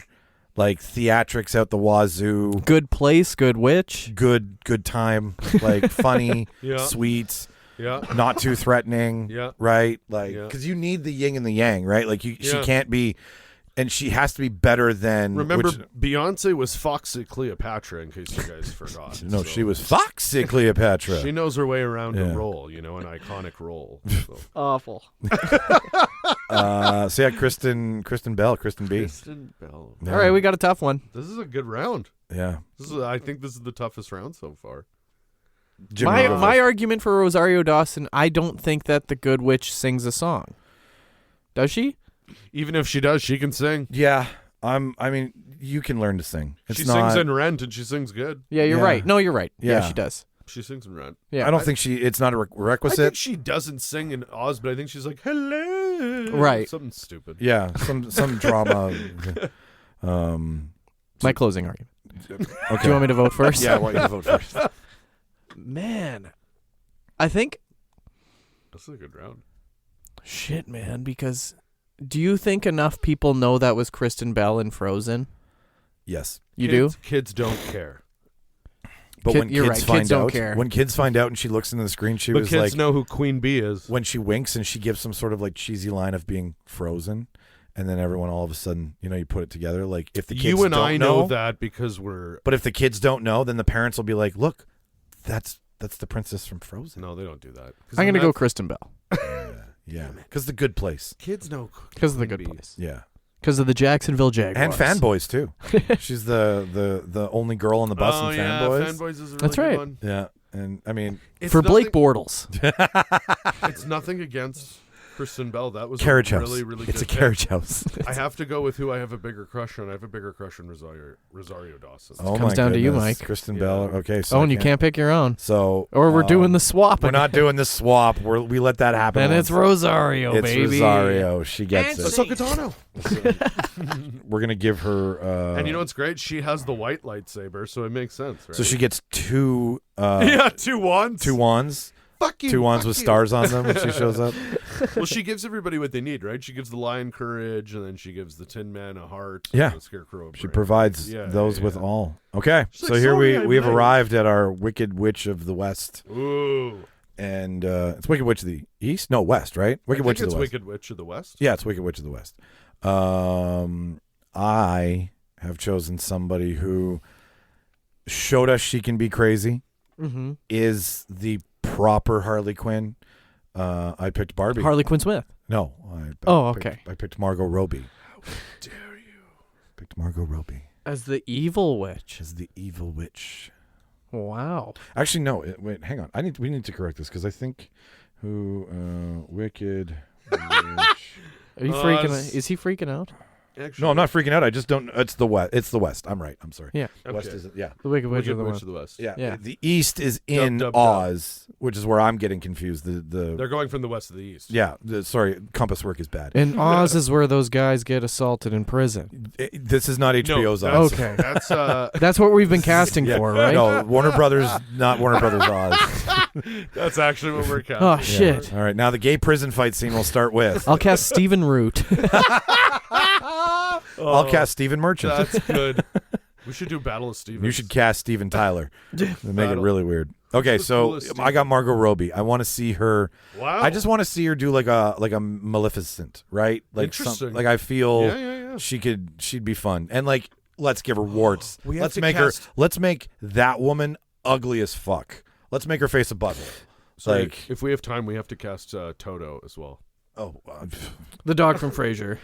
Like theatrics out the wazoo. Good place, good witch. Good time. Like funny, Yeah. sweet, Yeah. not too threatening. Yeah. Right? Like, Yeah. because you need the yin and the yang, right? Like, she Yeah. can't be, and she has to be better than. Remember, which- Beyonce was Foxy Cleopatra, in case you guys forgot. no, So she was Foxy Cleopatra. She knows her way around Yeah. a role, an iconic role. So. Awful. So yeah, Kristen Bell, Kristen B. Kristen Bell. Yeah. All right, we got a tough one. This is a good round. Yeah. I think this is the toughest round so far. Jimmy, My you go my first. argument for Rosario Dawson, I don't think that the good witch sings a song. Does she? Even if she does, she can sing. Yeah. I mean, you can learn to sing. It's She not, sings in Rent, and she sings good. Yeah, you're Yeah. right. No, you're right. Yeah, Yeah. she does. She sings in Rent. Yeah. I don't think it's not a I think requisite. she doesn't sing in Oz, but I think she's like, hello. Right. Something stupid. Yeah, some drama. My closing argument. Okay. Do you want me to vote first? Yeah, I want you to vote first. Man. I think This is a good round. shit, man, because do you think enough people know that was Kristen Bell in Frozen? Yes. You Kids don't care. But when you're kids right, find kids don't out, care. when kids find out and she looks into the screen, she But was kids like, know who Queen Bee is. when she winks and she gives some sort of like cheesy line of being frozen, and then everyone all of a sudden, you put it together. Like if the kids You and don't I know that because we're. But if the kids don't know, then the parents will be like, "Look, that's the princess from Frozen." No, they don't do that. I'm going to go Kristen Bell. Yeah, because the Good Place. Kids know Because of the Queen good Bee. place. Yeah, Because of the Jacksonville Jaguars. and Fanboys too. She's the only girl on the bus in Fanboys. Fanboys is a really That's good right. one. Yeah, and I mean, It's For Blake nothing- Bortles. It's nothing against Kristen Bell. That was Carriage a house. really, really It's good a carriage house. I have to go with who I have a bigger crush on. I have a bigger crush on Rosario Dawson. Oh Comes my down to you, goodness. Mike. Kristen Bell. Okay. So Oh, and you can't pick your own. So Or we're doing the swap. We're not doing the swap. We let that happen. And it's Rosario, it's baby. Rosario. She gets it. Ahsoka We're gonna give her. And you know what's great? She has the white lightsaber, so it makes sense, right? So she gets two. Yeah, 2 wands. 2 wands. Fuck you. 2 wands fuck with you. stars on them when she shows up. Well, she gives everybody what they need, right? She gives the lion courage, and then she gives the Tin Man a heart. Yeah. And the Scarecrow a She brain. provides those with all. Okay, She's so like, here "Sorry, I we have made it." arrived at our Wicked Witch of the West, Ooh. and it's Wicked Witch of the East. No, West, right? Wicked I Witch think of the it's West. Wicked Witch of the West. Yeah, it's Wicked Witch of the West. I have chosen somebody who showed us she can be crazy. Mm-hmm. Is the proper Harley Quinn. I picked Barbie. Harley Quinn Smith. No. I picked Margot Robbie. How dare you? Picked Margot Robbie As the evil witch. as the evil witch. Wow. Actually, no. Wait, hang on. We need to correct this because I think Wicked Witch. Are you freaking out? Is he freaking out? Actually, No, I'm not freaking out. I just don't. It's the West. It's the West. I'm right. I'm sorry. Yeah. West Okay. is yeah. The Wicked Witch Wicked of the Witch West. of the West. Yeah. Yeah. The East is in dub. Oz, which is where I'm getting confused. The They're going from the west to the east. yeah. Sorry, compass work is bad. And Oz is where those guys get assaulted in prison. This is not HBO's No, Oz. Okay. That's That's what we've been casting Yeah. for, right? No, Warner Brothers, not Warner Brothers Oz. that's actually what we're casting. Oh, shit. All right, now the gay prison fight scene we'll start with. I'll cast Stephen Root. I'll cast Stephen Merchant. That's good. We should do Battle of Stevens. You should cast Steven Tyler. Make it Battle. really weird. Okay, the so coolest I got Margot Robbie. I want to see her. Wow. I just want to see her do like a Maleficent, right? Like Interesting. like I feel Yeah. she'd be fun. And like let's give her warts. We have let's to make cast- let's make that woman ugly as fuck. Let's make her face a butthole. So Like if we have time, we have to cast Toto as well. oh The dog from Frasier.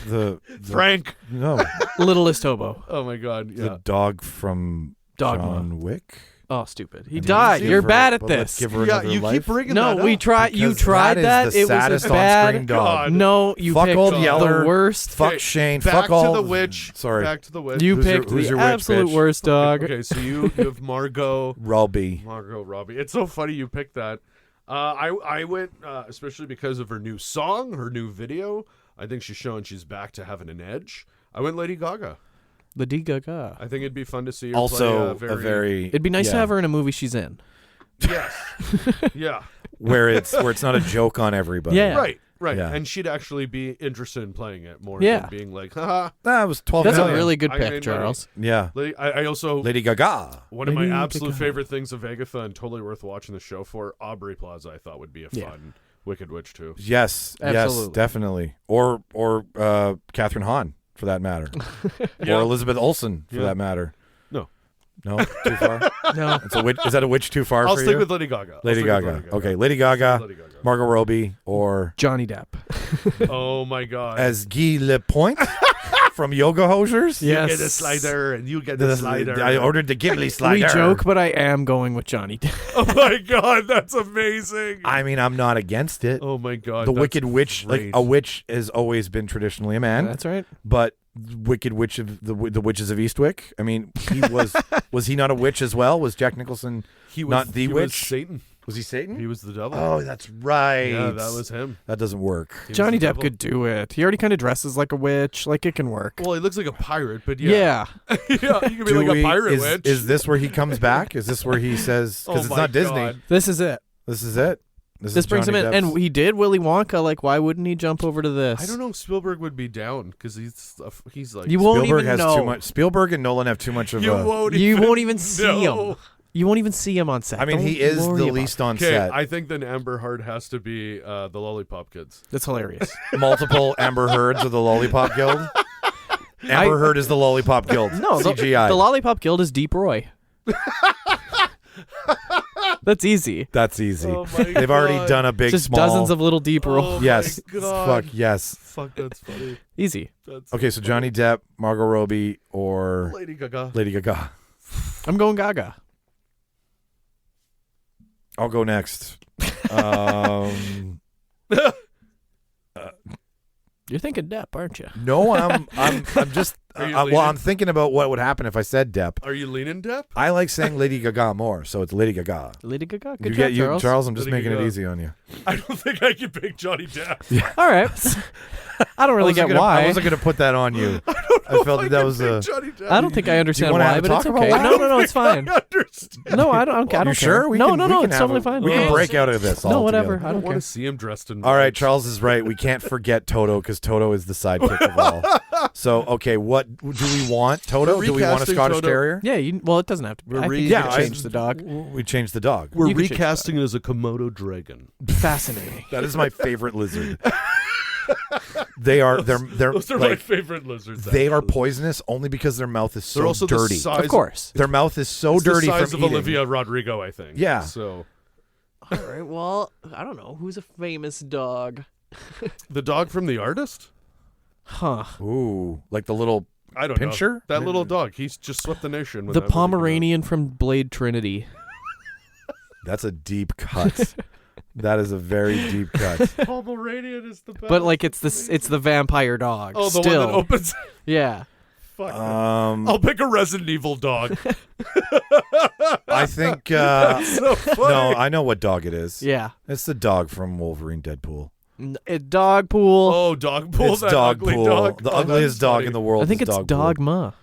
the Frank. no Littlest hobo. Oh my God. Yeah. the dog from Dogma. John Wick. Oh, stupid. He I mean, died. let's give You're her- bad at but let's this. give her Yeah, another you life. keep bringing No, that we up. tried. You Because tried that. that. Is the It was saddest a bad. on-screen dog. God. No, you Fuck picked Old the Yeller. worst. Fuck Okay, Shane. Back Fuck all. to the witch. Sorry. Back to the witch. You Who's your- picked who's the your witch, absolute bitch? worst dog. Okay, so you have Margot Robbie. Robbie. It's so funny you picked that. I went especially because of her new song, her new video. I think she's showing she's back to having an edge. I went Lady Gaga. The D Gaga. I think it'd be fun to see her Also, play a very It'd be nice to yeah, have her in a movie she's in. yes, yeah, where it's not a joke on everybody. Yeah. right, Yeah. and she'd actually be interested in playing it more Yeah. than being like, haha. That was 12 That's million. a really good I pick, made Charles. Yeah. I also Lady Gaga. one of my Lady absolute Gaga. favorite things of Agatha and totally worth watching the show for. Aubrey Plaza, I thought would be a fun Yeah. Wicked Witch too. Yes. Yes, Absolutely. definitely. Or Catherine Hahn for that matter. Yeah. Or Elizabeth Olsen for Yeah. that matter. No. No, too far. No. It's a witch. Is that a witch too far I'll for stick you? with Lady Gaga. I'll Lady stick with Gaga. Okay, Lady Gaga, Lady Gaga. Margot Robbie, or Johnny Depp. Oh my God. as Guy Lapointe from Yoga Hosers. Yes. You get a slider and you get the slider. I ordered the Ghibli slider. We joke, but I am going with Johnny Depp. Oh my God, that's amazing. I mean, I'm not against it. Oh my God. The that's Wicked Witch, great. like a witch, has always been traditionally a man. That's right. But Wicked Witch of the Witches of Eastwick. I mean, he was he not a witch as well? Was Jack Nicholson He was, not the he was witch? Satan. Was he Satan? He was the devil. Oh, that's right. Yeah, that was him. That doesn't work. He was Johnny the Depp devil. could do it. He already kind of dresses like a witch. Like, it can work. Well, he looks like a pirate, but Yeah. yeah, yeah, you could be like a pirate is, witch. is this where he comes back? Is this where he says? Because Oh it's my not Disney. God. This is it. This is it. This This is brings him Johnny in. Depp's- And he did Willy Wonka. Like, why wouldn't he jump over to this? I don't know if Spielberg would be down because he's like You won't Spielberg even has know. too much. Spielberg and Nolan have too much of You a. won't. You even won't even see know. him. You won't even see him on set. I mean, Don't he is worry the about least it. on Okay, set. I think then Amber Heard has to be the Lollipop Kids. That's hilarious. Multiple Amber Heards of the Lollipop Guild. Amber Heard is the Lollipop Guild. No, CGI. the Lollipop Guild is Deep Roy. That's easy. That's easy. Oh my They've already God. done a big, Just small. dozens of little Deep Roy. Oh Yes. my God. Fuck yes. Fuck, that's funny. Easy. That's Okay, so Johnny Depp, Margot Robbie, or Lady Gaga. Lady Gaga. I'm going Gaga. I'll go next. You're thinking Depp, aren't you? No, I'm just. I'm thinking about what would happen if I said Depp. Are you leaning Depp? I like saying Lady Gaga more, so it's Lady Gaga. Lady Gaga. Good job, Charles. I'm just Lady making Gaga. it easy on you. I don't think I can pick Johnny Depp. Yeah. All right. I don't really get why. I wasn't going to put that on you. I felt that was a. I don't think I understand why, but it's okay. Why? No, it's fine. No, I don't. I don't You sure? care. We No, can it's totally fine. We can break out of this. No, whatever. I don't want to see him dressed in. All right, Charles is right. We can't forget Toto because Toto is the sidekick of all. So, okay, what do we want? Toto? Do we want a Scottish Toto. Terrier? Yeah. Well, it doesn't have to be. I think you can change the dog. We changed the dog. We're You can change recasting it as a Komodo dragon. Fascinating. That is my favorite lizard. They are. They're Those are like, my favorite lizards. They are actually. poisonous only because their mouth is They're so also dirty. The size, Of course. Their mouth is so it's dirty the size from of eating. Olivia Rodrigo, I think. Yeah. So All right. Well, I don't know. Who's a famous dog? the dog from The Artist. Huh. Ooh, like the little I don't Pinscher? know. That little dog. He's just swept the nation. The Pomeranian from Blade Trinity. That's a deep cut. That is a very deep cut. Pomeranian is the best. But like it's the vampire dog. Oh, the still. one that opens. Yeah. Fuck. I'll pick a Resident Evil dog. I think. so funny. No, I know what dog it is. Yeah. It's the dog from Wolverine Deadpool. Dog pool. Oh, dog pool. It's that dog ugly pool. dog. The Oh, ugliest that's dog funny. in the world. I think is it's dog Dogma.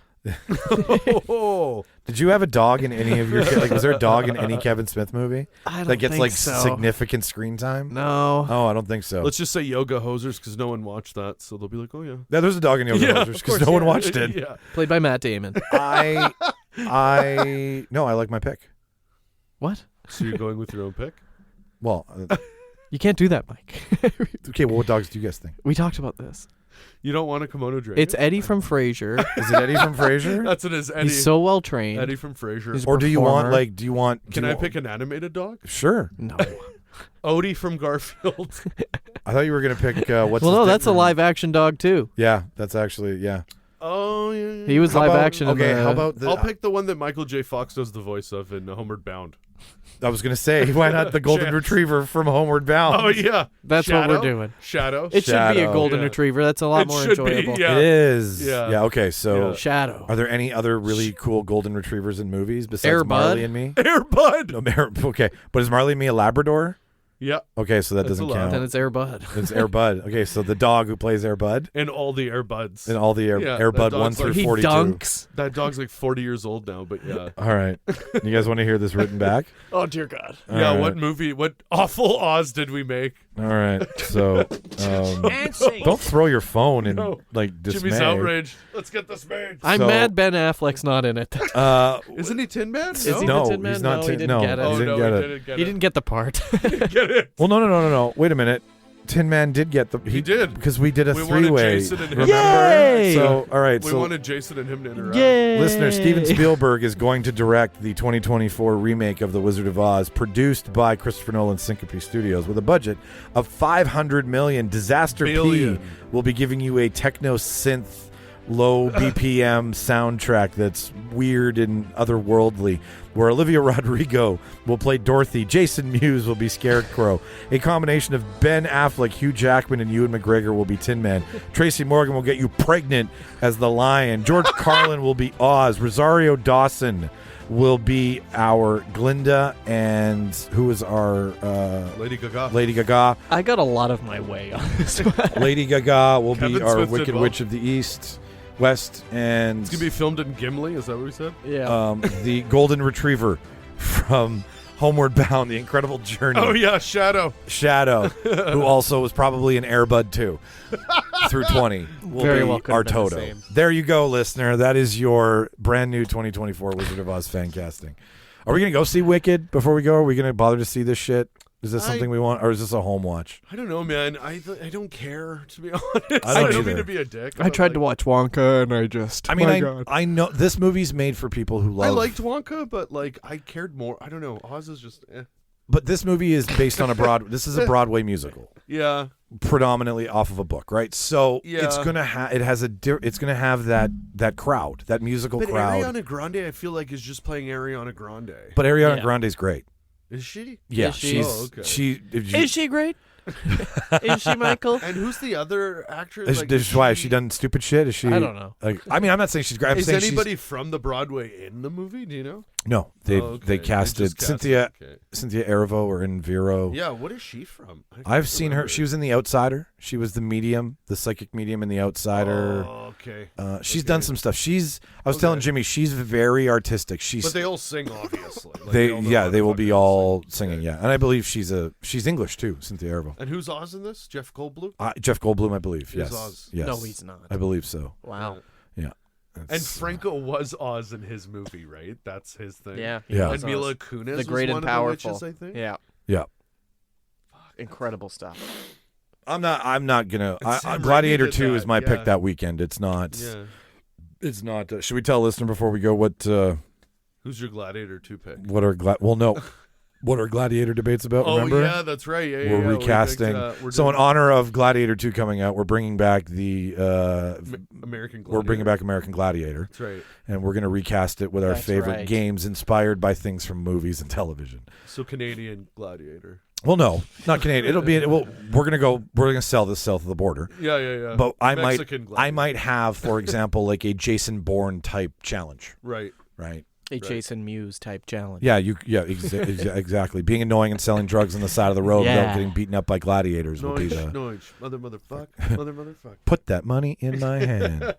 Oh. Did you have a dog in any of your like? Was there a dog in any Kevin Smith movie I don't that gets think like so. significant screen time? No. Oh, I don't think so. Let's just say Yoga Hosers because no one watched that, so they'll be like, "Oh yeah." Yeah, there's a dog in Yoga Yeah, Hosers of because course, no one yeah. watched it. Yeah. Played by Matt Damon. I like my pick. What? So you're going with your own pick? Well, You can't do that, Mike. okay. Well, what dogs do you guys think? We talked about this. You don't want a Komodo dragon? It's Eddie from Frasier. Is it Eddie from Frasier? That's what it is. Eddie. He's so well trained. Eddie from Frasier. He's a Or do you want performer. like? Do you want? Can I pick an animated dog? Sure. No. Odie from Garfield. I thought you were gonna pick. What's? Well, his no, name? that's a live action dog too. Yeah, that's actually yeah. Oh yeah. He was How live about- action. Okay, in the, how about the? I'll pick the one that Michael J. Fox does the voice of in Homeward Bound. I was gonna say, why not the golden Chance. retriever from Homeward Bound? Oh yeah, That's Shadow? what we're doing. Shadow. It should be a Shadow. golden Yeah. retriever. That's a lot It more should be, enjoyable. yeah. It is. Yeah. Yeah. Okay. So, Yeah. Shadow. are there any other really cool golden retrievers in movies besides Air Marley Bud? and Me? Air Bud. No, okay, but is Marley and Me a Labrador? Yeah, Okay, so that That's doesn't allowed. count. Then it's Air Bud. It's Air Bud. Okay, so the dog who plays Air Bud and all the Air Buds. and all the Air Yeah, that Bud 1 dog's through like- He 42. dunks. That dog's like 40 years old now, but yeah. All right, you guys want to hear this written back? Oh dear God. All Yeah, right. what movie, what awful Oz did we make? All right, so don't throw your phone in No. like dismay. Jimmy's outraged. Let's get this made. I'm So- mad Ben Affleck's not in it. Isn't he Tin Man? Is he no, the Tin Man? he's not. No, he Tin, didn't no, get it. he Oh, didn't no, get he it. didn't get He it. didn't get the part. Get it. Well, no. Wait a minute. Tin Man did get the. He did. because we did a We wanted three-way. Jason and him. Remember? Yay! So all right. We so wanted Jason and him to interact. Yay! listener, Steven Spielberg is going to direct the 2024 remake of The Wizard of Oz, produced by Christopher Nolan's Syncope Studios, with a budget of $500 million. Disaster Billion. P will be giving you a techno synth, low BPM soundtrack that's weird and otherworldly, where Olivia Rodrigo will play Dorothy, Jason Mewes will be Scarecrow, a combination of Ben Affleck, Hugh Jackman, and Ewan McGregor will be Tin Man, Tracy Morgan will get you pregnant as the Lion, George Carlin will be Oz, Rosario Dawson will be our Glinda, and who is our Lady Gaga. Lady Gaga. I got a lot of my way on this one. Lady Gaga will Kevin be our Smith did Wicked well. Witch of the East, West, and It's going to be filmed in Gimli. Is that what we said? Yeah. the Golden Retriever from Homeward Bound, The Incredible Journey. Oh, yeah, Shadow. Shadow, who also was probably an Air Bud too, through 20, will Very be well could our have been the Toto. same. There you go, listener. That is your brand new 2024 Wizard of Oz fan casting. Are we going to go see Wicked before we go? Are we going to bother to see this shit? Is this something we want, or is this a home watch? I don't know, man. I don't care, to be honest. I don't mean either. to be a dick. I but, tried to like, watch Wonka and I just. I mean, my God. I know this movie's made for people who love. I liked Wonka, but like I cared more. I don't know. Oz is just But this movie is based on This is a Broadway musical, yeah. predominantly off of a book, right? So it's Yeah. gonna it's gonna have that crowd, that musical But crowd. Ariana Grande, I feel like, is just playing Ariana Grande. But Ariana Yeah. Grande's great. Is she? Yeah, Is she? she's Oh, okay. she. Is she great? Is she, Michael? And who's the other actress? Has she done stupid shit? Is she? I don't know. Like, I mean, I'm not saying she's great. I'm Is saying anybody from the Broadway in the movie? Do you know? No, they casted Cynthia Erivo or in Vero. Yeah, what is she from? I've seen her. She was in The Outsider. She was the medium, the psychic medium in The Outsider. Oh, okay. She's done some stuff. I was telling Jimmy, she's very artistic. But they all sing, obviously. Like, they will be all singing. Yeah, and I believe she's English too, Cynthia Erivo. And who's Oz in this? Jeff Goldblum. Jeff Goldblum, I believe. Is Yes. Oz? Yes. No, he's not. I believe so. Wow. Yeah. And Franco was Oz in his movie, right? That's his thing. Yeah. Yeah. And Mila Kunis the great was and one powerful. of the witches, I think. Yeah. Yeah. Incredible stuff. I'm not gonna. Sam Gladiator Raimi did 2 is that, my yeah. pick that weekend. It's not. Yeah. It's not. Should we tell a listener before we go what? Who's your Gladiator 2 pick? What are what are Gladiator debates about? Oh, remember? yeah, that's right. Yeah, We're yeah, recasting. we're So in doing honor of Gladiator 2 coming out, we're bringing back the American Gladiator. we're bringing back American Gladiator. That's right. And we're going to recast it with our That's favorite right. games inspired by things from movies and television. So Canadian Gladiator. Well, no, not Canadian. We're going to sell this south of the border. Yeah. But I Mexican Gladiator. might have, for example, like a Jason Bourne type challenge. Right. A Jason Mewes type challenge. Yeah, exactly. Being annoying and selling drugs on the side of the road without getting beaten up by gladiators would be the motherfucker. Put that money in my hand.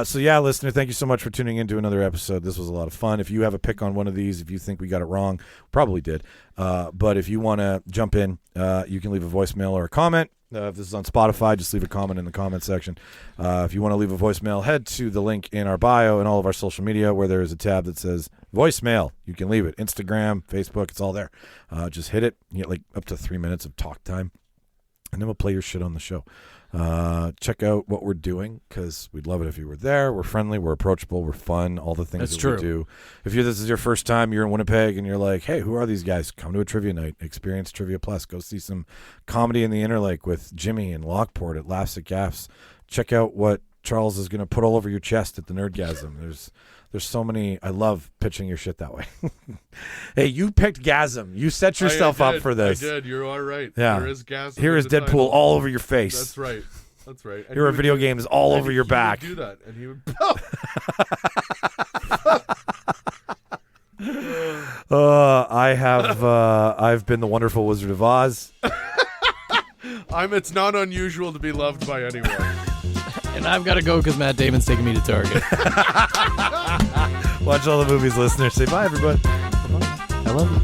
So yeah, listener, thank you so much for tuning into another episode. This was a lot of fun. If you have a pick on one of these, if you think we got it wrong, probably did. But if you want to jump in, you can leave a voicemail or a comment. If this is on Spotify, just leave a comment in the comment section. If you want to leave a voicemail, head to the link in our bio and all of our social media where there is a tab that says voicemail. You can leave it. Instagram, Facebook, it's all there. Just hit it. You get like up to 3 minutes of talk time, and then we'll play your shit on the show. Check out what we're doing because we'd love it if you were there. We're friendly, we're approachable, we're fun, all the things that we do. If this is your first time, you're in Winnipeg and you're like, hey, who are these guys? Come to a trivia night, experience Trivia Plus, go see some comedy in the Interlake with Jimmy and Lockport at Laughs at Gaffs. Check out what Charles is going to put all over your chest at the Nerdgasm. There's so many. I love pitching your shit that way. Hey, you picked Gasm. You set yourself up for this. I did. You're all right. Yeah. There is Gasm. Here is Deadpool all over your face. That's right. That's right. And Here are video games all over your back. He would do that, and he would. I've been the Wonderful Wizard of Oz. It's not unusual to be loved by anyone. And I've got to go because Matt Damon's taking me to Target. Watch all the movies, listeners. Say bye, everybody. I love you.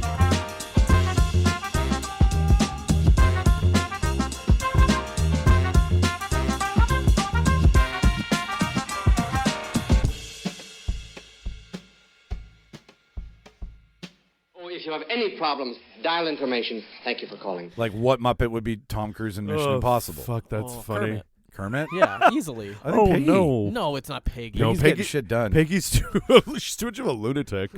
If you have any problems, dial information. Thank you for calling. Like what Muppet would be Tom Cruise in Mission Impossible? Fuck, that's funny. Kermit? Yeah, easily. I think Peggy. No, it's not Peggy. No, Peggy's getting shit done. Peggy's she's too much of a lunatic.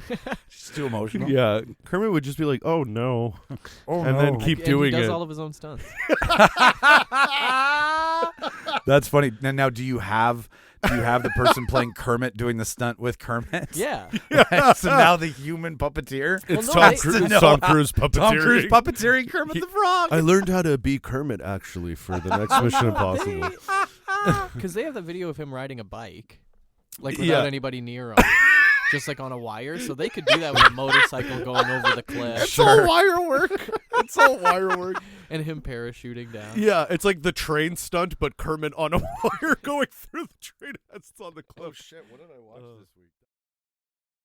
She's too emotional. Yeah, Kermit would just be like, "Oh no," and then keep doing he does it. all of his own stunts. That's funny. Now, do you have the person playing Kermit doing the stunt with Kermit? Yeah. Right? So now the human puppeteer. It's Tom Cruise puppeteering. Tom Cruise puppeteering Kermit the Frog. I learned how to be Kermit actually for the next Mission Impossible. Because they have the video of him riding a bike, like without anybody near him, just like on a wire. So they could do that with a motorcycle going over the cliff. It's all wire work. It's all wire work. And him parachuting down. Yeah, it's like the train stunt, but Kermit on a wire going through the train. That's on the cliff. Oh shit! What did I watch this week?